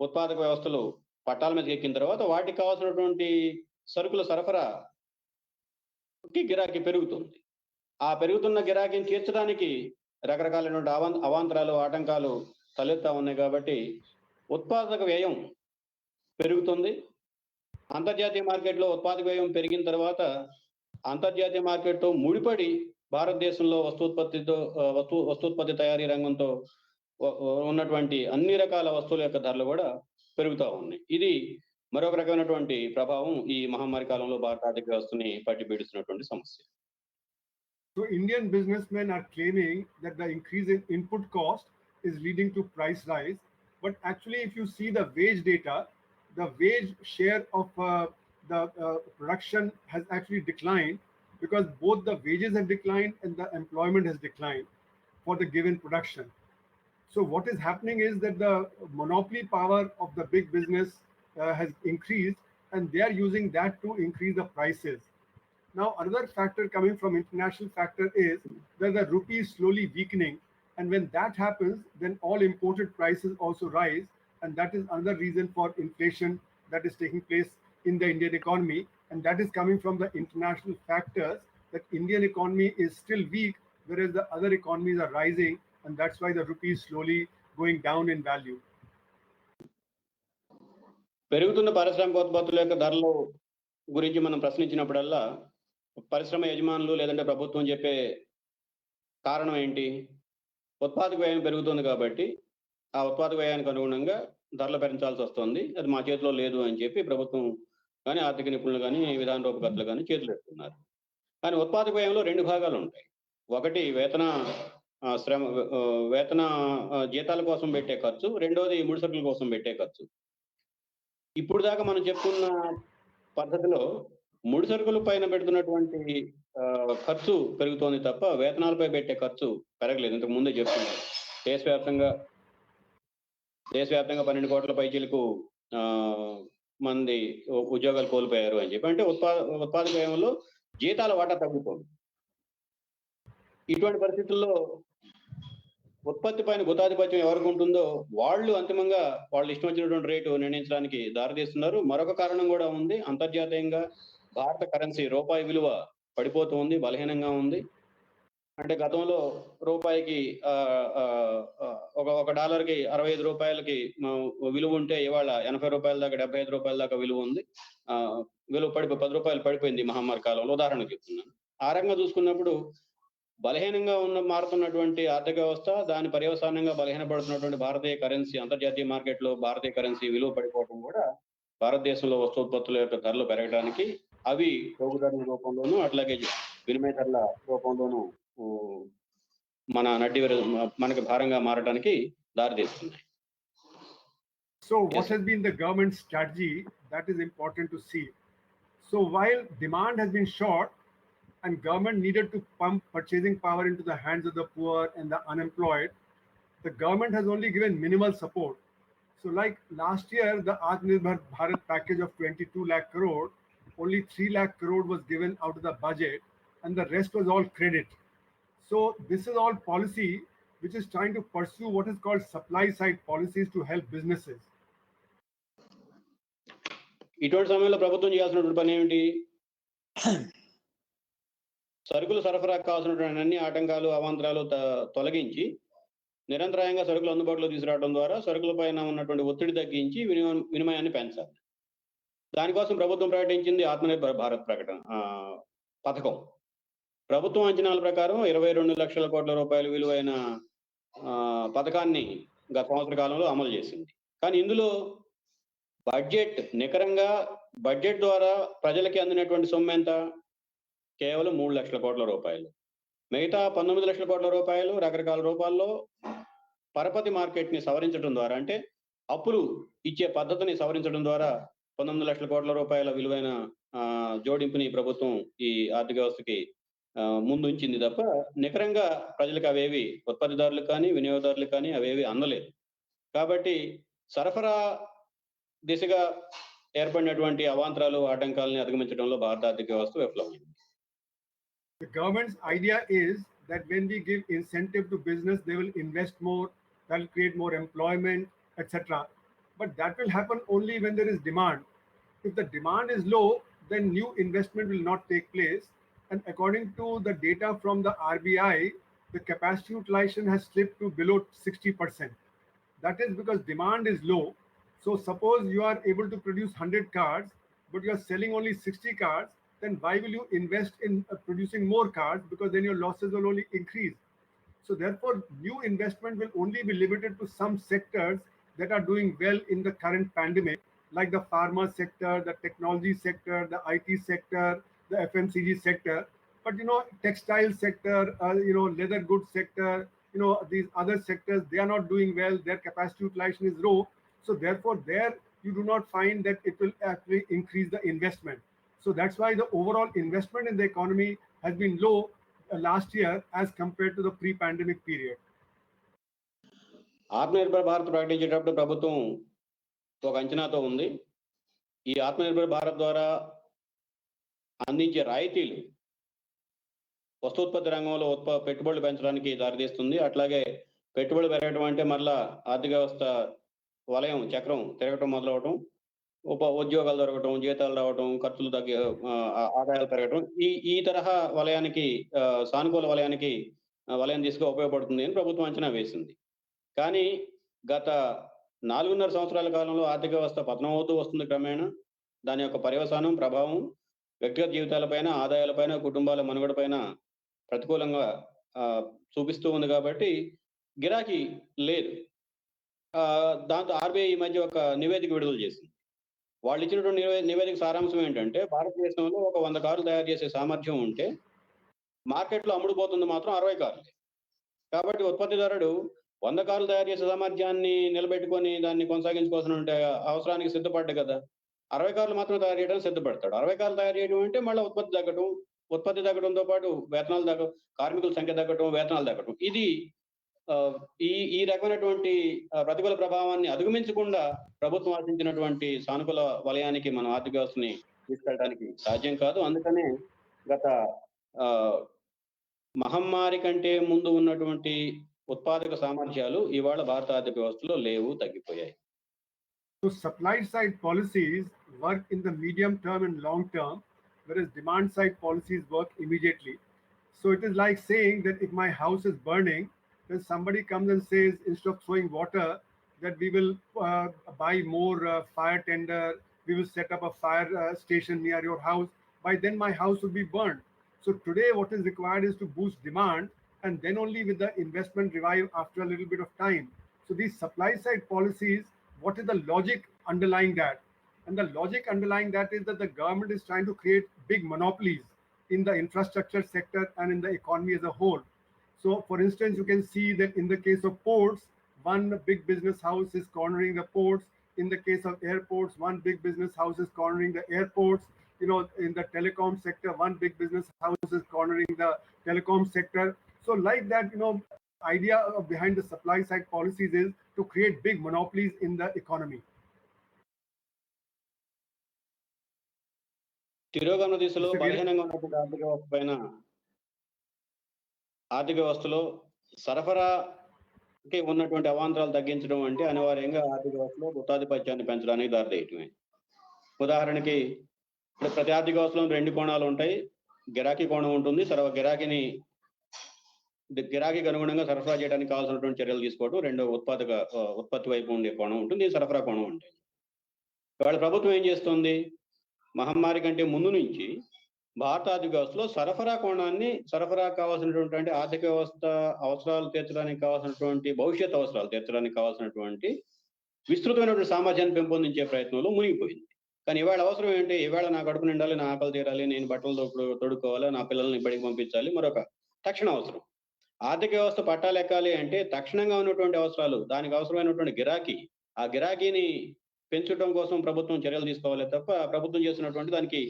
ఉత్పాదక వ్యవస్థలు పట్టాల మీదకి ఎక్కిన తర్వాత వాటికి కావాల్సినటువంటి సరుకుల సరఫరాకి గిరాకీ పెరుగుతుంది. ఆ పెరుగుతున్న గిరాకీని తీర్చడానికి రకరకాలైనటువంటి అవాంతరాలు, ఆటంకాలు తలెత్తా ఉన్నాయి. కాబట్టి ఉత్పాదక వ్యయం పెరుగుతుంది. అంతర్జాతీయ మార్కెట్లో ఉత్పాదక వ్యయం పెరిగిన తర్వాత అంతర్జాతీయ మార్కెట్తో ముడిపడి భారతదేశంలో వస్తూత్పత్తి తయారీ రంగంతో ఉన్నటువంటి అన్ని రకాల వస్తువుల యొక్క ధరలు కూడా పెరుగుతూ ఉన్నాయి. ఇది మరొక రకమైనటువంటి ప్రభావం ఈ మహమ్మారి కాలంలో భారత ఆర్థిక వ్యవస్థని పట్టి పీడిస్తున్నటువంటి సమస్య. So Indian businessmen are claiming that the increase in input cost is leading to price rise, but actually if you see the wage data, the wage share of the production has actually declined because both the wages have declined and the employment has declined for the given production. So what is happening is that the monopoly power of the big business has increased, and they are using that to increase the prices. Now, another factor coming from international factor is that the rupee is slowly weakening, and when that happens, then all imported prices also rise, and that is another reason for inflation that is taking place in the Indian economy, and that is coming from the international factors that Indian economy is still weak, whereas the other economies are rising, and that's why the rupee is slowly going down in value. పెరుగుతున్న పారిశ్రామికోత్పత్తుల యొక్క ధరలు గురించి మనం ప్రశ్నించినప్పుడల్లా పరిశ్రమ యజమానులు లేదంటే ప్రభుత్వం చెప్పే కారణం ఏంటి? ఉత్పాదక వ్యయం పెరుగుతుంది కాబట్టి ఆ ఉత్పాదక వ్యయానికి అనుగుణంగా ధరలు పెంచాల్సి వస్తుంది, అది మా చేతిలో లేదు అని చెప్పి ప్రభుత్వం కానీ ఆర్థిక నిపుణులు కానీ విధాన రూపకర్తలు కానీ చేతులు ఎత్తున్నారు. కానీ ఉత్పాదక వ్యయంలో రెండు భాగాలు ఉంటాయి. ఒకటి వేతన జీతాల కోసం పెట్టే ఖర్చు, రెండోది ముడి సరుకుల కోసం పెట్టే ఖర్చు. ఇప్పుడు దాకా మనం చెప్పుకున్న పద్ధతిలో ముడి సరుకుల పైన పెడుతున్నటువంటి ఖర్చు పెరుగుతోంది తప్ప వేతనాలపై పెట్టే ఖర్చు పెరగలేదు. ఇంతకు ముందే చెప్తున్నారు, దేశవ్యాప్తంగా 12 కోట్ల పైచీలకు మంది ఉద్యోగాలు కోల్పోయారు అని చెప్పి. అంటే ఉత్పాదక వ్యయంలో జీతాల వాటా తగ్గుతోంది. ఇటువంటి పరిస్థితుల్లో ఉత్పత్తి పైన గుత్తాధిపత్యం ఎవరికి ఉంటుందో వాళ్ళు అంతిమంగా వాళ్ళు ఇష్టం వచ్చినటువంటి రేటు నిర్ణయించడానికి దారితీస్తున్నారు. మరొక కారణం కూడా ఉంది. అంతర్జాతీయంగా భారత కరెన్సీ రూపాయి విలువ పడిపోతుంది, బలహీనంగా ఉంది. అంటే గతంలో రూపాయికి ఒక డాలర్కి 65 రూపాయలకి విలువ ఉంటే ఇవాళ 80 రూపాయల దాకా 75 రూపాయల దాకా విలువ ఉంది. విలువ 10 రూపాయలు పడిపోయింది మహమ్మారి కాలంలో, ఉదాహరణకు చెప్తున్నాను. ఆ రకంగా చూసుకున్నప్పుడు బలహీనంగా మారుతున్నటువంటి ఆర్థిక వ్యవస్థ, దాని పర్యవసానంగా బలహీనపడుతున్నటువంటి భారతీయ కరెన్సీ, అంతర్జాతీయ మార్కెట్లో భారతీయ కరెన్సీ విలువ పడిపోవడం కూడా భారతదేశంలో వస్తోత్పత్తుల యొక్క ధరలు పెరగడానికి, అవి పోగు ధరల రూపంలోనూ అట్లాగే వినిమయ ధరల రూపంలోనూ మనకి భారంగా మారడానికి దారితీస్తున్నాయి. So what has been the government's strategy? That is important to see. So while demand has been short and government needed to pump purchasing power into the hands of the poor and the unemployed, the government has only given minimal support. So like last year, the Atmanirbhar Bharat package of 22 lakh crore, only 3 lakh crore was given out of the budget and the rest was all credit. So this is all policy which is trying to pursue what is called supply side policies to help businesses. ఇటువంటి సమయంలో ప్రభుత్వం చేయాల్సినటువంటి పని ఏమిటి? సరుకులు సరఫరాకు కావాల్సినటువంటి అన్ని ఆటంకాలు, అవాంతరాలు తొలగించి నిరంతరాయంగా సరుకులు అందుబాటులో తీసుకురావడం ద్వారా సరుకుల పైన ఉన్నటువంటి ఒత్తిడి తగ్గించి వినిమయాన్ని పెంచాలి. దానికోసం ప్రభుత్వం ప్రకటించింది ఆత్మనిర్భర్ భారత్ పథకం. ప్రభుత్వం అంచనాల ప్రకారం 22 లక్షల కోట్ల రూపాయల విలువైన పథకాన్ని గత సంవత్సర కాలంలో అమలు చేసింది. కానీ ఇందులో నికరంగా బడ్జెట్ ద్వారా ప్రజలకి అందినటువంటి సొమ్ము ఎంత? కేవలం 3 లక్షల కోట్ల రూపాయలు. మిగతా 19 లక్షల కోట్ల రూపాయలు రకరకాల రూపాల్లో పరపతి మార్కెట్ ని సవరించడం ద్వారా, అంటే అప్పులు ఇచ్చే పద్ధతిని సవరించడం ద్వారా 19 లక్షల కోట్ల రూపాయల విలువైన జోడింపుని ప్రభుత్వం ఈ ఆర్థిక వ్యవస్థకి ముందు ఉంచింది తప్ప నికరంగా ప్రజలకు అవేవి, ఉత్పత్తిదారులకు కానీ వినియోగదారులకు కానీ అవేవి అందలేదు. కాబట్టి సరఫరా దిశగా ఏర్పడినటువంటి అవాంతరాలు, ఆటంకాలని అధిగమించడంలో భారత ఆర్థిక వ్యవస్థ విఫలమైంది. The government's idea is that when we give incentive to business, they will invest more, that will create more employment, etc. But that will happen only when there is demand. If the demand is low, then new investment will not take place. And according to the data from the RBI, the capacity utilization has slipped to below 60%. That is because demand is low. So suppose you are able to produce 100 cars, but you are selling only 60 cars, then why will you invest in producing more cars? Because then your losses will only increase. So therefore, new investment will only be limited to some sectors that are doing well in the current pandemic, like the pharma sector, the technology sector, the IT sector, the FMCG sector. But textile sector, leather goods sector, these other sectors, they are not doing well. Their capacity utilization is low. So therefore, there you do not find that it will actually increase the investment. So that's why the overall investment in the economy has been low last year as compared to the pre-pandemic period. Atmanirbhar Bharat ప్రకటించేటప్పుడు ప్రభుత్వం ఒక అంచనాతో ఉంది. ఈ ఆత్మనిర్భర్ భారత్ ద్వారా అందించే రాయితీలు వస్తోత్పత్తి రంగంలో పెట్టుబడులు పెంచడానికి దారితీస్తుంది. అట్లాగే పెట్టుబడులు పెరగడం అంటే మళ్ళా ఆర్థిక వ్యవస్థ వలయం చక్రం తిరగటం మొదలవటం, ఉద్యోగాలు దొరకటం, జీతాలు రావటం, ఖర్చులు తగ్గి ఆదాయాలు పెరగటం, ఈ తరహా వలయానికి సానుకూల వలయం దిశగా ఉపయోగపడుతుంది అని ప్రభుత్వం అంచనా వేసింది. కానీ గత 4.5 సంవత్సరాల కాలంలో ఆర్థిక వ్యవస్థ పతనం అవుతూ వస్తుంది. క్రమేణా దాని యొక్క పర్యవసానం, ప్రభావం వ్యక్తిగత జీవితాలపైన, ఆదాయాలపైన, కుటుంబాల మనుగడపైన ప్రతికూలంగా చూపిస్తూ ఉంది. కాబట్టి గిరాకీ లేదు. దాంతో ఆర్బీఐ ఈ మధ్య ఒక నివేదిక విడుదల చేసింది. వాళ్ళు ఇచ్చినటువంటి నివేదిక సారాంశం ఏంటంటే, భారతదేశంలో ఒక 100 కార్లు తయారు చేసే సామర్థ్యం ఉంటే మార్కెట్లో అమ్ముడుపోతుంది మాత్రం 60 కార్లు. కాబట్టి ఉత్పత్తిదారుడు 100 కార్లు తయారు చేసే సామర్థ్యాన్ని నిలబెట్టుకొని దాన్ని కొనసాగించుకోవాల్సిన అవసరానికి సిద్ధపడ్డా కదా, 60 కార్లు మాత్రం తయారు చేయడానికి సిద్ధపడతాడు. 60 కార్లు తయారు చేయడం అంటే మళ్ళీ ఉత్పత్తి తగ్గడంతో పాటు వేతనాలు కార్మికుల సంఖ్య తగ్గడం, వేతనాలు తగ్గడం. ఇది ఈ రకమైనటువంటి ప్రతికూల ప్రభావాన్ని అధిగమించకుండా ప్రభుత్వం ఆశించినటువంటి సానుకూల వలయానికి మన ఆర్థిక వ్యవస్థని తీసుకెళ్ళడానికి సాధ్యం కాదు. అందుకనే గత మహమ్మారి కంటే ముందు ఉన్నటువంటి ఉత్పాదక సామర్థ్యాలు ఇవాళ భారత ఆర్థిక వ్యవస్థలో లేవు, తగ్గిపోయాయి. So supply side policies work in the medium term and long term, whereas demand side policies work immediately. So it is like saying that if my house is burning, then somebody comes and says, instead of throwing water, that we will buy more fire tender, we will set up a fire station near your house. By then my house will be burned. So today what is required is to boost demand, and then only with the investment revive after a little bit of time. So these supply side policies, what is the logic underlying that? And the logic underlying that is that the government is trying to create big monopolies in the infrastructure sector and in the economy as a whole. So for instance, you can see that in the case of ports, one big business house is cornering the ports. In the case of airports, one big business house is cornering the airports. In the telecom sector, one big business house is cornering the telecom sector. So like that, idea behind the supply side policies is to create big monopolies in the economy. తిరోగమన దిశలో బలహీనంగా ఉన్నటువంటి ఆర్థిక వ్యవస్థలో సరఫరాకి ఉన్నటువంటి అవాంతరాలు తగ్గించడం అంటే అనివార్యంగా ఆర్థిక వ్యవస్థలో గుత్తాధిపత్యాన్ని పెంచడానికి దారితీయటమే. ఉదాహరణకి ఇప్పుడు ప్రతి ఆర్థిక వ్యవస్థలో 2 కోణాలు ఉంటాయి. గిరాకీ కోణం ఉంటుంది. గిరాకీకి అనుగుణంగా సరఫరా చేయడానికి కావాల్సినటువంటి చర్యలు తీసుకోవడం. రెండో ఉత్పత్తి వైపు ఉండే కోణం ఉంటుంది. సరఫరా కోణం ఉంటుంది. ఇవాళ ప్రభుత్వం ఏం చేస్తుంది? మహమ్మారి కంటే ముందు నుంచి భారత ఆర్థిక వ్యవస్థలో సరఫరా కావాల్సినటువంటి ఆర్థిక వ్యవస్థ అవసరాలు తీర్చడానికి కావాల్సినటువంటి భవిష్యత్ అవసరాలు తీర్చడానికి కావాల్సినటువంటి విస్తృతమైనటువంటి సామర్థ్యాన్ని పెంపొందించే ప్రయత్నంలో మునిగిపోయింది. కానీ ఇవాళ అవసరం ఏంటి? ఇవాళ నా కడుపు నిండాలి, నా ఆకలి తీరాలి, నేను బట్టలు తొడుక్కోవాలి, నా పిల్లల్ని బడికి పంపించాలి, మరొక తక్షణ అవసరం. ఆర్థిక వ్యవస్థ పట్టాలెక్కాలి అంటే తక్షణంగా ఉన్నటువంటి అవసరాలు, దానికి అవసరమైనటువంటి గిరాకీ, ఆ గిరాకీని పెంచడం కోసం ప్రభుత్వం చర్యలు తీసుకోవాలి తప్ప ప్రభుత్వం చేస్తున్నటువంటి దానికి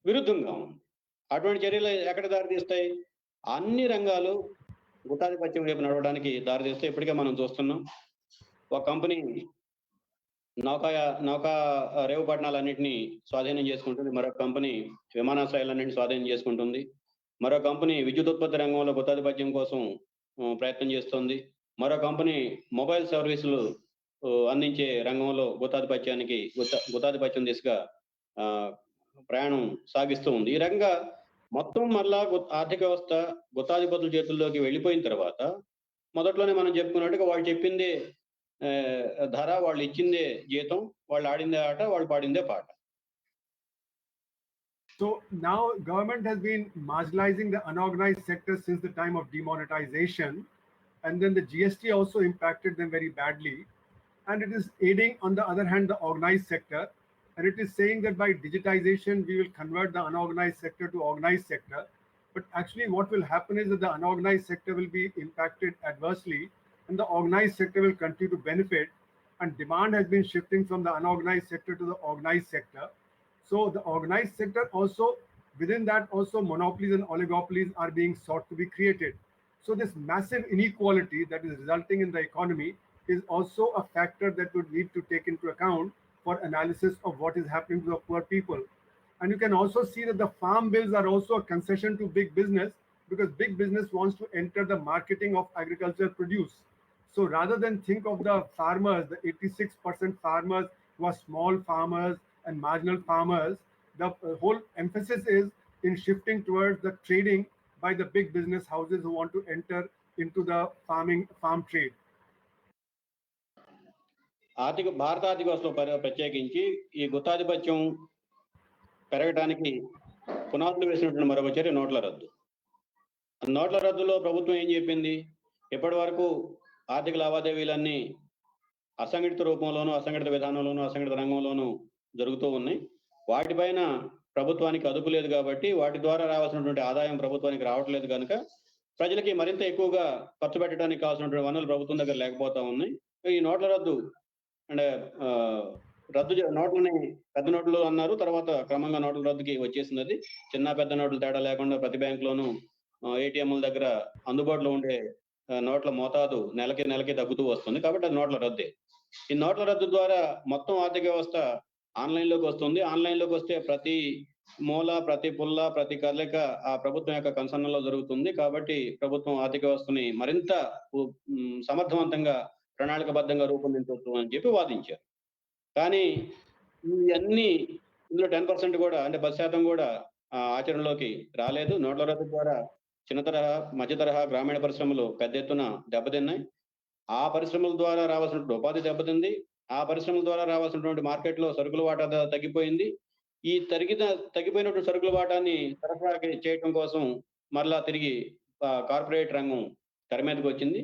విరుద్ధంగా ఉంది. అటువంటి చర్యలు ఎక్కడ దారితీస్తాయి? అన్ని రంగాలు గుత్తాధిపత్యం వైపు నడవడానికి దారితీస్తాయి. ఇప్పటికే మనం చూస్తున్నాం. ఒక కంపెనీ నౌకా రేవు పట్టణాలన్నింటినీ స్వాధీనం చేసుకుంటుంది. మరొక కంపెనీ విమానాశ్రయాలన్నింటినీ స్వాధీనం చేసుకుంటుంది. మరో కంపెనీ విద్యుత్ ఉత్పత్తి రంగంలో గుత్తాధిపత్యం కోసం ప్రయత్నం చేస్తుంది. మరో కంపెనీ మొబైల్ సర్వీసులు అందించే రంగంలో గుత్తాధిపత్యం దిశగా ప్రయాణం సాగిస్తూ ఉంది. ఈ రకంగా మొత్తం మళ్ళా ఆర్థిక వ్యవస్థ గుత్తాధిపతుల చేతుల్లోకి వెళ్ళిపోయిన తర్వాత మొదట్లోనే మనం చెప్పుకున్నట్టుగా వాళ్ళు చెప్పిందే ధర, వాళ్ళు ఇచ్చిందే జీతం, వాళ్ళు ఆడిందే ఆట, వాళ్ళు పాడిందే పాట. So now government has been marginalizing the unorganized sector since the time of demonetization, and then the GST also impacted them very badly. and it is aiding, on the other hand, the organized sector. And it is saying that by digitization, we will convert the unorganized sector to organized sector. But actually, what will happen is that the unorganized sector will be impacted adversely, and the organized sector will continue to benefit. And demand has been shifting from the unorganized sector to the organized sector. So the organized sector also, within that also monopolies and oligopolies are being sought to be created. So this massive inequality that is resulting in the economy is also a factor that would need to take into account for analysis of what is happening to the poor people. And you can also see that the farm bills are also a concession to big business, because big business wants to enter the marketing of agricultural produce. So rather than think of the farmers, the 86% farmers who are small farmers and marginal farmers, the whole emphasis is in shifting towards the trading by the big business houses who want to enter into the farm trade. భారత ఆర్థిక వ్యవస్థలో ప్రత్యేకించి ఈ గుత్తాధిపత్యం పెరగడానికి పునాదులు వేసినటువంటి మరొక చర్య నోట్ల రద్దు. నోట్ల రద్దులో ప్రభుత్వం ఏం చెప్పింది? ఇప్పటి వరకు ఆర్థిక లావాదేవీలన్నీ అసంఘటిత రూపంలోనూ, అసంఘటిత విధానంలోనూ, అసంఘటిత రంగంలోనూ జరుగుతూ ఉన్నాయి. వాటిపైన ప్రభుత్వానికి అదుపు లేదు కాబట్టి వాటి ద్వారా రావాల్సినటువంటి ఆదాయం ప్రభుత్వానికి రావట్లేదు కనుక ప్రజలకి మరింత ఎక్కువగా ఖర్చు పెట్టడానికి కావాల్సినటువంటి వనరులు ప్రభుత్వం దగ్గర లేకపోతా ఉన్నాయి. ఈ నోట్ల రద్దు అంటే నోట్లని పెద్ద నోట్లు అన్నారు, తర్వాత క్రమంగా నోట్ల రద్దుకి వచ్చేసింది. అది చిన్న పెద్ద నోట్ల తేడా లేకుండా ప్రతి బ్యాంకులోనూ ఏటీఎంల దగ్గర అందుబాటులో ఉండే నోట్ల మోతాదు నెలకి తగ్గుతూ వస్తుంది. కాబట్టి అది నోట్ల రద్దే. ఈ నోట్ల రద్దు ద్వారా మొత్తం ఆర్థిక వ్యవస్థ ఆన్లైన్లోకి వస్తుంది. ఆన్లైన్లోకి వస్తే ప్రతి మూల, ప్రతి పుల్ల, ప్రతి కదలిక ఆ ప్రభుత్వం యొక్క కన్సర్న్లో జరుగుతుంది. కాబట్టి ప్రభుత్వం ఆర్థిక వ్యవస్థని మరింత సమర్థవంతంగా, ప్రణాళికబద్ధంగా రూపొందించవచ్చు అని చెప్పి వాదించారు. కానీ ఇవన్నీ ఇందులో 10% కూడా, అంటే 10% కూడా ఆచరణలోకి రాలేదు. నోట్ల రద్దు ద్వారా చిన్న తరహా, మధ్య తరహా, గ్రామీణ పరిశ్రమలు పెద్ద ఎత్తున దెబ్బతిన్నాయి. ఆ పరిశ్రమల ద్వారా రావాల్సినటువంటి ఉపాధి దెబ్బతింది. ఆ పరిశ్రమల ద్వారా రావాల్సినటువంటి మార్కెట్లో సరుకుల వాటా తగ్గిపోయింది. ఈ తగ్గిపోయినటువంటి సరుకుల వాటాన్ని సరఫరా చేయడం కోసం మరలా తిరిగి కార్పొరేట్ రంగం తెర మీదకి వచ్చింది.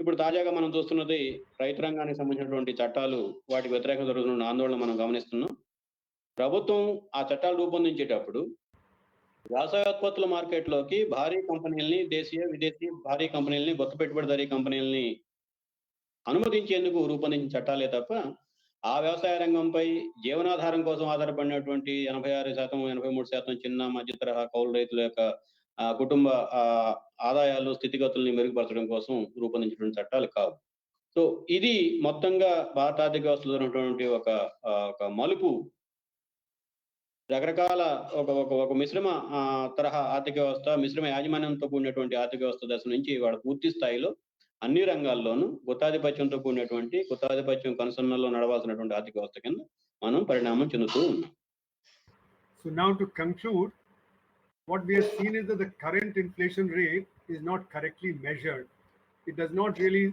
ఇప్పుడు తాజాగా మనం చూస్తున్నది రైతు రంగానికి సంబంధించినటువంటి చట్టాలు, వాటికి వ్యతిరేకంగా జరుగుతున్న ఆందోళన మనం గమనిస్తున్నాం. ప్రభుత్వం ఆ చట్టాలు రూపొందించేటప్పుడు వ్యవసాయోత్పత్తుల మార్కెట్లోకి భారీ కంపెనీలని, దేశీయ విదేశీ భారీ కంపెనీలని, కొత్త పెట్టుబడిదారీ కంపెనీలని అనుమతించేందుకు రూపొందించిన చట్టాలే తప్ప ఆ వ్యవసాయ రంగంపై జీవనాధారం కోసం ఆధారపడినటువంటి 86%, 83% చిన్న మధ్య తరహా కౌలు రైతుల యొక్క కుటుంబ ఆదాయాలు, స్థితిగతుల్ని మెరుగుపరచడం కోసం రూపొందించినటువంటి చట్టాలు కావు. సో ఇది మొత్తంగా భారత ఆర్థిక వ్యవస్థలో ఉన్నటువంటి ఒక మలుపు. రకరకాల ఒక మిశ్రమ తరహా ఆర్థిక వ్యవస్థ, మిశ్రమ యాజమాన్యంతో కూడినటువంటి ఆర్థిక వ్యవస్థ దశ నుంచి వాడు పూర్తి స్థాయిలో అన్ని రంగాల్లోనూ గుత్తాధిపత్యంతో కూడినటువంటి, గుత్తాధిపత్యం కనుసన్నల్లో నడవాల్సినటువంటి ఆర్థిక వ్యవస్థ కింద మనం పరిణామం చెందుతూ ఉన్నాం. So now to conclude, what we have seen is that the current inflation rate is not correctly measured. It does not really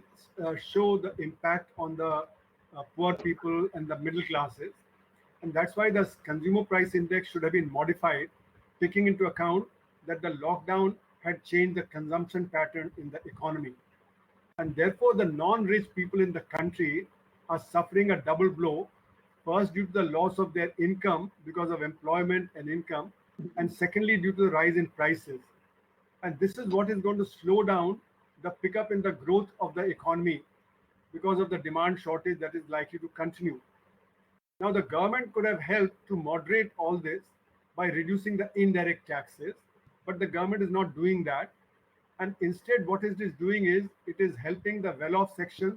show the impact on the poor people and the middle classes. And that's why the consumer price index should have been modified, taking into account that the lockdown had changed the consumption pattern in the economy. And therefore, the non-rich people in the country are suffering a double blow. First, due to the loss of their income because of employment and income, and secondly, due to the rise in prices. And this is what is going to slow down the pickup in the growth of the economy because of the demand shortage that is likely to continue. Now, the government could have helped to moderate all this by reducing the indirect taxes, but the government is not doing that. And instead, what it is doing is, it is helping the well-off sections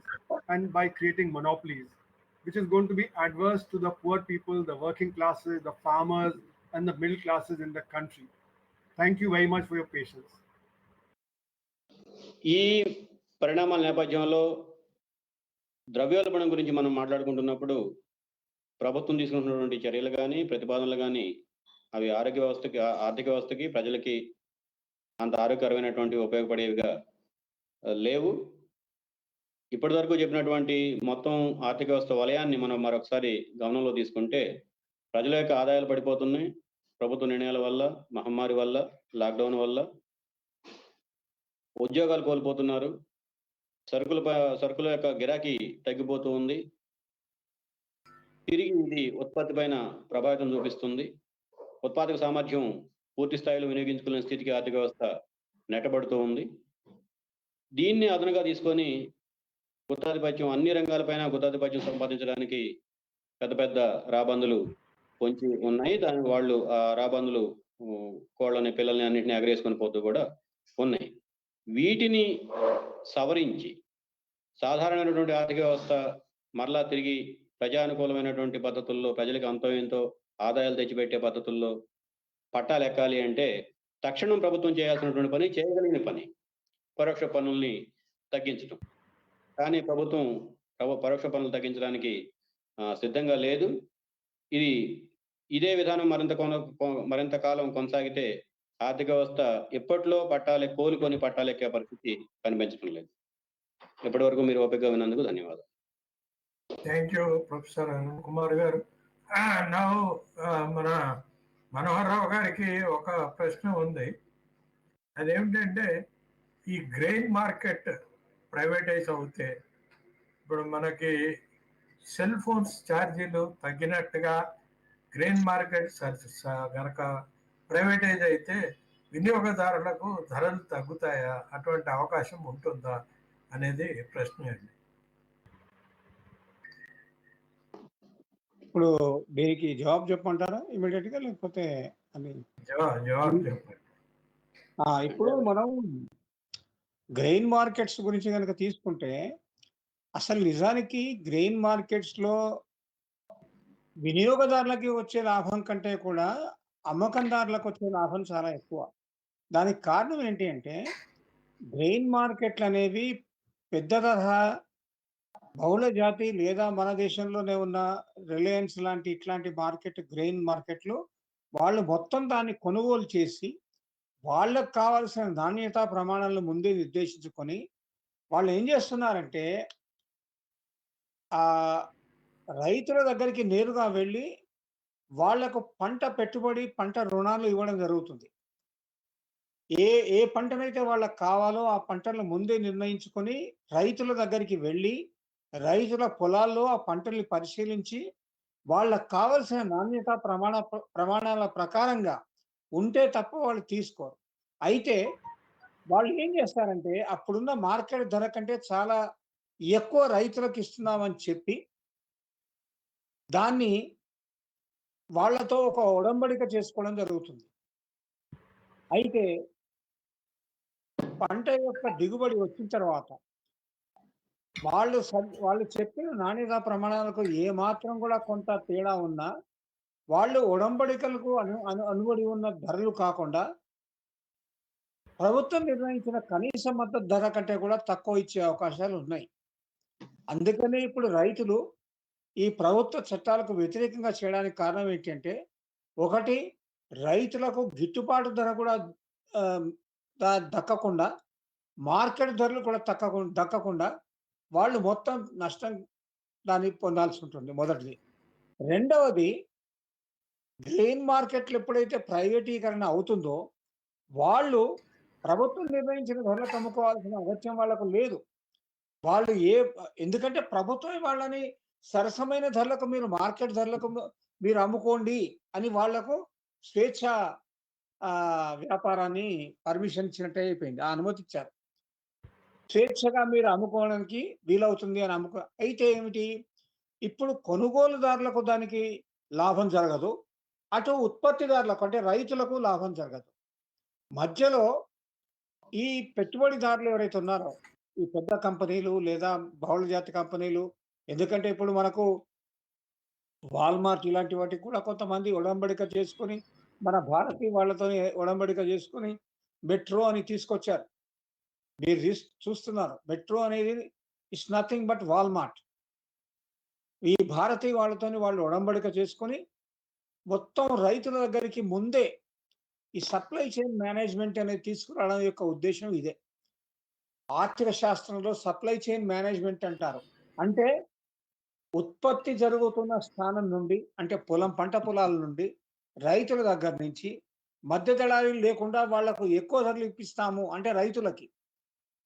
and by creating monopolies, which is going to be adverse to the poor people, the working classes, the farmers, and the middle classes in the country. Thank you very much for your patience. ఈ పరిణామాల నేపథ్యంలో ద్రవ్యోల్బణం గురించి మనం మాట్లాడుకుంటున్నప్పుడు ప్రభుత్వం తీసుకుంటున్నటువంటి చర్యలు కానీ, ప్రతిపాదనలు కానీ అవి ఆర్థిక వ్యవస్థకి, ప్రజలకి అంత ఆరోగ్యకరమైనటువంటి ఉపయోగపడేవిగా లేవు. ఇప్పటి వరకు చెప్పినటువంటి మొత్తం ఆర్థిక వ్యవస్థ వలయాన్ని మనం మరొకసారి గమనంలో తీసుకుంటే, ప్రజల యొక్క ఆదాయాలు పడిపోతున్నాయి. ప్రభుత్వ నిర్ణయాల వల్ల, మహమ్మారి వల్ల, లాక్డౌన్ వల్ల ఉద్యోగాలు కోల్పోతున్నారు. సరుకుల యొక్క గిరాకీ తగ్గిపోతూ ఉంది. తిరిగి ఇది ఉత్పత్తి పైన ప్రభావితం చూపిస్తుంది. ఉత్పాదక సామర్థ్యం పూర్తి స్థాయిలో వినియోగించుకునే స్థితికి ఆర్థిక వ్యవస్థ నెట్టబడుతూ ఉంది. దీన్ని అదనుగా తీసుకొని గుత్తాధిపత్యం అన్ని రంగాలపైన గుత్తాధిపత్యం సంపాదించడానికి పెద్ద పెద్ద రాబందులు పొంచి ఉన్నాయి. దానికి వాళ్ళు ఆ రాబందులు కోళ్ళని పిల్లల్ని అన్నింటినీ ఎగరేసుకొని పోతూ కూడా ఉన్నాయి. వీటిని సవరించి సాధారణమైనటువంటి ఆర్థిక వ్యవస్థ మరలా తిరిగి ప్రజానుకూలమైనటువంటి పద్ధతుల్లో ప్రజలకు అంతో ఎంతో ఆదాయాలు తెచ్చిపెట్టే పద్ధతుల్లో పట్టాలు ఎక్కాలి అంటే తక్షణం ప్రభుత్వం చేయాల్సినటువంటి పని, చేయగలిగిన పని పరోక్ష పన్నుల్ని తగ్గించడం. కానీ ప్రభుత్వం పరోక్ష పన్నులు తగ్గించడానికి సిద్ధంగా లేదు. ఇదే విధానం మరింత కాలం కొనసాగితే ఆర్థిక వ్యవస్థ ఎప్పట్లో కోలుకొని పట్టాలెక్కే పరిస్థితి కనిపించడం లేదు. ఇప్పటి వరకు మీరు ఓపికగా విన్నందుకు ధన్యవాదాలు. Thank you professor Arun Kumar గారు. నా మన మనోహర్ రావు గారికి ఒక ప్రశ్న ఉంది. అదేమిటంటే ఈ గ్రెయిన్ మార్కెట్ ప్రైవేటైజ్ అవుతే ఇప్పుడు మనకి సెల్ ఫోన్స్ ఛార్జీలు తగ్గినట్టుగా గ్రెయిన్ మార్కెట్ కనుక ప్రైవేటైజ్ అయితే వినియోగదారులకు ధరలు తగ్గుతాయా, అటువంటి అవకాశం ఉంటుందా అనేది ప్రశ్న అండి. ఇప్పుడు దీనికి జవాబు చెప్పమంటారా ఇమీడియట్ గా, లేకపోతే అని? జవాబు చెప్పండి. ఇప్పుడు మనం గ్రెయిన్ మార్కెట్స్ గురించి కనుక తీసుకుంటే అసలు నిజానికి గ్రెయిన్ మార్కెట్స్ లో వినియోగదారులకి వచ్చే లాభం కంటే కూడా అమ్మకందారులకు వచ్చే లాభం చాలా ఎక్కువ. దానికి కారణం ఏంటి అంటే గ్రెయిన్ మార్కెట్లు అనేవి పెద్ద తరహా బహుళ జాతి లేదా మన దేశంలోనే ఉన్న రిలయన్స్ లాంటి ఇట్లాంటి మార్కెట్ గ్రెయిన్ మార్కెట్లు వాళ్ళు మొత్తం దాన్ని కొనుగోలు చేసి వాళ్ళకు కావాల్సిన నాణ్యతా ప్రమాణాలను ముందే నిర్దేశించుకొని వాళ్ళు ఏం చేస్తున్నారంటే ఆ రైతుల దగ్గరికి నేరుగా వెళ్ళి వాళ్లకు పంట పెట్టుబడి, పంట రుణాలు ఇవ్వడం జరుగుతుంది. ఏ పంటనైతే వాళ్ళకి కావాలో ఆ పంటలను ముందే నిర్ణయించుకొని రైతుల దగ్గరికి వెళ్ళి రైతుల పొలాల్లో ఆ పంటల్ని పరిశీలించి వాళ్ళకు కావలసిన నాణ్యతా ప్రమాణాల ప్రకారంగా ఉంటే తప్ప వాళ్ళు తీసుకోరు. అయితే వాళ్ళు ఏం చేస్తారంటే అప్పుడున్న మార్కెట్ ధర కంటే చాలా ఎక్కువ రైతులకు ఇస్తున్నామని చెప్పి దాన్ని వాళ్ళతో ఒక ఒడంబడిక చేసుకోవడం జరుగుతుంది. అయితే పంట యొక్క దిగుబడి వచ్చిన తర్వాత వాళ్ళు చెప్పిన నాణ్యతా ప్రమాణాలకు ఏమాత్రం కూడా కొంత తేడా ఉన్నా వాళ్ళు ఒడంబడికలకు అనుబడి ఉన్న ధరలు కాకుండా ప్రభుత్వం నిర్ణయించిన కనీస మద్దతు ధర కంటే కూడా తక్కువ ఇచ్చే అవకాశాలు ఉన్నాయి. అందుకనే ఇప్పుడు రైతులు ఈ ప్రభుత్వ చట్టాలకు వ్యతిరేకంగా చేయడానికి కారణం ఏంటంటే, ఒకటి రైతులకు గిట్టుబాటు ధర కూడా దక్కకుండా, మార్కెట్ ధరలు కూడా దక్కకుండా వాళ్ళు మొత్తం నష్టం దాన్ని పొందాల్సి ఉంటుంది మొదటిది. రెండవది, గ్రెయిన్ మార్కెట్లు ఎప్పుడైతే ప్రైవేటీకరణ అవుతుందో వాళ్ళు ప్రభుత్వం నిర్ణయించిన ధరలకు అమ్ముకోవాల్సిన అగత్యం వాళ్ళకు లేదు. వాళ్ళు ఎందుకంటే ప్రభుత్వమే వాళ్ళని సరసమైన ధరలకు మీరు మార్కెట్ ధరలకు మీరు అమ్ముకోండి అని వాళ్లకు స్వేచ్ఛ వ్యాపారాన్ని పర్మిషన్ ఇచ్చినట్టే అయిపోయింది, ఆ అనుమతి ఇచ్చారు. స్వేచ్ఛగా మీరు అమ్ముకోవడానికి వీలవుతుంది అని అయితే ఏమిటి, ఇప్పుడు కొనుగోలుదారులకు దానికి లాభం జరగదు, అటు ఉత్పత్తిదారులకు అంటే రైతులకు లాభం జరగదు. మధ్యలో ఈ పెట్టుబడిదారులు ఎవరైతే ఉన్నారో ఈ పెద్ద కంపెనీలు లేదా బహుళ జాతి కంపెనీలు, ఎందుకంటే ఇప్పుడు మనకు వాల్మార్ట్ ఇలాంటి వాటికి కూడా కొంతమంది ఒడంబడిక చేసుకొని మన భారతీయ వాళ్ళతో ఒడంబడిక చేసుకొని మెట్రో అని తీసుకొచ్చారు. మీరు చూస్తున్నారు, మెట్రో అనేది ఇట్స్ నథింగ్ బట్ వాల్మార్ట్. ఈ భారతీయ వాళ్ళతోని వాళ్ళు ఒడంబడిక చేసుకొని మొత్తం రైతుల దగ్గరికి ముందే ఈ సప్లై చైన్ మేనేజ్మెంట్ అనేది తీసుకురావడం యొక్క ఉద్దేశం ఇదే. ఆర్థిక శాస్త్రంలో సప్లై చైన్ మేనేజ్మెంట్ అంటారు. అంటే ఉత్పత్తి జరుగుతున్న స్థానం నుండి, అంటే పంట పొలాల నుండి రైతుల దగ్గర నుంచి మధ్య దళారీలు లేకుండా వాళ్లకు ఎక్కువ ధరలు ఇప్పిస్తాము అంటే రైతులకి,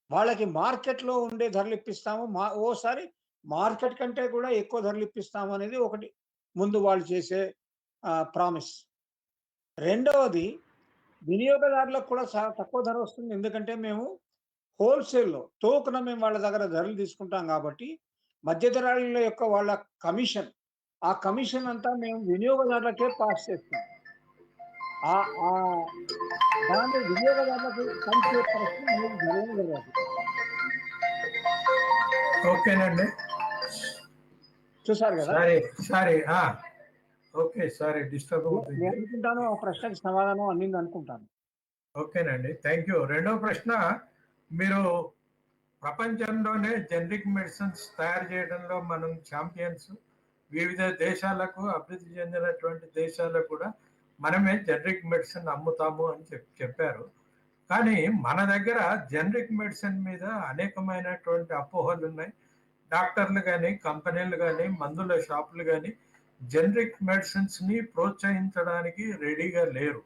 వాళ్ళకి మార్కెట్లో ఉండే ధరలు ఇప్పిస్తాము, ఓసారి మార్కెట్ కంటే కూడా ఎక్కువ ధరలు ఇప్పిస్తాము అనేది ఒకటి ముందు వాళ్ళు చేసే ప్రామిస్. రెండవది, వినియోగదారులకు కూడా చాలా తక్కువ ధర వస్తుంది. ఎందుకంటే మేము హోల్సేల్‌లో టోకున మేము వాళ్ళ దగ్గర ధరలు తీసుకుంటాం కాబట్టి, మధ్యధరల యొక్క వాళ్ళ కమిషన్, ఆ కమిషన్ అంతా మేము వినియోగదారులకే పాస్ చేస్తాం. దాన్ని వినియోగదారులకు పంచే పరిస్థితి అనేది జరగదు. ఓకేనండి. చూసారు కదా? సారీ. ఓకే. సారీ డిస్టర్బ్ నేను అవుతుంది. అనుకుంటాను ఆ ప్రశ్నకి సమాధానం అందింది అనుకుంటాను. ఓకేనండి. Thank you. రెండో ప్రశ్న, మీరు ప్రపంచంలోనే జనరిక్ మెడిసిన్స్ తయారు చేయడంలో మనం ఛాంపియన్స్. వివిధ దేశాలకు, అభివృద్ధి చెందినటువంటి దేశాలకు కూడా మనమే జనరిక్ మెడిసిన్ అమ్ముతాము అని చెప్పారు. కానీ మన దగ్గర జనరిక్ మెడిసిన్ మీద అనేకమైనటువంటి అపోహలు ఉన్నాయి. డాక్టర్లు కానీ, కంపెనీలు కానీ, మందుల షాపులు కానీ జనరిక్ మెడిసిన్స్ని ప్రోత్సహించడానికి రెడీగా లేరు.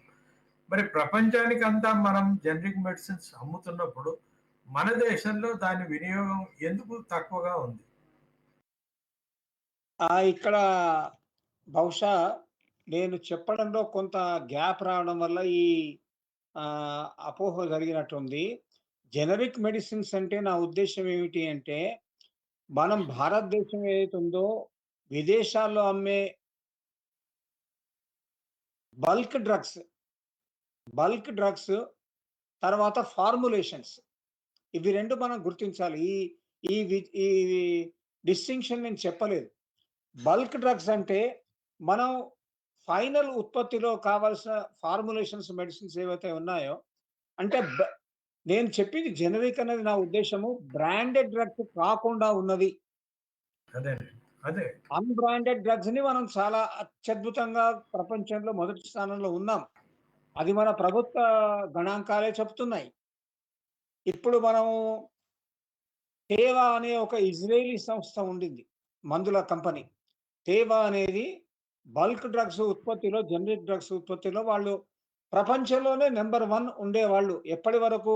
మరి ప్రపంచానికి అంతా మనం జనరిక్ మెడిసిన్స్ అమ్ముతున్నప్పుడు మన దేశంలో దాని వినియోగం ఎందుకు తక్కువగా ఉంది? ఇక్కడ బహుశా నేను చెప్పడంలో కొంత గ్యాప్ రావడం వల్ల ఈ అపోహ జరిగినట్టుంది. జెనరిక్ మెడిసిన్స్ అంటే నా ఉద్దేశ్యం ఏమిటి అంటే, మనం భారతదేశం ఏదైతే ఉందో విదేశాల్లో అమ్మే బల్క్ డ్రగ్స్ తర్వాత ఫార్ములేషన్స్, ఇవి రెండు మనం గుర్తించాలి. ఈ డిస్టింక్షన్ నేను చెప్పలేదు. బల్క్ డ్రగ్స్ అంటే మనం ఫైనల్ ఉత్పత్తిలో కావాల్సిన ఫార్ములేషన్స్ మెడిసిన్స్ ఏవైతే ఉన్నాయో, అంటే నేను చెప్పింది జెనరిక్ అనేది నా ఉద్దేశము బ్రాండెడ్ డ్రగ్స్ కాకుండా ఉన్నది. అదే అన్బ్రాండెడ్ డ్రగ్స్ ని మనం చాలా అత్యద్భుతంగా ప్రపంచంలో మొదటి స్థానంలో ఉన్నాం. అది మన ప్రభుత్వ గణాంకాలే చెప్తున్నాయి. ఇప్పుడు మనం టేవా అనే ఒక ఇజ్రాయేలీ సంస్థ ఉండింది, మందుల కంపెనీ. టేవా అనేది బల్క్ డ్రగ్స్ ఉత్పత్తిలో, జనరిక్ డ్రగ్స్ ఉత్పత్తిలో వాళ్ళు ప్రపంచంలోనే నెంబర్ 1 ఉండేవాళ్ళు. ఎప్పటి వరకు?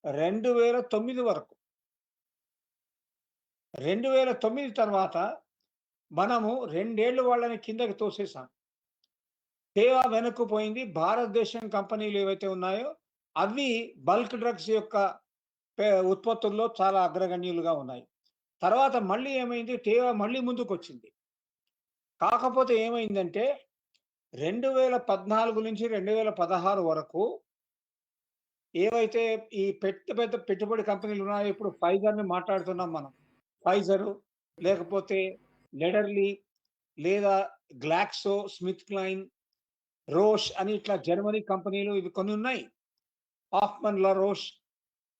2009 వరకు. 2009 తర్వాత మనము 2 ఏళ్ళు వాళ్ళని కిందకి తోసేసాం. టేవా వెనక్కు పోయింది. భారతదేశం కంపెనీలు ఏవైతే ఉన్నాయో అవి బల్క్ డ్రగ్స్ యొక్క ఉత్పత్తుల్లో చాలా అగ్రగణ్యులుగా ఉన్నాయి. తర్వాత మళ్ళీ ఏమైంది? టేవా మళ్ళీ ముందుకొచ్చింది. కాకపోతే ఏమైందంటే 2014 నుంచి 2016 వరకు ఏవైతే ఈ పెద్ద పెట్టుబడి కంపెనీలు ఉన్నాయో, ఇప్పుడు ఫైజర్‌ని మాట్లాడుతున్నాం మనం. ఫైజర్, లేకపోతే లెడర్లీ, లేదా గ్లాక్సో స్మిత్ క్లైన్, రోష్ అని ఇట్లా జర్మనీ కంపెనీలు ఇవి కొన్ని ఉన్నాయి. హాఫ్మన్ లా రోష్,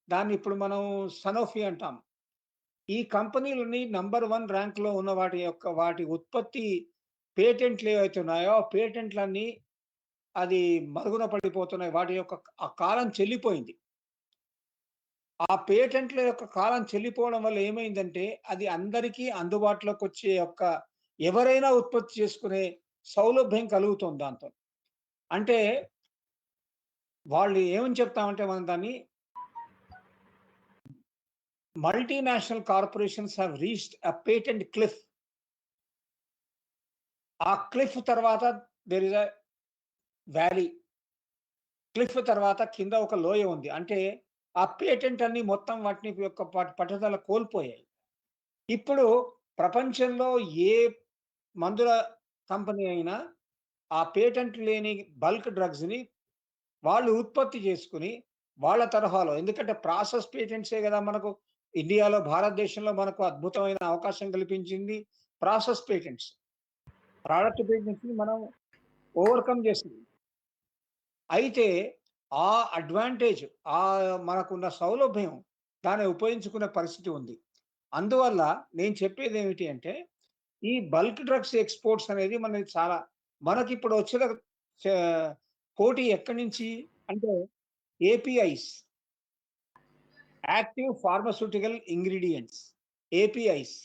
దాన్ని ఇప్పుడు మనం సనోఫీ అంటాం. ఈ కంపెనీలని నంబర్ 1 ర్యాంక్‌లో ఉన్న వాటి ఉత్పత్తి పేటెంట్లు ఏవైతే ఉన్నాయో, ఆ పేటెంట్లన్నీ అది మరుగున పడిపోతున్నాయి. వాటి యొక్క ఆ కాలం చెల్లిపోయింది. ఆ పేటెంట్ల యొక్క కాలం చెల్లిపోవడం వల్ల ఏమైందంటే, అది అందరికీ అందుబాటులోకి వచ్చే ఎవరైనా ఉత్పత్తి చేసుకునే సౌలభ్యం కలుగుతుంది దాంతో. అంటే వాళ్ళు ఏమని చెప్తామంటే మనం దాన్ని, multinational corporations have reached a patent cliff. ఆ క్లిఫ్ తర్వాత there is a valley. Cliff తర్వాత కింద ఒక లోయ ఉంది. అంటే ఆ పేటెంట్ అన్ని మొత్తం వాటి యొక్క పట్టుదల కోల్పోయాయి. ఇప్పుడు ప్రపంచంలో ఏ మందుల కంపెనీ అయినా ఆ పేటెంట్ లేని బల్క్ డ్రగ్స్‌ని వాళ్ళు ఉత్పత్తి చేసుకొని వాళ్ళ తరహాలో, ఎందుకంటే ప్రాసెస్ పేటెంట్సే కదా మనకు ఇండియాలో, భారతదేశంలో మనకు అద్భుతమైన అవకాశం కల్పించింది ప్రాసెస్ పేటెంట్స్. ప్రోడక్ట్ పేటెంట్స్‌ని మనం ఓవర్‌కమ్ చేసింది. అయితే ఆ అడ్వాంటేజ్, మనకున్న సౌలభ్యం దాన్ని ఉపయోగించుకునే పరిస్థితి ఉంది. అందువల్ల నేను చెప్పేది ఏమిటి అంటే, ఈ బల్క్ డ్రగ్స్ ఎక్స్‌పోర్ట్స్ అనేది మనకిప్పుడు వచ్చిన పోటీ ఎక్కడి నుంచి అంటే, APIs, active pharmaceutical ingredients, APIs.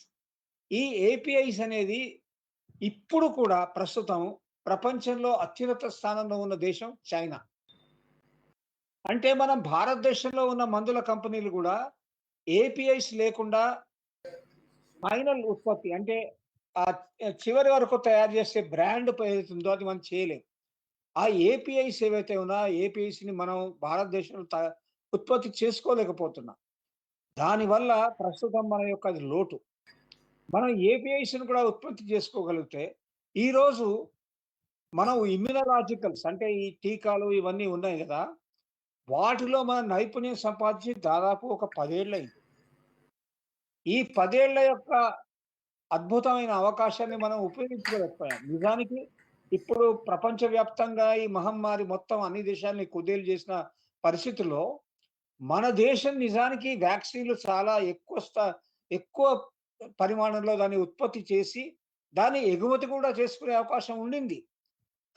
ఈ ఏపీఐస్ అనేది ఇప్పుడు కూడా ప్రస్తుతం ప్రపంచంలో అత్యున్నత స్థానంలో ఉన్న దేశం చైనా. అంటే మనం భారతదేశంలో ఉన్న మందుల కంపెనీలు కూడా ఏపీఐస్ లేకుండా ఫైనల్ ఉత్పత్తి, అంటే ఆ చివరి వరకు తయారు చేసే బ్రాండ్ ఏదైతుందో అది మనం చేయలేం. ఆ ఏపీఐస్ ఏవైతే ఉన్నా ఏపీఐస్‌ని మనం భారతదేశంలో ఉత్పత్తి చేసుకోలేకపోతున్నాం. దానివల్ల ప్రస్తుతం మన యొక్క అది లోటు. మనం ఏపీఐస్‌ని కూడా ఉత్పత్తి చేసుకోగలిగితే, ఈరోజు మనం ఇమ్యునలాజికల్స్ అంటే ఈ టీకాలు ఇవన్నీ ఉన్నాయి గదా! వాటిలో మనం నైపుణ్యం సంపాదించి దాదాపు ఒక 10 ఏళ్లయింది. ఈ 10 ఏళ్ల యొక్క అద్భుతమైన అవకాశాన్ని మనం ఉపయోగించుకోలేకపోయాం. నిజానికి ఇప్పుడు ప్రపంచవ్యాప్తంగా ఈ మహమ్మారి మొత్తం అన్ని దేశాల్ని కుదేలు చేసిన పరిస్థితుల్లో, మన దేశం నిజానికి వ్యాక్సిన్‌లు చాలా ఎక్కువ పరిమాణంలో దాన్ని ఉత్పత్తి చేసి, దాన్ని ఎగుమతి కూడా చేసుకునే అవకాశం ఉండింది.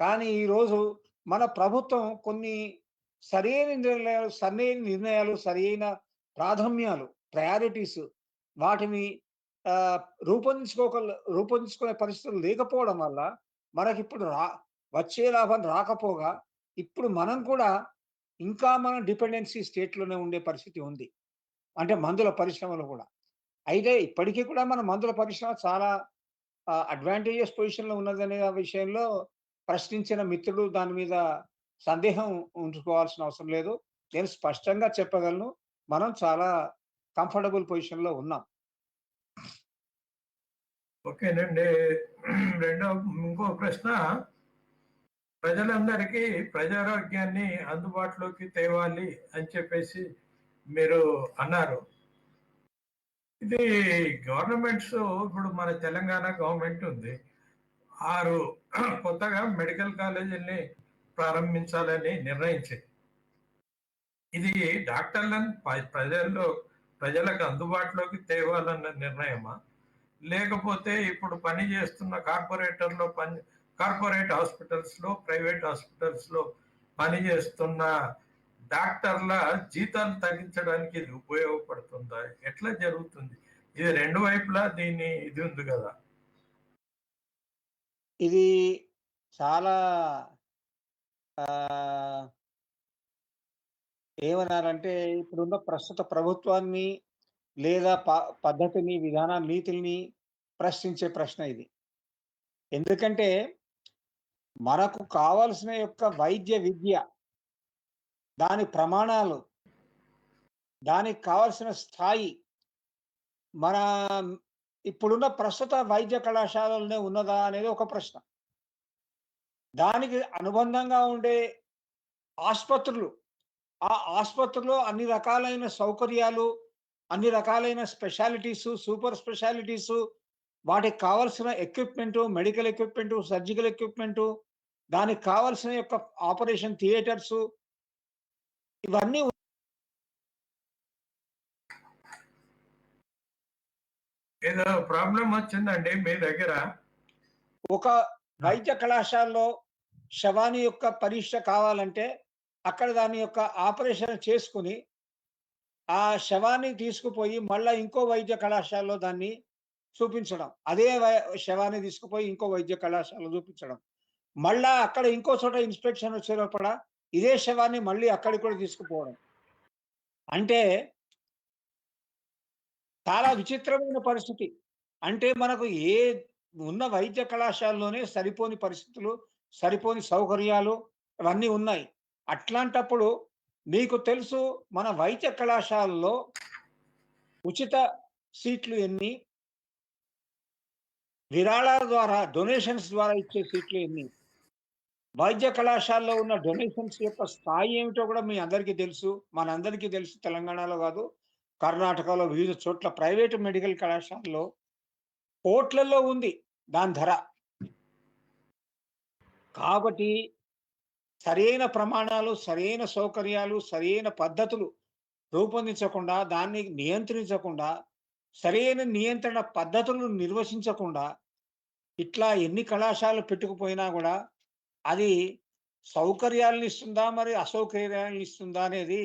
కానీ ఈరోజు మన ప్రభుత్వం కొన్ని సరైన నిర్ణయాలు, సరైన ప్రాధాన్యాలు, ప్రయారిటీస్ వాటిని ఆహ్, రూపొందించుకునే పరిస్థితులు లేకపోవడం వల్ల మనకిప్పుడు వచ్చే లాభం రాకపోగా, ఇప్పుడు మనం కూడా ఇంకా మనం డిపెండెన్సీ స్టేట్‌లోనే ఉండే పరిస్థితి ఉంది. అంటే మందుల పరిశ్రమలో కూడా. అయితే ఇప్పటికీ కూడా మన మందుల పరిశ్రమ చాలా అడ్వాంటేజస్ పొజిషన్‌లో ఉన్నదనే విషయంలో ప్రశ్నించిన మిత్రుడు దాని మీద సందేహం ఉంచుకోవాల్సిన అవసరం లేదు. నేను స్పష్టంగా చెప్పగలను. మనం చాలా కంఫర్టబుల్ పొజిషన్‌లో ఉన్నాం. ఓకేనండి. ఇంకో ప్రశ్న, ప్రజలందరికీ ప్రజారోగ్యాన్ని అందుబాటులోకి తేవాలి అని చెప్పేసి మీరు అన్నారు. ఇది గవర్నమెంట్స్, ఇప్పుడు మన తెలంగాణ గవర్నమెంట్ ఉంది, 6 కొత్తగా మెడికల్ కాలేజీల్ని ప్రారంభించాలని నిర్ణయించింది. ఇది డాక్టర్లను ప్రజలకు అందుబాటులోకి తేవాలన్న నిర్ణయమా, లేకపోతే ఇప్పుడు పని చేస్తున్న కార్పొరేట్ హాస్పిటల్స్ లో, ప్రైవేట్ హాస్పిటల్స్ లో పనిచేస్తున్న డాక్టర్ల జీతాలు తగ్గించడానికి ఇది ఉపయోగపడుతుందా? ఎట్లా జరుగుతుంది? ఇది రెండు వైపులా ఇది ఉంది కదా. ఇది చాలా ఆహ్, ఏమన్నారంటే ఇప్పుడున్న ప్రస్తుత ప్రభుత్వాన్ని లేదా పద్ధతిని, విధానాన్ని, నీతుల్ని ప్రశ్నించే ప్రశ్న ఇది. ఎందుకంటే మనకు కావాల్సిన యొక్క వైద్య విద్య, దాని ప్రమాణాలు, దానికి కావాల్సిన స్థాయి మన ఇప్పుడున్న ప్రస్తుత వైద్య కళాశాలలోనే ఉన్నదా అనేది ఒక ప్రశ్న. దానికి అనుబంధంగా ఉండే ఆస్పత్రులు, ఆ ఆస్పత్రిలో అన్ని రకాలైన సౌకర్యాలు, అన్ని రకాలైన స్పెషాలిటీసు, సూపర్ స్పెషాలిటీసు, వాటికి కావాల్సిన equipment, medical equipment, surgical equipment, దానికి కావాల్సిన యొక్క ఆపరేషన్ థియేటర్సు ఇవన్నీ ఏదో ప్రాబ్లం వచ్చిందండి మీ దగ్గర. ఒక వైద్య కళాశాలలో శవాన్ని యొక్క పరీక్ష కావాలంటే, అక్కడ దాని యొక్క ఆపరేషన్ చేసుకొని, ఆ శవాన్ని తీసుకుపోయి మళ్ళా ఇంకో వైద్య కళాశాలలో దాన్ని చూపించడం. అదే శవాన్ని తీసుకుపోయి ఇంకో వైద్య కళాశాలలో చూపించడం. మళ్ళా అక్కడ ఇంకో చోట ఇన్స్‌పెక్షన్ వచ్చే లోపల ఇదే శవాన్ని మళ్ళీ అక్కడికి కూడా తీసుకుపోవడం. అంటే చాలా విచిత్రమైన పరిస్థితి. అంటే మనకు ఉన్న వైద్య కళాశాలలోనే సరిపోని పరిస్థితులు, సరిపోని సౌకర్యాలు ఇవన్నీ ఉన్నాయి. అట్లాంటప్పుడు మీకు తెలుసు, మన వైద్య కళాశాలలో ఉచిత సీట్లు ఎన్ని? విరాళాల ద్వారా, డొనేషన్స్ ద్వారా ఇచ్చే సీట్లు ఎన్ని? వైద్య కళాశాలలో ఉన్న డొనేషన్స్ యొక్క స్థాయి ఏమిటో కూడా మీ అందరికీ తెలుసు. మనందరికీ తెలుసు, తెలంగాణలో కాదు, కర్ణాటకలో వివిధ చోట్ల ప్రైవేట్ మెడికల్ కళాశాలలో కోట్లలో ఉంది దాని ధర. కాబట్టి సరైన ప్రమాణాలు, సరైన సౌకర్యాలు, సరైన పద్ధతులు రూపొందించకుండా, దాన్ని నియంత్రించకుండా, సరైన నియంత్రణ పద్ధతులను నిర్వచించకుండా, ఇట్లా ఎన్ని కళాశాలలు పెట్టుకుపోయినా కూడా అది సౌకర్యాలను ఇస్తుందా, మరి అసౌకర్యాలను ఇస్తుందా అనేది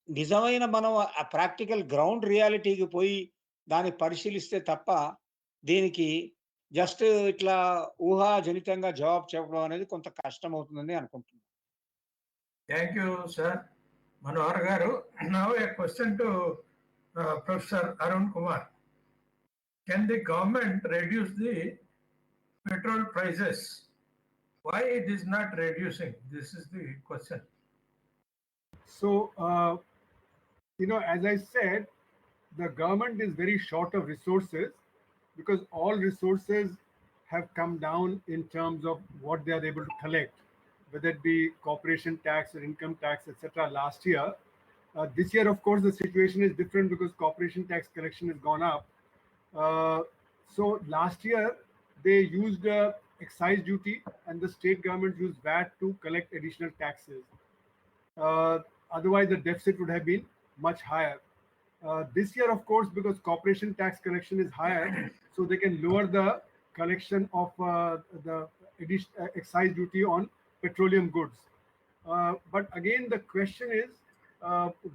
నిజమైన మనం ఆ ప్రాక్టికల్ గ్రౌండ్ రియాలిటీకి పోయి దాన్ని పరిశీలిస్తే తప్ప దీనికి జస్ట్ ఇట్లా ఊహాజనితంగా జవాబు చెప్పడం అనేది కొంత కష్టం అవుతుందని అనుకుంటున్నాను. థ్యాంక్ యూ సార్ మనోహర్ గారు. Now A question to professor Arun Kumar. Can the government reduce the petrol prices? Why it is not reducing? This is the question. So, as I said, the government is very short of resources because all resources have come down in terms of what they are able to collect, whether it be corporation tax or income tax, etc. last year. This year, of course, the situation is different because corporation tax collection has gone up. So last year, they used excise duty and the state government used VAT to collect additional taxes. Otherwise, the deficit would have been much higher. This year, of course, because corporation tax collection is higher, so they can lower the collection of the excise duty on petroleum goods. But again, the question is,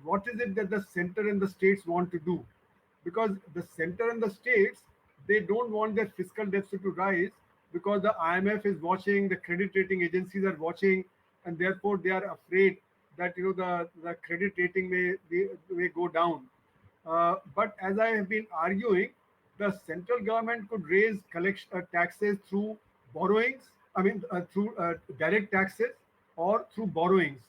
what is it that the center and the states want to do? Because the center and the states, they don't want their fiscal deficit to rise because the IMF is watching, the credit rating agencies are watching, and therefore they are afraid that the credit rating may go down. But as I have been arguing, the central government could raise taxes through borrowings, through direct taxes or through borrowings.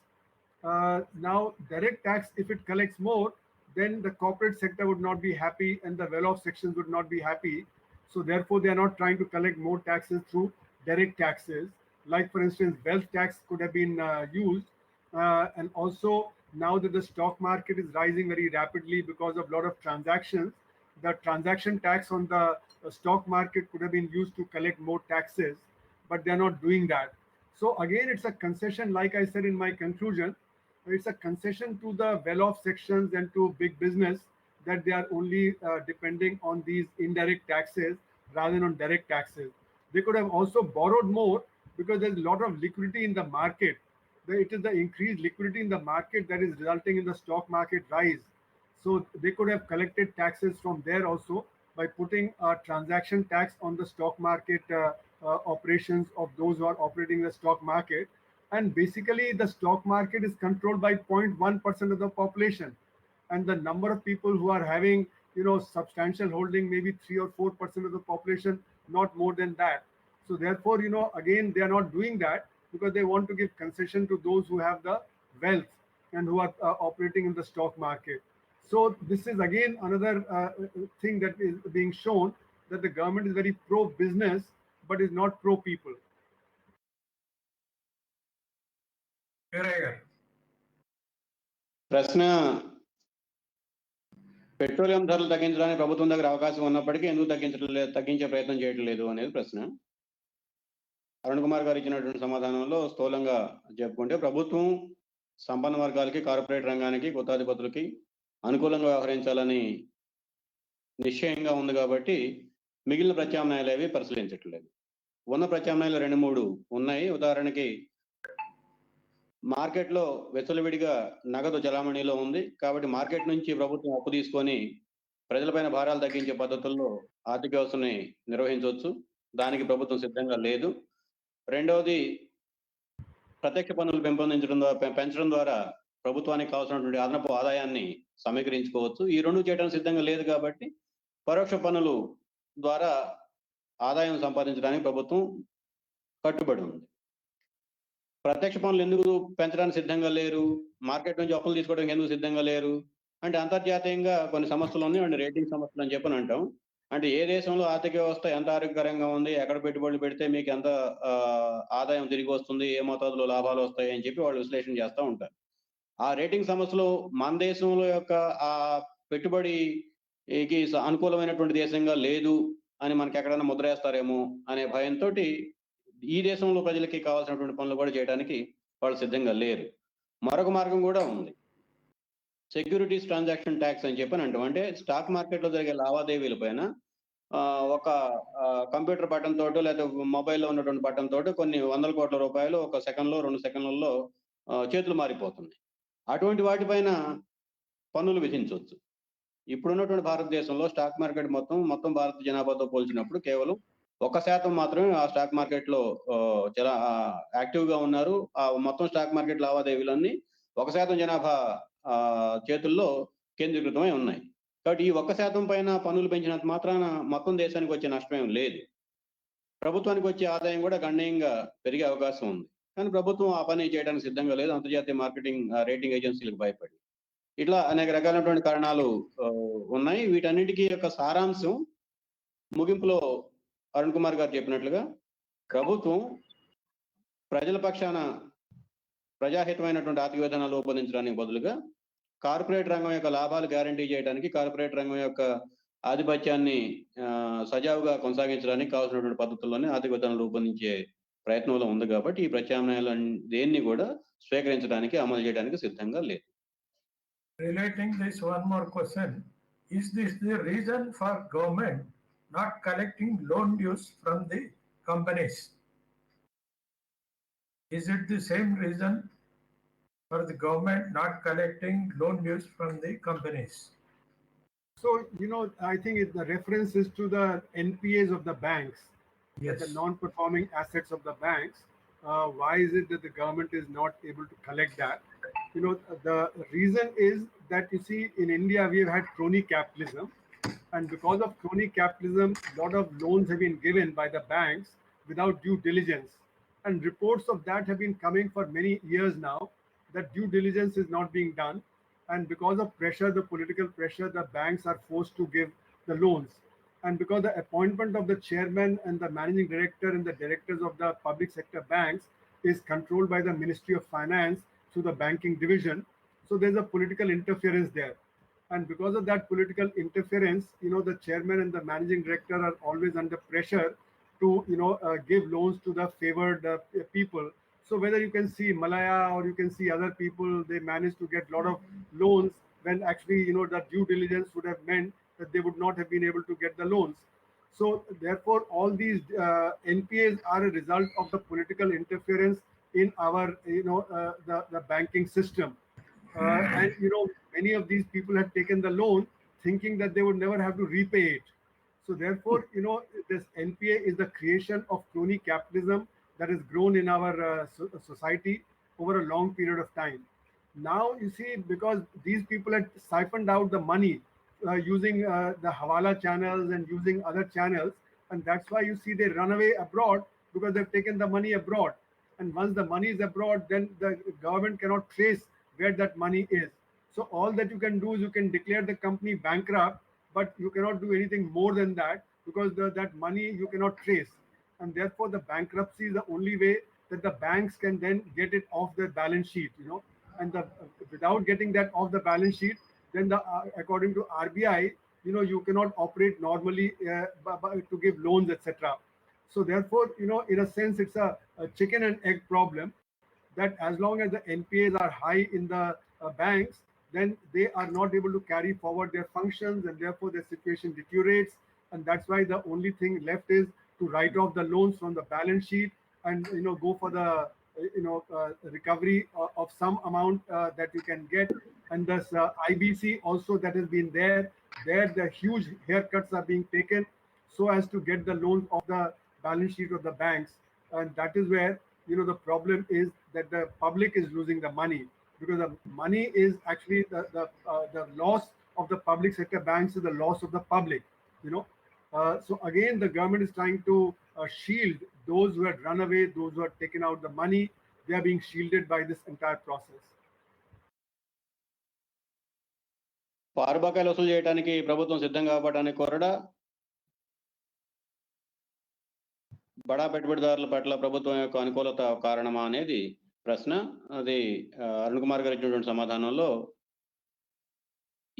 Now, direct tax, if it collects more, then the corporate sector would not be happy and the well-off sections would not be happy. So therefore, they are not trying to collect more taxes through direct taxes. Like, for instance, wealth tax could have been used. And also, now that the stock market is rising very rapidly because of a lot of transactions, the transaction tax on the stock market could have been used to collect more taxes, but they're not doing that. So again, it's a concession, like I said in my conclusion, it's a concession to the well-off sections and to big business that they are only depending on these indirect taxes rather than on direct taxes. They could have also borrowed more because there's a lot of liquidity in the market. It is the increased liquidity in the market that is resulting in the stock market rise. So they could have collected taxes from there also by putting a transaction tax on the stock market operations of those who are operating the stock market. And basically, the stock market is controlled by 0.1% of the population, and the number of people who are having substantial holding, maybe 3 or 4% of the population, not more than that. So therefore, again, they are not doing that because they want to give concession to those who have the wealth and who are operating in the stock market. So this is again another thing that is being shown, that the government is very pro-business but is not pro-people. ప్రశ్న, petroleum ధరలు తగ్గించడానికి ప్రభుత్వం దగ్గర అవకాశం ఉన్నప్పటికీ ఎందుకు తగ్గించే ప్రయత్నం చేయటం లేదు అనేది ప్రశ్న. అరుణ్ కుమార్ గారు ఇచ్చినటువంటి సమాధానంలో స్థూలంగా చెప్పుకుంటే, ప్రభుత్వం సంపన్న వర్గాలకి, కార్పొరేట్ రంగానికి, గుత్తాధిపతులకి అనుకూలంగా వ్యవహరించాలని నిశ్చయంగా ఉంది కాబట్టి మిగిలిన ప్రత్యామ్నాయాలు ఏవి పరిశీలించట్లేదు. ఉన్న ప్రత్యామ్నాయాలు 2-3 ఉన్నాయి. ఉదాహరణకి, మార్కెట్లో వెసులువిడిగా నగదు చలామణిలో ఉంది కాబట్టి మార్కెట్ నుంచి ప్రభుత్వం అప్పు తీసుకొని ప్రజలపైన భారాలు తగ్గించే పద్ధతుల్లో ఆర్థిక వ్యవస్థని నిర్వహించవచ్చు. దానికి ప్రభుత్వం సిద్ధంగా లేదు. రెండవది, ప్రత్యక్ష పన్నులు పెంచడం ద్వారా ప్రభుత్వానికి కావాల్సినటువంటి అదనపు ఆదాయాన్ని సమీకరించుకోవచ్చు. ఈ రెండు చేయడానికి సిద్ధంగా లేదు కాబట్టి పరోక్ష పన్నులు ద్వారా ఆదాయం సంపాదించడానికి ప్రభుత్వం కట్టుబడి ఉంది. ప్రత్యక్ష పన్నులు ఎందుకు పెంచడానికి సిద్ధంగా లేరు, మార్కెట్ నుంచి అప్పులు తీసుకోవడానికి ఎందుకు సిద్ధంగా లేరు అంటే, అంతర్జాతీయంగా కొన్ని సమస్యలు ఉన్నాయి, రేటింగ్ సమస్యలు అని చెప్పని అంటాం. అంటే ఏ దేశంలో ఆర్థిక వ్యవస్థ ఎంత ఆరోగ్యకరంగా ఉంది, ఎక్కడ పెట్టుబడులు పెడితే మీకు ఎంత ఆదాయం తిరిగి వస్తుంది, ఏ మోతాదులో లాభాలు వస్తాయి అని చెప్పి వాళ్ళు విశ్లేషణ చేస్తూ ఉంటారు. ఆ రేటింగ్ సమస్యలు మన దేశంలో యొక్క ఆ పెట్టుబడికి అనుకూలమైనటువంటి దేశంగా లేదు అని మనకి ఎక్కడైనా ముద్ర వేస్తారేమో అనే భయంతో ఈ దేశంలో ప్రజలకి కావాల్సినటువంటి పనులు కూడా చేయడానికి వాళ్ళు సిద్ధంగా లేరు. మరొక మార్గం కూడా ఉంది, సెక్యూరిటీస్ ట్రాన్సాక్షన్ ట్యాక్స్ అని చెప్పని అంటాం. అంటే స్టాక్ మార్కెట్లో జరిగే లావాదేవీల పైన ఒక కంప్యూటర్ బటన్ తోటో లేదా మొబైల్లో ఉన్నటువంటి బటన్ తోటో కొన్ని 100 కోట్ల రూపాయలు ఒక సెకండ్లో 2 సెకండ్లలో చేతులు మారిపోతుంది. అటువంటి వాటిపైన పన్నులు విధించవచ్చు. ఇప్పుడున్నటువంటి భారతదేశంలో స్టాక్ మార్కెట్ మొత్తం భారత జనాభాతో పోల్చినప్పుడు కేవలం 1% మాత్రమే ఆ స్టాక్ మార్కెట్లో చాలా యాక్టివ్గా ఉన్నారు. ఆ మొత్తం స్టాక్ మార్కెట్ లావాదేవీలన్నీ 1% జనాభా చేతుల్లో కేంద్రీకృతమై ఉన్నాయి. కాబట్టి ఈ 1% పైన పన్నులు పెంచినంత మాత్రాన మొత్తం దేశానికి వచ్చే నష్టమేం లేదు. ప్రభుత్వానికి వచ్చే ఆదాయం కూడా గణనీయంగా పెరిగే అవకాశం ఉంది. కానీ ప్రభుత్వం ఆ పని చేయడానికి సిద్ధంగా లేదు, అంతర్జాతీయ మార్కెటింగ్ రేటింగ్ ఏజెన్సీలకు భయపడి. ఇట్లా అనేక రకాలైనటువంటి కారణాలు ఉన్నాయి. వీటన్నిటికీ యొక్క సారాంశం ముగింపులో అరుణ్ కుమార్ గారు చెప్పినట్లుగా ప్రభుత్వం ప్రజల పక్షాన ప్రజాహితమైనటువంటి ఆర్థిక విధానాలు రూపొందించడానికి బదులుగా కార్పొరేట్ రంగం యొక్క లాభాలు గ్యారంటీ చేయడానికి, కార్పొరేట్ రంగం యొక్క ఆధిపత్యాన్ని సజావుగా కొనసాగించడానికి కావాల్సినటువంటి పద్ధతుల్లోనే ఆర్థిక విధానాలు రూపొందించే ప్రయత్నంలో ఉంది. కాబట్టి ఈ ప్రత్యామ్నాయాలు దేన్ని కూడా స్వీకరించడానికి, అమలు చేయడానికి సిద్ధంగా లేదు. Relating this, one more question: is this the reason for government not collecting loan dues from the companies? Is it the same reason for the government not collecting loan dues from the companies? So, I think the reference is to the NPAs of the banks, Yes. the non-performing assets of the banks. Why is it that the government is not able to collect that? The reason is that, you see, in India, we have had crony capitalism. And because of crony capitalism, a lot of loans have been given by the banks without due diligence. And reports of that have been coming for many years now, that due diligence is not being done. And because of pressure, the political pressure, the banks are forced to give the loans. And because the appointment of the chairman and the managing director and the directors of the public sector banks is controlled by the Ministry of Finance through the banking division, so there's a political interference there. And because of that political interference, the chairman and the managing director are always under pressure to, give loans to the favored people. So whether you can see Malaya or you can see other people, they manage to get a lot of loans when actually, the due diligence would have meant that they would not have been able to get the loans. So therefore, all these NPAs are a result of the political interference in our, the banking system. And, many of these people have taken the loan thinking that they would never have to repay it. So therefore, this NPA is the creation of crony capitalism that has grown in our society over a long period of time. Now, you see, because these people had siphoned out the money using the Hawala channels and using other channels, and that's why you see they run away abroad, because they've taken the money abroad. And once the money is abroad, then the government cannot trace where that money is. So all that you can do is you can declare the company bankrupt, but you cannot do anything more than that, because that money you cannot trace. And therefore the bankruptcy is the only way that the banks can then get it off their balance sheet, and without getting that off the balance sheet, then according to RBI, you cannot operate normally to give loans, etc. So therefore, in a sense, it's a chicken and egg problem, that as long as the NPAs are high in the banks, then they are not able to carry forward their functions, and therefore their situation deteriorates. And that's why the only thing left is to write off the loans from the balance sheet and go for the recovery of some amount that you can get. And this IBC also, that has been there the huge haircuts are being taken so as to get the loans off the balance sheet of the banks. And that is where the problem is, that the public is losing the money, because the money is actually the loss of the public sector banks is the loss of the public. So again, the government is trying to shield those who had run away, those who had taken out the money. They are being shielded by this entire process. పారుబకాయలు వసూలు చేయడానికి ప్రభుత్వం సిద్ధంగా అవ్వడానికి కొరడా బడా పెట్టుబడిదారుల పట్ల ప్రభుత్వం యొక్క అనుకూలత కారణమా అనేది ప్రశ్న. అది అరుణ్ కుమార్ గారు ఇచ్చినటువంటి సమాధానంలో,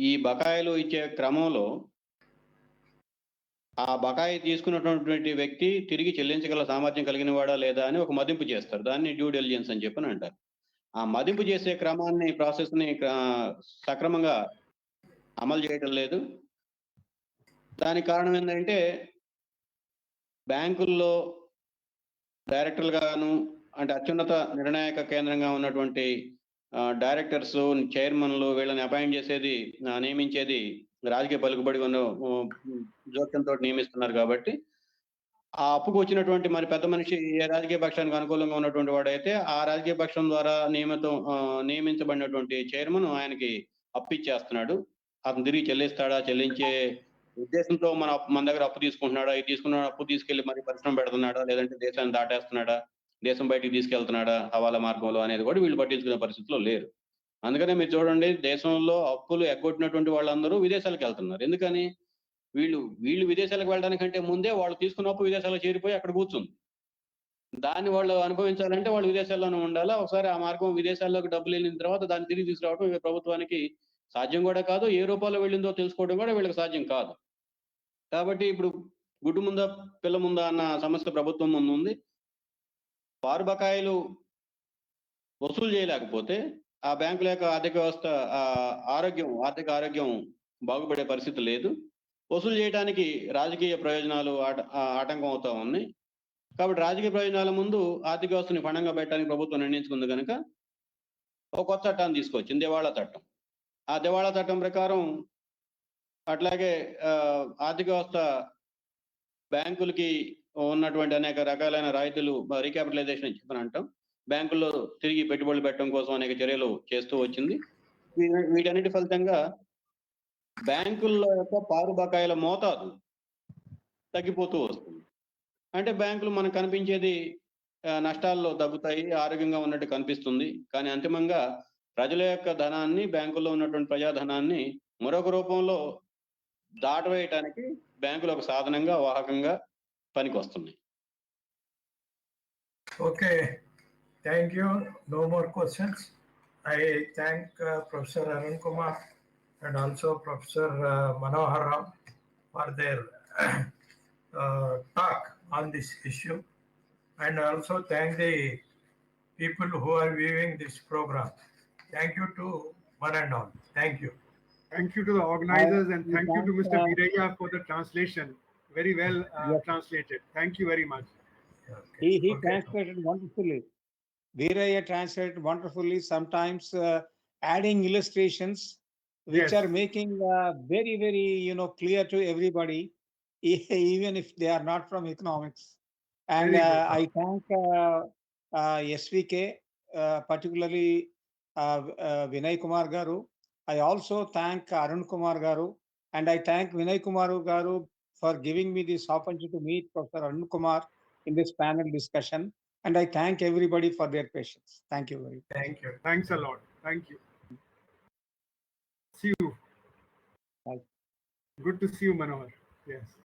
ఈ బకాయిలు ఇచ్చే క్రమంలో ఆ బకాయి తీసుకున్నటువంటి వ్యక్తి తిరిగి చెల్లించగల సామర్థ్యం కలిగిన వాడా లేదా అని ఒక మదింపు చేస్తారు. దాన్ని డ్యూ డెలిజెన్స్ అని చెప్పని అంటారు. ఆ మదింపు చేసే క్రమాన్ని, ప్రాసెస్ని సక్రమంగా అమలు చేయటం లేదు. దానికి కారణం ఏంటంటే, బ్యాంకుల్లో డైరెక్టర్లుగాను, అంటే అత్యున్నత నిర్ణాయక కేంద్రంగా ఉన్నటువంటి డైరెక్టర్స్, చైర్మన్లు, వీళ్ళని అపాయింట్ చేసేది, నియమించేది రాజకీయ పలుకుబడి ఉన్న జోక్యంతో నియమిస్తున్నారు. కాబట్టి ఆ అప్పుకు వచ్చినటువంటి మరి పెద్ద మనిషి ఏ రాజకీయ పక్షానికి అనుకూలంగా ఉన్నటువంటి వాడైతే ఆ రాజకీయ పక్షం ద్వారా నియమించబడినటువంటి చైర్మన్ ఆయనకి అప్పు ఇచ్చేస్తున్నాడు. అతను తిరిగి చెల్లిస్తాడా, చెల్లించే ఉద్దేశంతో మన దగ్గర అప్పు తీసుకుంటున్నాడా, ఈ తీసుకున్న అప్పు తీసుకెళ్లి మరి పరిశ్రమ పెడుతున్నాడా, లేదంటే దేశాన్ని దాటేస్తున్నాడా, దేశం బయటికి తీసుకెళ్తున్నాడా హవాలా మార్గంలో అనేది కూడా వీళ్ళు పట్టించుకునే పరిస్థితిలో లేరు. అందుకనే మీరు చూడండి, దేశంలో అప్పులు ఎగ్గొట్టినటువంటి వాళ్ళందరూ విదేశాలకు వెళ్తున్నారు. ఎందుకని? వీళ్ళు విదేశాలకు వెళ్ళడానికంటే ముందే వాళ్ళు తీసుకున్న అప్పు విదేశాలకు చేరిపోయి అక్కడ కూర్చుంది. దాన్ని వాళ్ళు అనుభవించాలంటే వాళ్ళు విదేశాల్లోనే ఉండాలా. ఒకసారి ఆ మార్గం విదేశాల్లోకి డబ్బులు వెళ్ళిన తర్వాత దాన్ని తిరిగి తీసుకురావడం ప్రభుత్వానికి సాధ్యం కూడా కాదు. ఏ రూపంలో వెళ్ళిందో తెలుసుకోవడం కూడా వీళ్ళకి సాధ్యం కాదు. కాబట్టి ఇప్పుడు గుడ్డు ముందా పిల్ల ముందా అన్న సమస్య ప్రభుత్వం ముందు ఉంది. వారు బకాయిలు వసూలు చేయలేకపోతే ఆ బ్యాంకుల యొక్క ఆర్థిక వ్యవస్థ ఆర్థిక ఆరోగ్యం బాగుపడే పరిస్థితి లేదు. వసూలు చేయడానికి రాజకీయ ప్రయోజనాలు ఆటంకం అవుతా ఉన్నాయి. కాబట్టి రాజకీయ ప్రయోజనాల ముందు ఆర్థిక వ్యవస్థని పణంగా పెట్టడానికి ప్రభుత్వం నిర్ణయించుకుంది కనుక ఒక కొత్త చట్టాన్ని తీసుకొచ్చింది, దివాళా చట్టం. ఆ దివాళా చట్టం ప్రకారం అట్లాగే ఆర్థిక వ్యవస్థ బ్యాంకులకి ఉన్నటువంటి అనేక రకాలైన రాయితీలు రీక్యాపిటలైజేషన్ చెప్పని అంటాం. బ్యాంకుల్లో తిరిగి పెట్టుబడులు పెట్టడం కోసం అనేక చర్యలు చేస్తూ వచ్చింది. వీటన్నిటి ఫలితంగా బ్యాంకుల యొక్క పారు బకాయిల మోతాదు తగ్గిపోతూ వస్తుంది. అంటే బ్యాంకులు మనకు కనిపించేది నష్టాల్లో తగ్గుతాయి, ఆరోగ్యంగా ఉన్నట్టు కనిపిస్తుంది. కానీ అంతిమంగా ప్రజల యొక్క ధనాన్ని, బ్యాంకుల్లో ఉన్నటువంటి ప్రజాధనాన్ని మరొక రూపంలో దాటవేయటానికి బ్యాంకులు ఒక సాధనంగా, వాహకంగా పనికొస్తున్నాయి. Okay, thank you. No more questions. I thank Professor Arun Kumar and also Professor Manohar for their talk on this issue, and also thank the people who are viewing this program. Thank you to one and all. Thank you. Thank you to the organizers and thank you to Mr. Viraya for the translation. Very well yes. translated. Thank you very much. Okay. He translated wonderfully. Viraya translated wonderfully, sometimes adding illustrations which Yes. are making very, very, clear to everybody, even if they are not from economics. And I thank SVK, particularly Vinay Kumar Garu. I also thank Arun Kumar Garu, and I thank Vinay Kumar Garu for giving me this opportunity to meet Professor Arun Kumar in this panel discussion. And I thank everybody for their patience. Thank you very much. Thank you. Thanks a lot. Thank you. See you. Bye. Good to see you, Manohar. Yes.